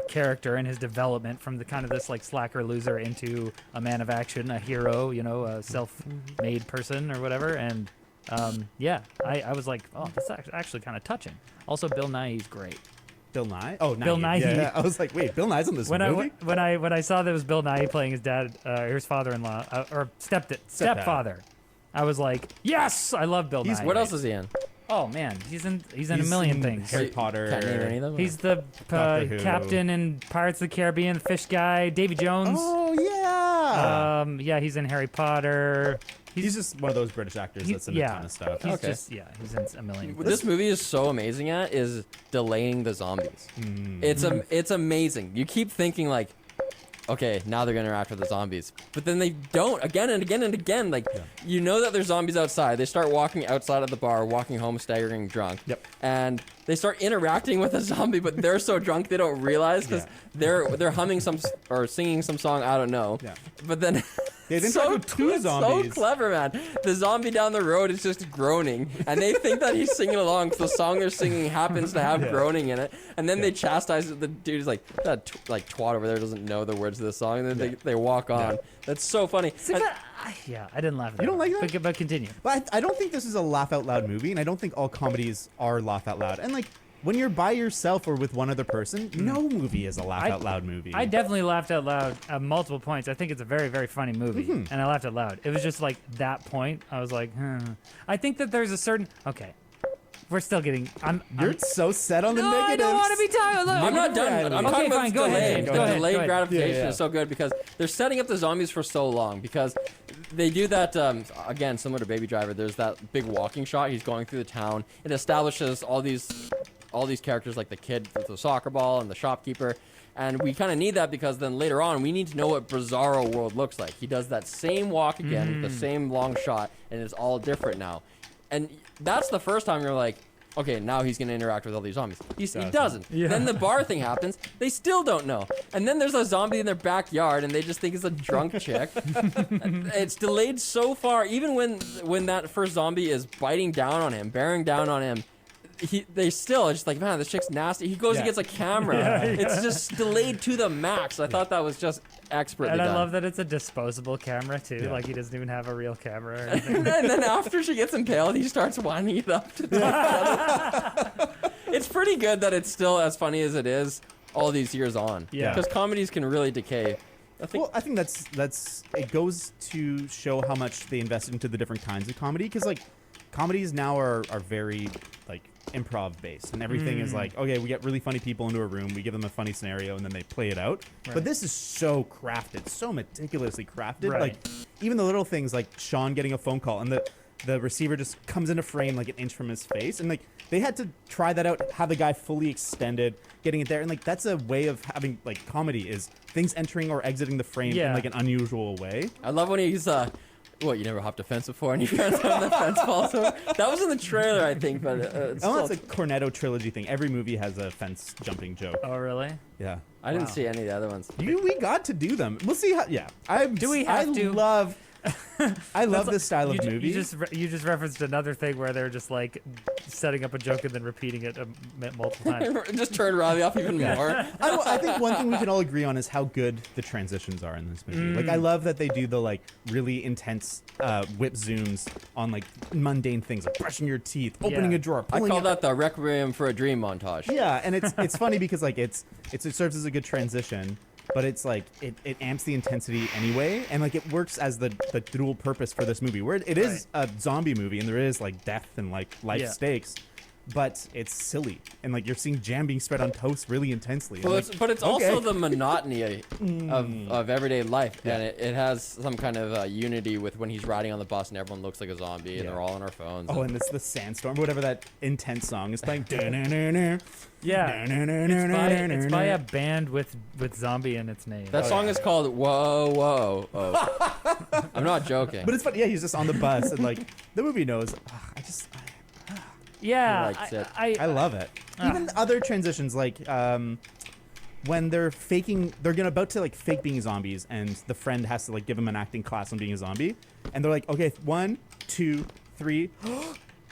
character and his development from the kind of this like slacker loser into a man of action, a hero, you know, a self-made person or whatever. And I was like, oh, that's actually kind of touching. Also, Bill Nighy's great. Bill Nye? Oh, Nye. Bill Nighy. Yeah, I was like, wait, Bill Nye's in this movie? When I saw that it was Bill Nighy playing his dad, his father-in-law, or stepfather, I was like, yes, I love Bill Nighy. What else is he in? Oh man, he's in a million things. Harry Potter. Can't name any of them. He's the Doctor Who. captain in Pirates of the Caribbean, the fish guy, Davy Jones. Oh yeah. Yeah, he's in Harry Potter. He's just one of those British actors that's in a ton of stuff. He's Okay. he's in a million. What this movie is so amazing at is delaying the zombies. It's amazing. You keep thinking like, okay, now they're gonna interact with the zombies, but then they don't again and again and again. Like, you know that there's zombies outside. They start walking outside of the bar, walking home, staggering drunk. Yep. And they start interacting with a zombie, but they're so drunk they don't realize because they're humming or singing some song. I don't know. Yeah. But then. They interact with two it's zombies. so clever, man. The zombie down the road is just groaning, and they think that he's singing along. So the song they're singing happens to have groaning in it, and then they chastise it. The dude's like, that twat over there doesn't know the words of the song, and then they walk on. That's so funny. I didn't laugh at that. You don't like that? But continue. But I don't think this is a laugh out loud movie, and I don't think all comedies are laugh out loud. And like, when you're by yourself or with one other person, no movie is a laugh out loud movie. I definitely laughed out loud at multiple points. I think it's a very, very funny movie, and I laughed out loud. It was just like that point. I was like, I think that there's a certain. Okay, we're still getting. You're so set on the No, I negatives. don't want to be tired. Look, I'm not done. I'm Okay, talking fine, about go ahead. the Go ahead, delayed go ahead. gratification Yeah. is so good because they're setting up the zombies for so long because they do that again similar to Baby Driver. There's that big walking shot. He's going through the town. It establishes all these characters like the kid with the soccer ball and the shopkeeper. And we kind of need that because then later on we need to know what Bizarro World looks like. He does that same walk again, with the same long shot, and it's all different now. And that's the first time you're like, okay, now he's going to interact with all these zombies. He doesn't. Yeah. Then the bar thing happens. They still don't know. And then there's a zombie in their backyard, and they just think it's a drunk chick. It's delayed so far. Even when that first zombie is biting down on him, bearing down on him, they still are just like, man, this chick's nasty. He goes and gets a camera. It's just delayed to the max. I thought that was just expertly And I done. love that it's a disposable camera too. Like he doesn't even have a real camera. Or anything. And then after she gets impaled, he starts winding it up to It's pretty good that it's still as funny as it is all these years on. Yeah. Because comedies can really decay. I think that's it goes to show how much they invested into the different kinds of comedy, because like comedies now are very like improv based, and everything is like, okay, we get really funny people into a room, we give them a funny scenario, and then they play it out. But this is so crafted, so meticulously crafted. Right. Like even the little things like Sean getting a phone call and the receiver just comes into frame like an inch from his face, and like they had to try that out, have the guy fully extended, getting it there, and like that's a way of having like comedy, is things entering or exiting the frame in like an unusual way. I love when he's what, you never hopped a fence before and you found out the fence falls over? That was in the trailer, I think, but it's Oh, still, that's a Cornetto trilogy thing. Every movie has a fence jumping joke. Oh really? Yeah. I didn't Wow. see any of the other ones. We got to do them. We'll see how. Yeah. Do we have to? I love this style of movie. You just referenced another thing where they're just like setting up a joke and then repeating it multiple times. Just turn Robbie off even more. I think one thing we can all agree on is how good the transitions are in this movie. Like I love that they do the like really intense whip zooms on like mundane things, like brushing your teeth, opening Yeah. a drawer. I pulling call out- that the Requiem for a Dream montage. Yeah, and it's funny because like it serves as a good transition, but it's like it amps the intensity anyway, and like it works as the dual purpose for this movie, where it is a zombie movie and there is like death and like life stakes, but it's silly and like you're seeing jam being spread on toast really intensely. Well, And, like, but it's okay. also the monotony of everyday life, and it has some kind of unity with when he's riding on the bus and everyone looks like a zombie and they're all on their phones. Oh, and it's the sandstorm, whatever that intense song is playing. Da-na-na-na. Yeah, it's by a band with zombie in its name. That song is called Whoa Whoa. Oh. I'm not joking. But it's funny. Yeah, he's just on the bus and like the movie knows. Yeah, He likes it. I love it. Even other transitions, like when they're about to like fake being zombies, and the friend has to like give him an acting class on being a zombie, and they're like, okay, 1, 2, 3,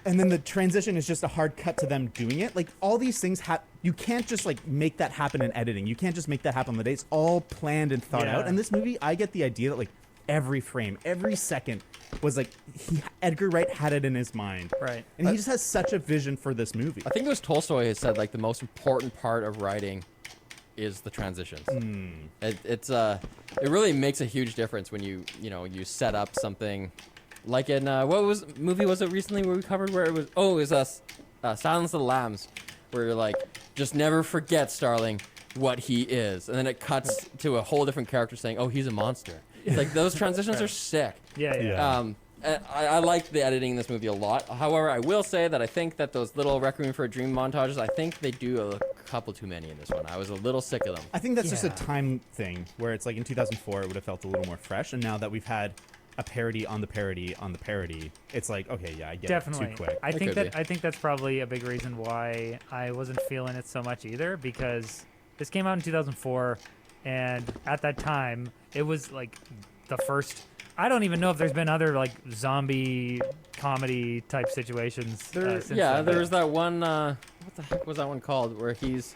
and then the transition is just a hard cut to them doing it. Like all these things you can't just like make that happen in editing. You can't just make that happen on the day. It's all planned and thought out. And this movie, I get the idea that like every frame, every second was like Edgar Wright had it in his mind. Right. And he just has such a vision for this movie. I think it was Tolstoy who said like the most important part of writing is the transitions. It really makes a huge difference when you set up something like in what movie was it recently where we covered where it was Silence of the Lambs, where you're like, just never forget, Starling, what he is, and then it cuts to a whole different character saying, oh, he's a monster. It's like those transitions are sick. Yeah. I like the editing in this movie a lot. However, I will say that I think that those little Requiem for a Dream montages, I think they do a couple too many in this one. I was a little sick of them. I think that's just a time thing where it's like in 2004 it would have felt a little more fresh, and now that we've had a parody on the parody on the parody, it's like, okay, yeah, I get Definitely. it too quick. I think could be. I think that's probably a big reason why I wasn't feeling it so much either, because this came out in 2004, and at that time it was like the first. I don't even know if there's been other like zombie comedy type situations. Since then. There was that one. What the heck was that one called? Where he's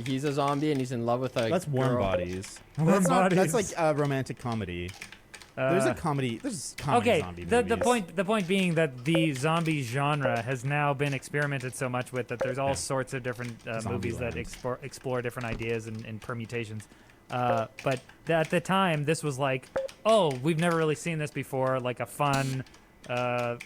a zombie and he's in love with a That's Warm girl. Bodies. Warm Bodies. That's like a romantic comedy. There's a comedy. There's comedy zombie movies. The point being that the zombie genre has now been experimented so much with that there's all sorts of different movies that explore different ideas and permutations. But at the time, this was like, oh, we've never really seen this before, like a fun,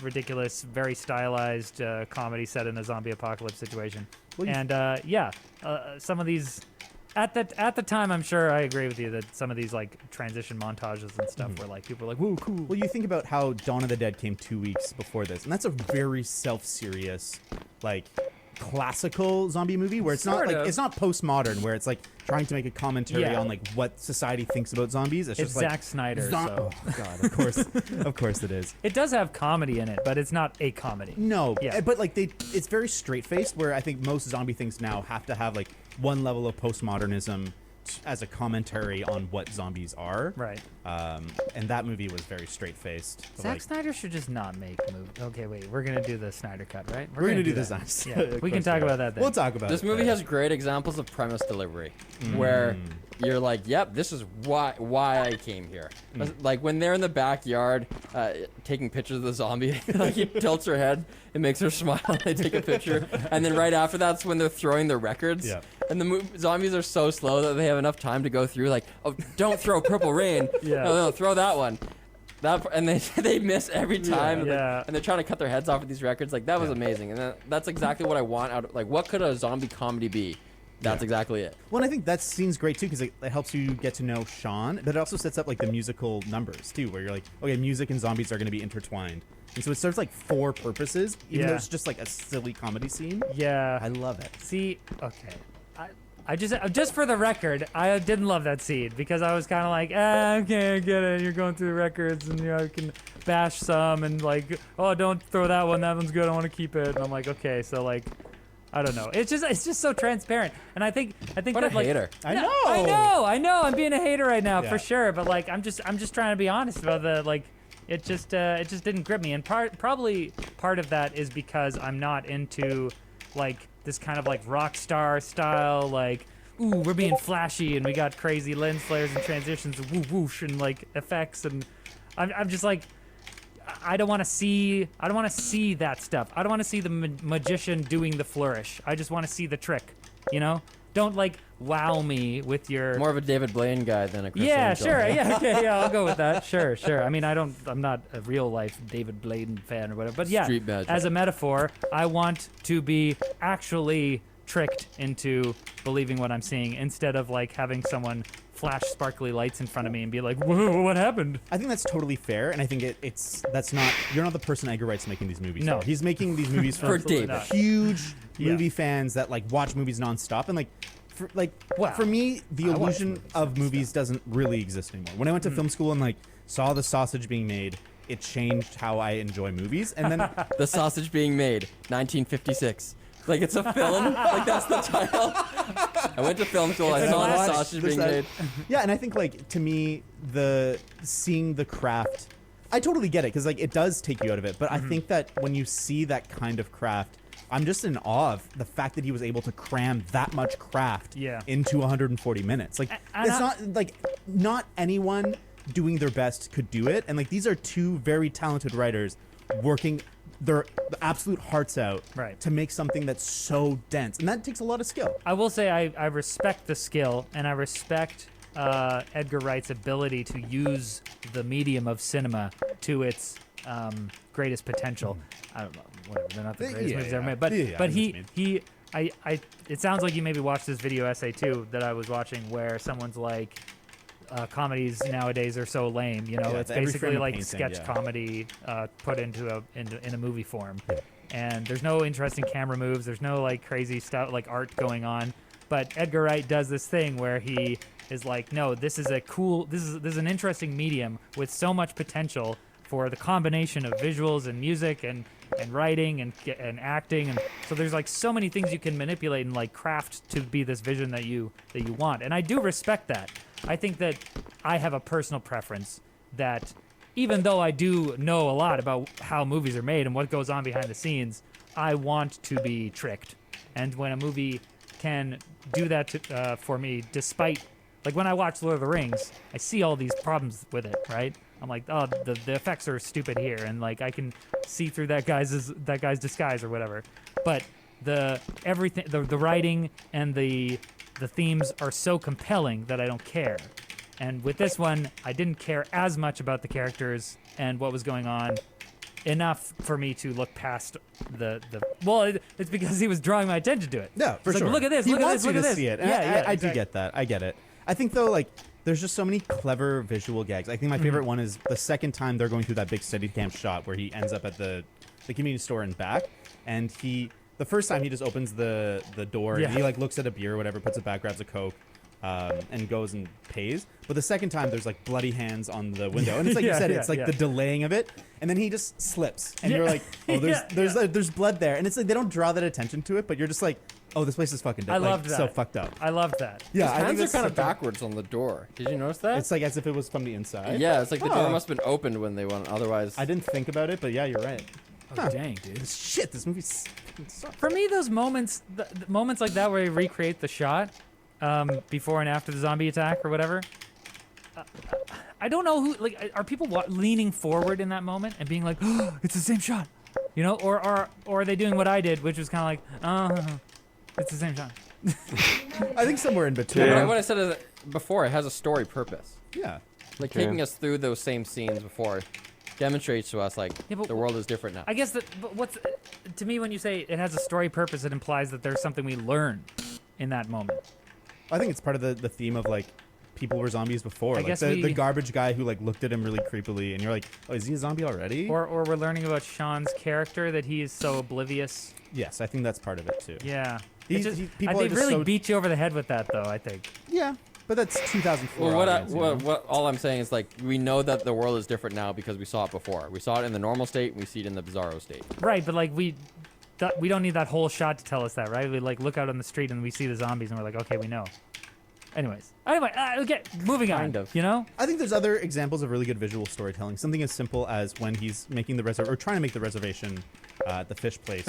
ridiculous, very stylized comedy set in a zombie apocalypse situation. Some of these. At the time, I'm sure I agree with you that some of these like transition montages and stuff were like people were like, "Whoa, cool." Well, you think about how Dawn of the Dead came 2 weeks before this, and that's a very self-serious, like classical zombie movie where it's Sort not of. like it's not postmodern where it's like trying to make a commentary on like what society thinks about zombies. It's just Zack like Snyder. Oh God, of course it is. It does have comedy in it, but it's not a comedy. No, Yeah. but like it's very straight-faced. Where I think most zombie things now have to have like one level of postmodernism as a commentary on what zombies are. Right. And that movie was very straight-faced. Zack Snyder should just not make movies. Okay, wait. We're gonna do the Snyder cut, right? We're gonna do that. this. Yeah, we can talk about that then. We'll talk about This it. movie has great examples of premise delivery, where you're like, "Yep, this is why I came here." Like when they're in the backyard taking pictures of the zombie, like he tilts her head, it makes her smile. They take a picture, and then right after that's when they're throwing their records. Yeah. And the zombies are so slow that they have enough time to go through. Like, oh, don't throw Purple Rain. Yeah. No, throw that one. And they miss every time. Yeah. And they're trying to cut their heads off with these records. Like that was amazing. And that's exactly what I want out of, like, what could a zombie comedy be? That's exactly it. Well, and I think that scene's great too because it helps you get to know Sean, but it also sets up like the musical numbers too, where you're like, okay, music and zombies are going to be intertwined, and so it serves like 4 purposes, even though it's just like a silly comedy scene. Yeah. I love it. See, okay. I just for the record, I didn't love that scene because I was kind of like, okay, I get it. You're going through the records and you can bash some and like, oh, don't throw that one. That one's good. I want to keep it. And I'm like, okay, so like, I don't know. It's just so transparent. And I think What that a like, hater. I Yeah, know. I know. I'm being a hater right now Yeah. for sure. But like, I'm just trying to be honest about the like. It just didn't grip me, and probably part of that is because I'm not into like this kind of like rock star style, like, ooh, we're being flashy and we got crazy lens flares and transitions and whoosh and like effects, and I'm just like, I don't want to see that stuff. I don't want to see the magician doing the flourish. I just want to see the trick, you know? Don't like wow me with your More of a David Blaine guy than a Chris yeah, Angel. sure. Yeah, okay, yeah, I'll go with that. Sure. I mean, I'm not a real life David Blaine fan or whatever. But yeah, Street magic. as a metaphor, I want to be actually tricked into believing what I'm seeing instead of like having someone flash sparkly lights in front of me and be like, whoa, what happened? I think that's totally fair, and I think that's not. You're not the person Edgar Wright's making these movies. No. for. He's making these movies For for David. huge Yeah. movie fans that like watch movies nonstop, and like. Wow. For me, the I watch illusion movies of movies doesn't really exist anymore. When I went to film school and like saw the sausage being made, it changed how I enjoy movies. And then The Sausage Being Made, 1956. Like it's a film. Like that's the title. I went to film school. I And saw the watched sausage this, being made. yeah, and I think like to me, seeing the craft I totally get it because like it does take you out of it, but I think that when you see that kind of craft, I'm just in awe of the fact that he was able to cram that much craft into 140 minutes. Like it's not like not anyone doing their best could do it, and like these are two very talented writers working their absolute hearts out to make something that's so dense, and that takes a lot of skill. I will say I respect the skill, and I respect Edgar Wright's ability to use the medium of cinema to its greatest potential. I don't know, whatever. They're not the greatest movies ever made, but it sounds like you maybe watched this video essay too that I was watching, where someone's like, comedies nowadays are so lame. You know, it's basically like sketch comedy put into a movie form, and there's no interesting camera moves. There's no like crazy stuff like art going on. But Edgar Wright does this thing where he is like, no, this is an interesting medium with so much potential for the combination of visuals and music and writing and acting, and so there's like so many things you can manipulate and like craft to be this vision that you want. And I do respect that. I think that I have a personal preference that even though I do know a lot about how movies are made and what goes on behind the scenes, I want to be tricked. And when a movie can do that for me, despite, like when I watch Lord of the Rings, I see all these problems with it, right? I'm like, oh, the effects are stupid here, and like I can see through that guy's disguise or whatever. But the writing and the themes are so compelling that I don't care. And with this one, I didn't care as much about the characters and what was going on enough for me to look past it's because he was drawing my attention to it. Yeah, for sure. Like, look at this, he look at wants this, look you at to this. see it. And I do get that. I get it. I think though, like, there's just so many clever visual gags. I think my favorite one is the second time they're going through that big Steadicam shot where he ends up at the convenience store and back, and the first time he just opens the door and he like looks at a beer or whatever, puts it back, grabs a Coke, and goes and pays. But the second time there's like bloody hands on the window, and it's like you said, it's like the delaying of it, and then he just slips, and you're like, oh, there's blood there, and it's like they don't draw that attention to it, but you're just like, oh, this place is fucking dead. I loved that. So fucked up. I loved that. Yeah, His I think hands are kind of such a- backwards on the door. Did you notice that? It's like as if it was from the inside. Yeah, it's like the door Oh. must have been opened when they went. Otherwise, I didn't think about it, but yeah, you're right. Oh, dang, dude. Shit, this movie's. For me, those moments, the moments like that where he recreate the shot before and after the zombie attack or whatever, I don't know who, like, are people leaning forward in that moment and being like, oh, it's the same shot, you know, or are they doing what I did, which was kind of like, oh, it's the same shot. I think somewhere in between. Yeah, what I said is before, it has a story purpose. Yeah. Like taking us through those same scenes before demonstrates to us like the world is different now. I guess that, but what's, to me, when you say it has a story purpose, it implies that there's something we learn in that moment. I think it's part of the theme of like people were zombies before. I Like guess the garbage guy who like looked at him really creepily, and you're like, oh, is he a zombie already? Or we're learning about Sean's character, that he is so oblivious. Yes, I think that's part of it too. Yeah. He- It's just, people they are just really so- beat you over the head with that, though, I think. Yeah, but that's 2004. Well, audience, you know? what all I'm saying is like we know that the world is different now because we saw it before. We saw it in the normal state, and we see it in the bizarro state. Right, but like we don't need that whole shot to tell us that, right? We like look out on the street and we see the zombies and we're like, okay, we know. Anyway, okay, moving on. Kind of. You know? I think there's other examples of really good visual storytelling. Something as simple as when he's making the or trying to make the reservation at the fish place.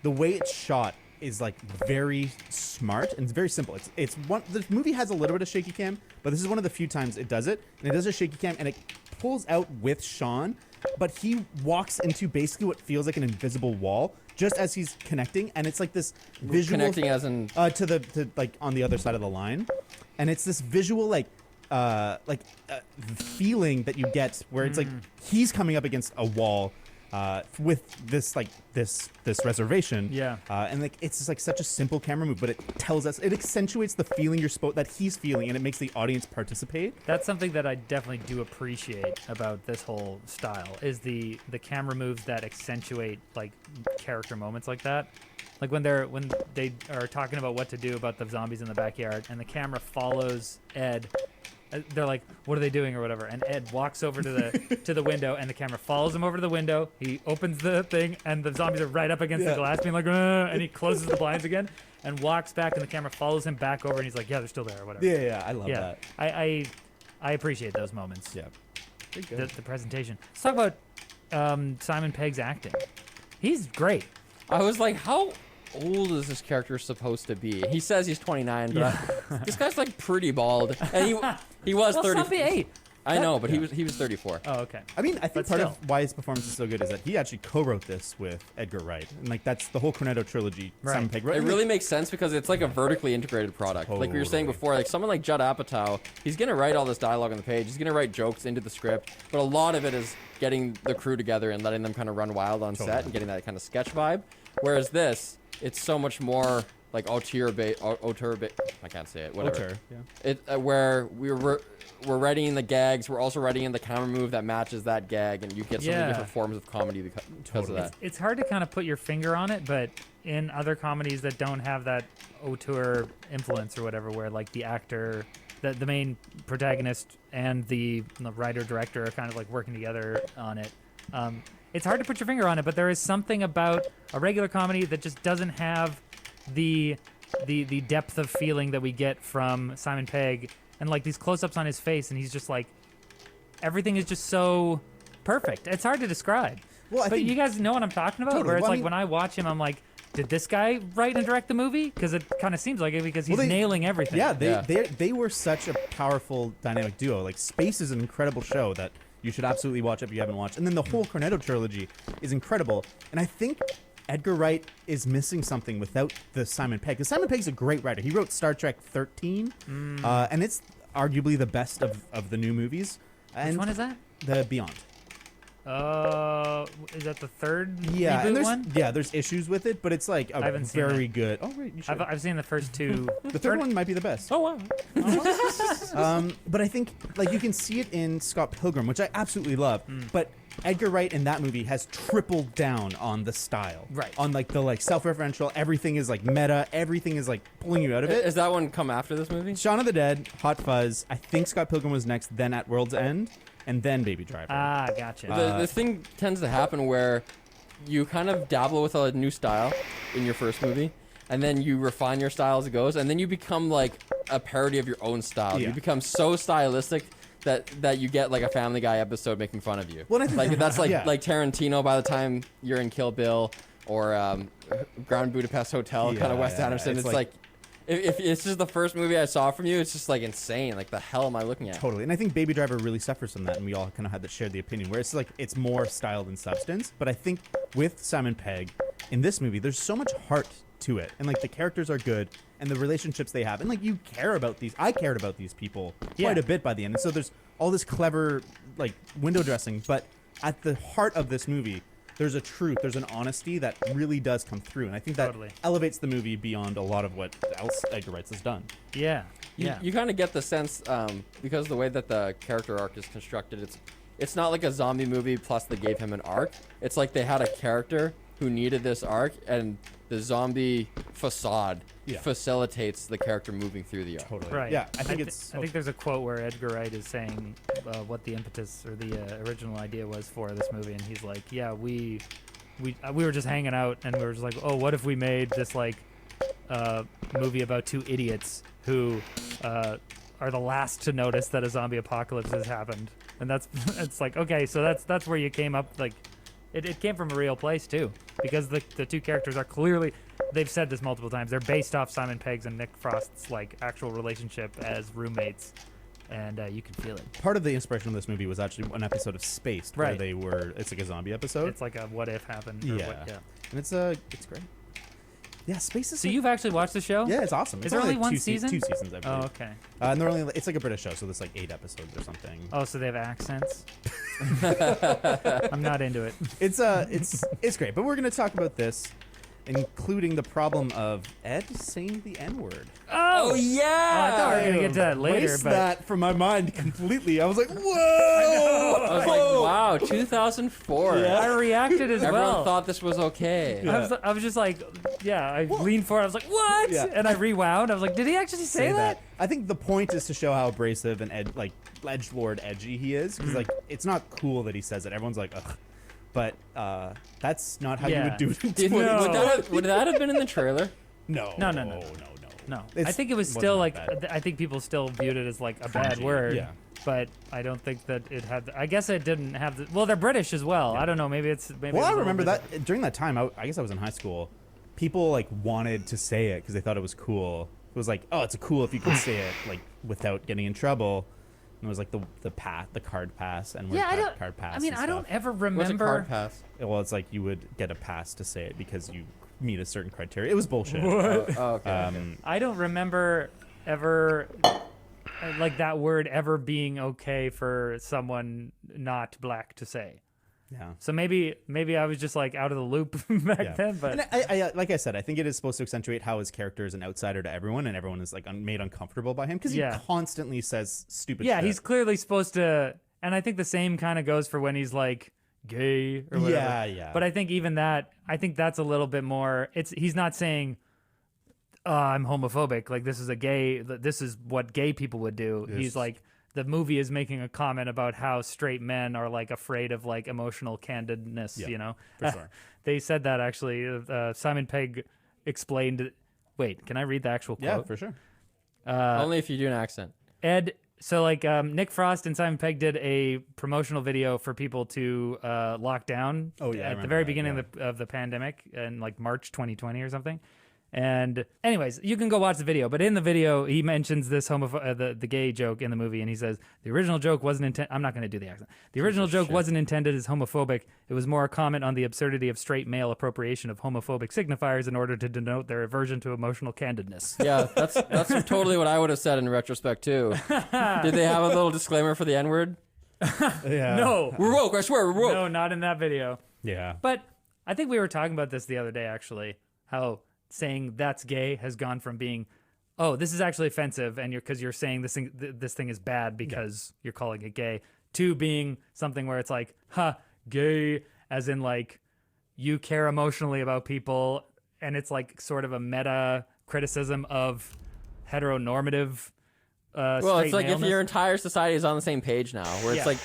The way it's shot is like very smart and it's very simple. It's one. The movie has a little bit of shaky cam, but this is one of the few times it does it, and it does a shaky cam, and it pulls out with Sean, but he walks into basically what feels like an invisible wall just as he's connecting, and it's like this visual Connecting as in to like on the other side of the line, and it's this visual feeling that you get where it's like he's coming up against a wall with this reservation, and like it's just like such a simple camera move, but it accentuates the feeling that he's feeling, and it makes the audience participate. That's something that I definitely do appreciate about this whole style is the camera moves that accentuate like character moments like that. Like when they are talking about what to do about the zombies in the backyard, and the camera follows Ed. They're like, what are they doing or whatever? And Ed walks over to the window, and the camera follows him over to the window. He opens the thing, and the zombies are right up against the glass, being like, and he closes the blinds again and walks back, and the camera follows him back over, and he's like, yeah, they're still there or whatever. Yeah, I love that. I appreciate those moments. Yeah. the presentation. Let's talk about Simon Pegg's acting. He's great. I was like, how old is this character supposed to be? He says he's 29, but this guy's like pretty bald, and he was Well, 30. 78. I know, but he was 34. Oh, okay. I mean, I think But part still. of why his performance is so good is that he actually co-wrote this with Edgar Wright, and like that's the whole Cornetto trilogy. Right. Simon Pegg wrote. It really makes sense because it's like a vertically integrated product. Like we were saying Totally. before, like someone like Judd Apatow, he's gonna write all this dialogue on the page. He's gonna write jokes into the script, but a lot of it is getting the crew together and letting them kind of run wild on set and getting that kind of sketch vibe. Whereas this, it's so much more like auteur. I can't say it. Whatever. Auteur, yeah. It where we're writing in the gags. We're also writing in the camera move that matches that gag, and you get so many Yeah. different forms of comedy because of that. It's hard to kind of put your finger on it, but in other comedies that don't have that auteur influence or whatever, where like the actor, the main protagonist and the writer director are kind of like working together on it. It's hard to put your finger on it, but there is something about a regular comedy that just doesn't have the depth of feeling that we get from Simon Pegg, and like these close-ups on his face, and he's just like, everything is just so perfect. It's hard to describe. Well, I but think you guys know what I'm talking about. Totally. Where it's Well, I like mean- when I watch him, I'm like, did this guy write and direct the movie? Because it kind of seems like it, because he's Well, they- nailing everything. Yeah, Yeah. they were such a powerful dynamic duo. Like Space is an incredible show that you should absolutely watch if you haven't watched. And then the whole Cornetto trilogy is incredible. And I think Edgar Wright is missing something without the Simon Pegg. Because Simon Pegg's a great writer. He wrote Star Trek 13, and it's arguably the best of the new movies. And Which one is that? The Beyond. Is that the third Yeah, reboot and one? there's issues with it, but it's like a haven't seen very that. good. Oh, right, you should. I've seen the first two. The third one might be the best. Oh wow. But I think like you can see it in Scott Pilgrim, which I absolutely love. But Edgar Wright in that movie has tripled down on the style, Right. On like the like self-referential. Everything is like meta. Everything is like pulling you out of it. Is that one come after this movie? Shaun of the Dead, Hot Fuzz. I think Scott Pilgrim was next, then At World's End, and then Baby Driver. Ah, gotcha. The thing tends to happen where you kind of dabble with a new style in your first movie, and then you refine your style as it goes, and then you become like a parody of your own style. Yeah. You become so stylistic that you get like a Family Guy episode making fun of you. Well, I think- like that's like yeah. like Tarantino by the time you're in Kill Bill or Grand Budapest Hotel, kind Yeah, of Wes yeah, Anderson. it's It's like if it's just the first movie I saw from you, it's just like insane. Like the hell am I looking at? Totally, and I think Baby Driver really suffers from that, and we all kind of had that shared the opinion where it's like it's more style than substance. But I think with Simon Pegg in this movie, there's so much heart to it, and like the characters are good, and the relationships they have, and like you care about these. I cared about these people quite a bit by the end, and so there's all this clever like window dressing, but at the heart of this movie, there's a truth, there's an honesty that really does come through, and I think that Totally. elevates the movie beyond a lot of what else Edgar Wright has done. yeah. You kind of get the sense because the way that the character arc is constructed, it's not like a zombie movie plus they gave him an arc. It's like they had a character who needed this arc, and the zombie facade facilitates the character moving through the arc. Totally. Right. Yeah, I think I think there's a quote where Edgar Wright is saying what the impetus or the original idea was for this movie, and he's like, "Yeah, we were just hanging out, and we were just like, oh, what if we made this like movie about two idiots who are the last to notice that a zombie apocalypse has happened?" And that's it's like, okay, so that's where you came up like. It came from a real place too, because the two characters are clearly, they've said this multiple times, they're based off Simon Pegg's and Nick Frost's like actual relationship as roommates, and you can feel it. part of the inspiration of this movie was actually an episode of Spaced, where Right. it's like a zombie episode. It's like a what if happened. Or Yeah. what, And it's great. Yeah, Space is So you've actually watched the show? yeah, it's awesome. Is It's there only like one two season? 2 seasons, I believe. Oh, okay. And they're only it's like a British show, so there's like 8 episodes or something. Oh, so they have accents? I'm not into it. It's great, but we're gonna talk about this, including the problem of Ed saying the N-word. Oh yeah! I thought we were gonna get to that later, Erased but that from my mind completely. I was like, whoa! I was like, wow, 2004. I reacted as Everyone well. thought this was okay. I was just like, yeah, I leaned forward. I was like, what? Yeah. And I rewound. I was like, did he actually say that? I think the point is to show how abrasive and edgelord edgy he is, because like it's not cool that he says it. Everyone's like, ugh. But that's not how you Yeah. would do it in Did- 2020. would that have been in the trailer? No. No. No. No, It's- I think it was wasn't still that like, bad. I think people still viewed it as like a bad Cringy. word. Yeah. but I don't think that it had. I guess it didn't have. Well, they're British as well. I don't know. Maybe it's. Maybe Well, it was I a little remember bit- that during that time. I guess I was in high school. People like wanted to say it because they thought it was cool. It was like, oh, it's cool if you can say it like without getting in trouble. And it was like the card pass, and Yeah, I don't. card pass. I mean, and I don't stuff. ever What's a remember. card pass? Well, it's like you would get a pass to say it because you meet a certain criteria. It was bullshit. Oh, okay. I don't remember ever like that word ever being okay for someone not black to say. Yeah. So maybe I was just like out of the loop back then, but And I like I said, I think it is supposed to accentuate how his character is an outsider to everyone, and everyone is like made uncomfortable by him because Yeah. he constantly says stupid. yeah, shit. he's clearly supposed to. And I think the same kind of goes for when he's like gay or whatever. Yeah, yeah. But I think even that, I think that's a little bit more. He's not saying, I'm homophobic. Like this is what gay people would do. Yes. He's like, the movie is making a comment about how straight men are like afraid of like emotional candidness, Yeah, you know? for sure. They said that actually. Simon Pegg explained. Wait, can I read the actual quote? Yeah, for sure. Only if you do an accent. Ed, so like Nick Frost and Simon Pegg did a promotional video for people to lock down Oh, yeah, I at the remember very that, beginning of the pandemic in like March 2020 or something. And anyways, you can go watch the video, but in the video he mentions this the gay joke in the movie, and he says the original joke wasn't intended. I'm not going to do the accent. The original joke wasn't intended as homophobic. It was more a comment on the absurdity of straight male appropriation of homophobic signifiers in order to denote their aversion to emotional candidness. Yeah, that's totally what I would have said in retrospect too. Did they have a little disclaimer for the N-word? Yeah. No, We're woke. I swear, we're woke. no, not in that video. Yeah. But I think we were talking about this the other day, actually, how saying that's gay has gone from being, oh, this is actually offensive, and because you're saying this thing is bad because you're calling it gay, to being something where it's like, gay, as in like you care emotionally about people, and it's like sort of a meta criticism of heteronormative. Well, it's like if maleness. your entire society is on the same page now, where Yeah. it's like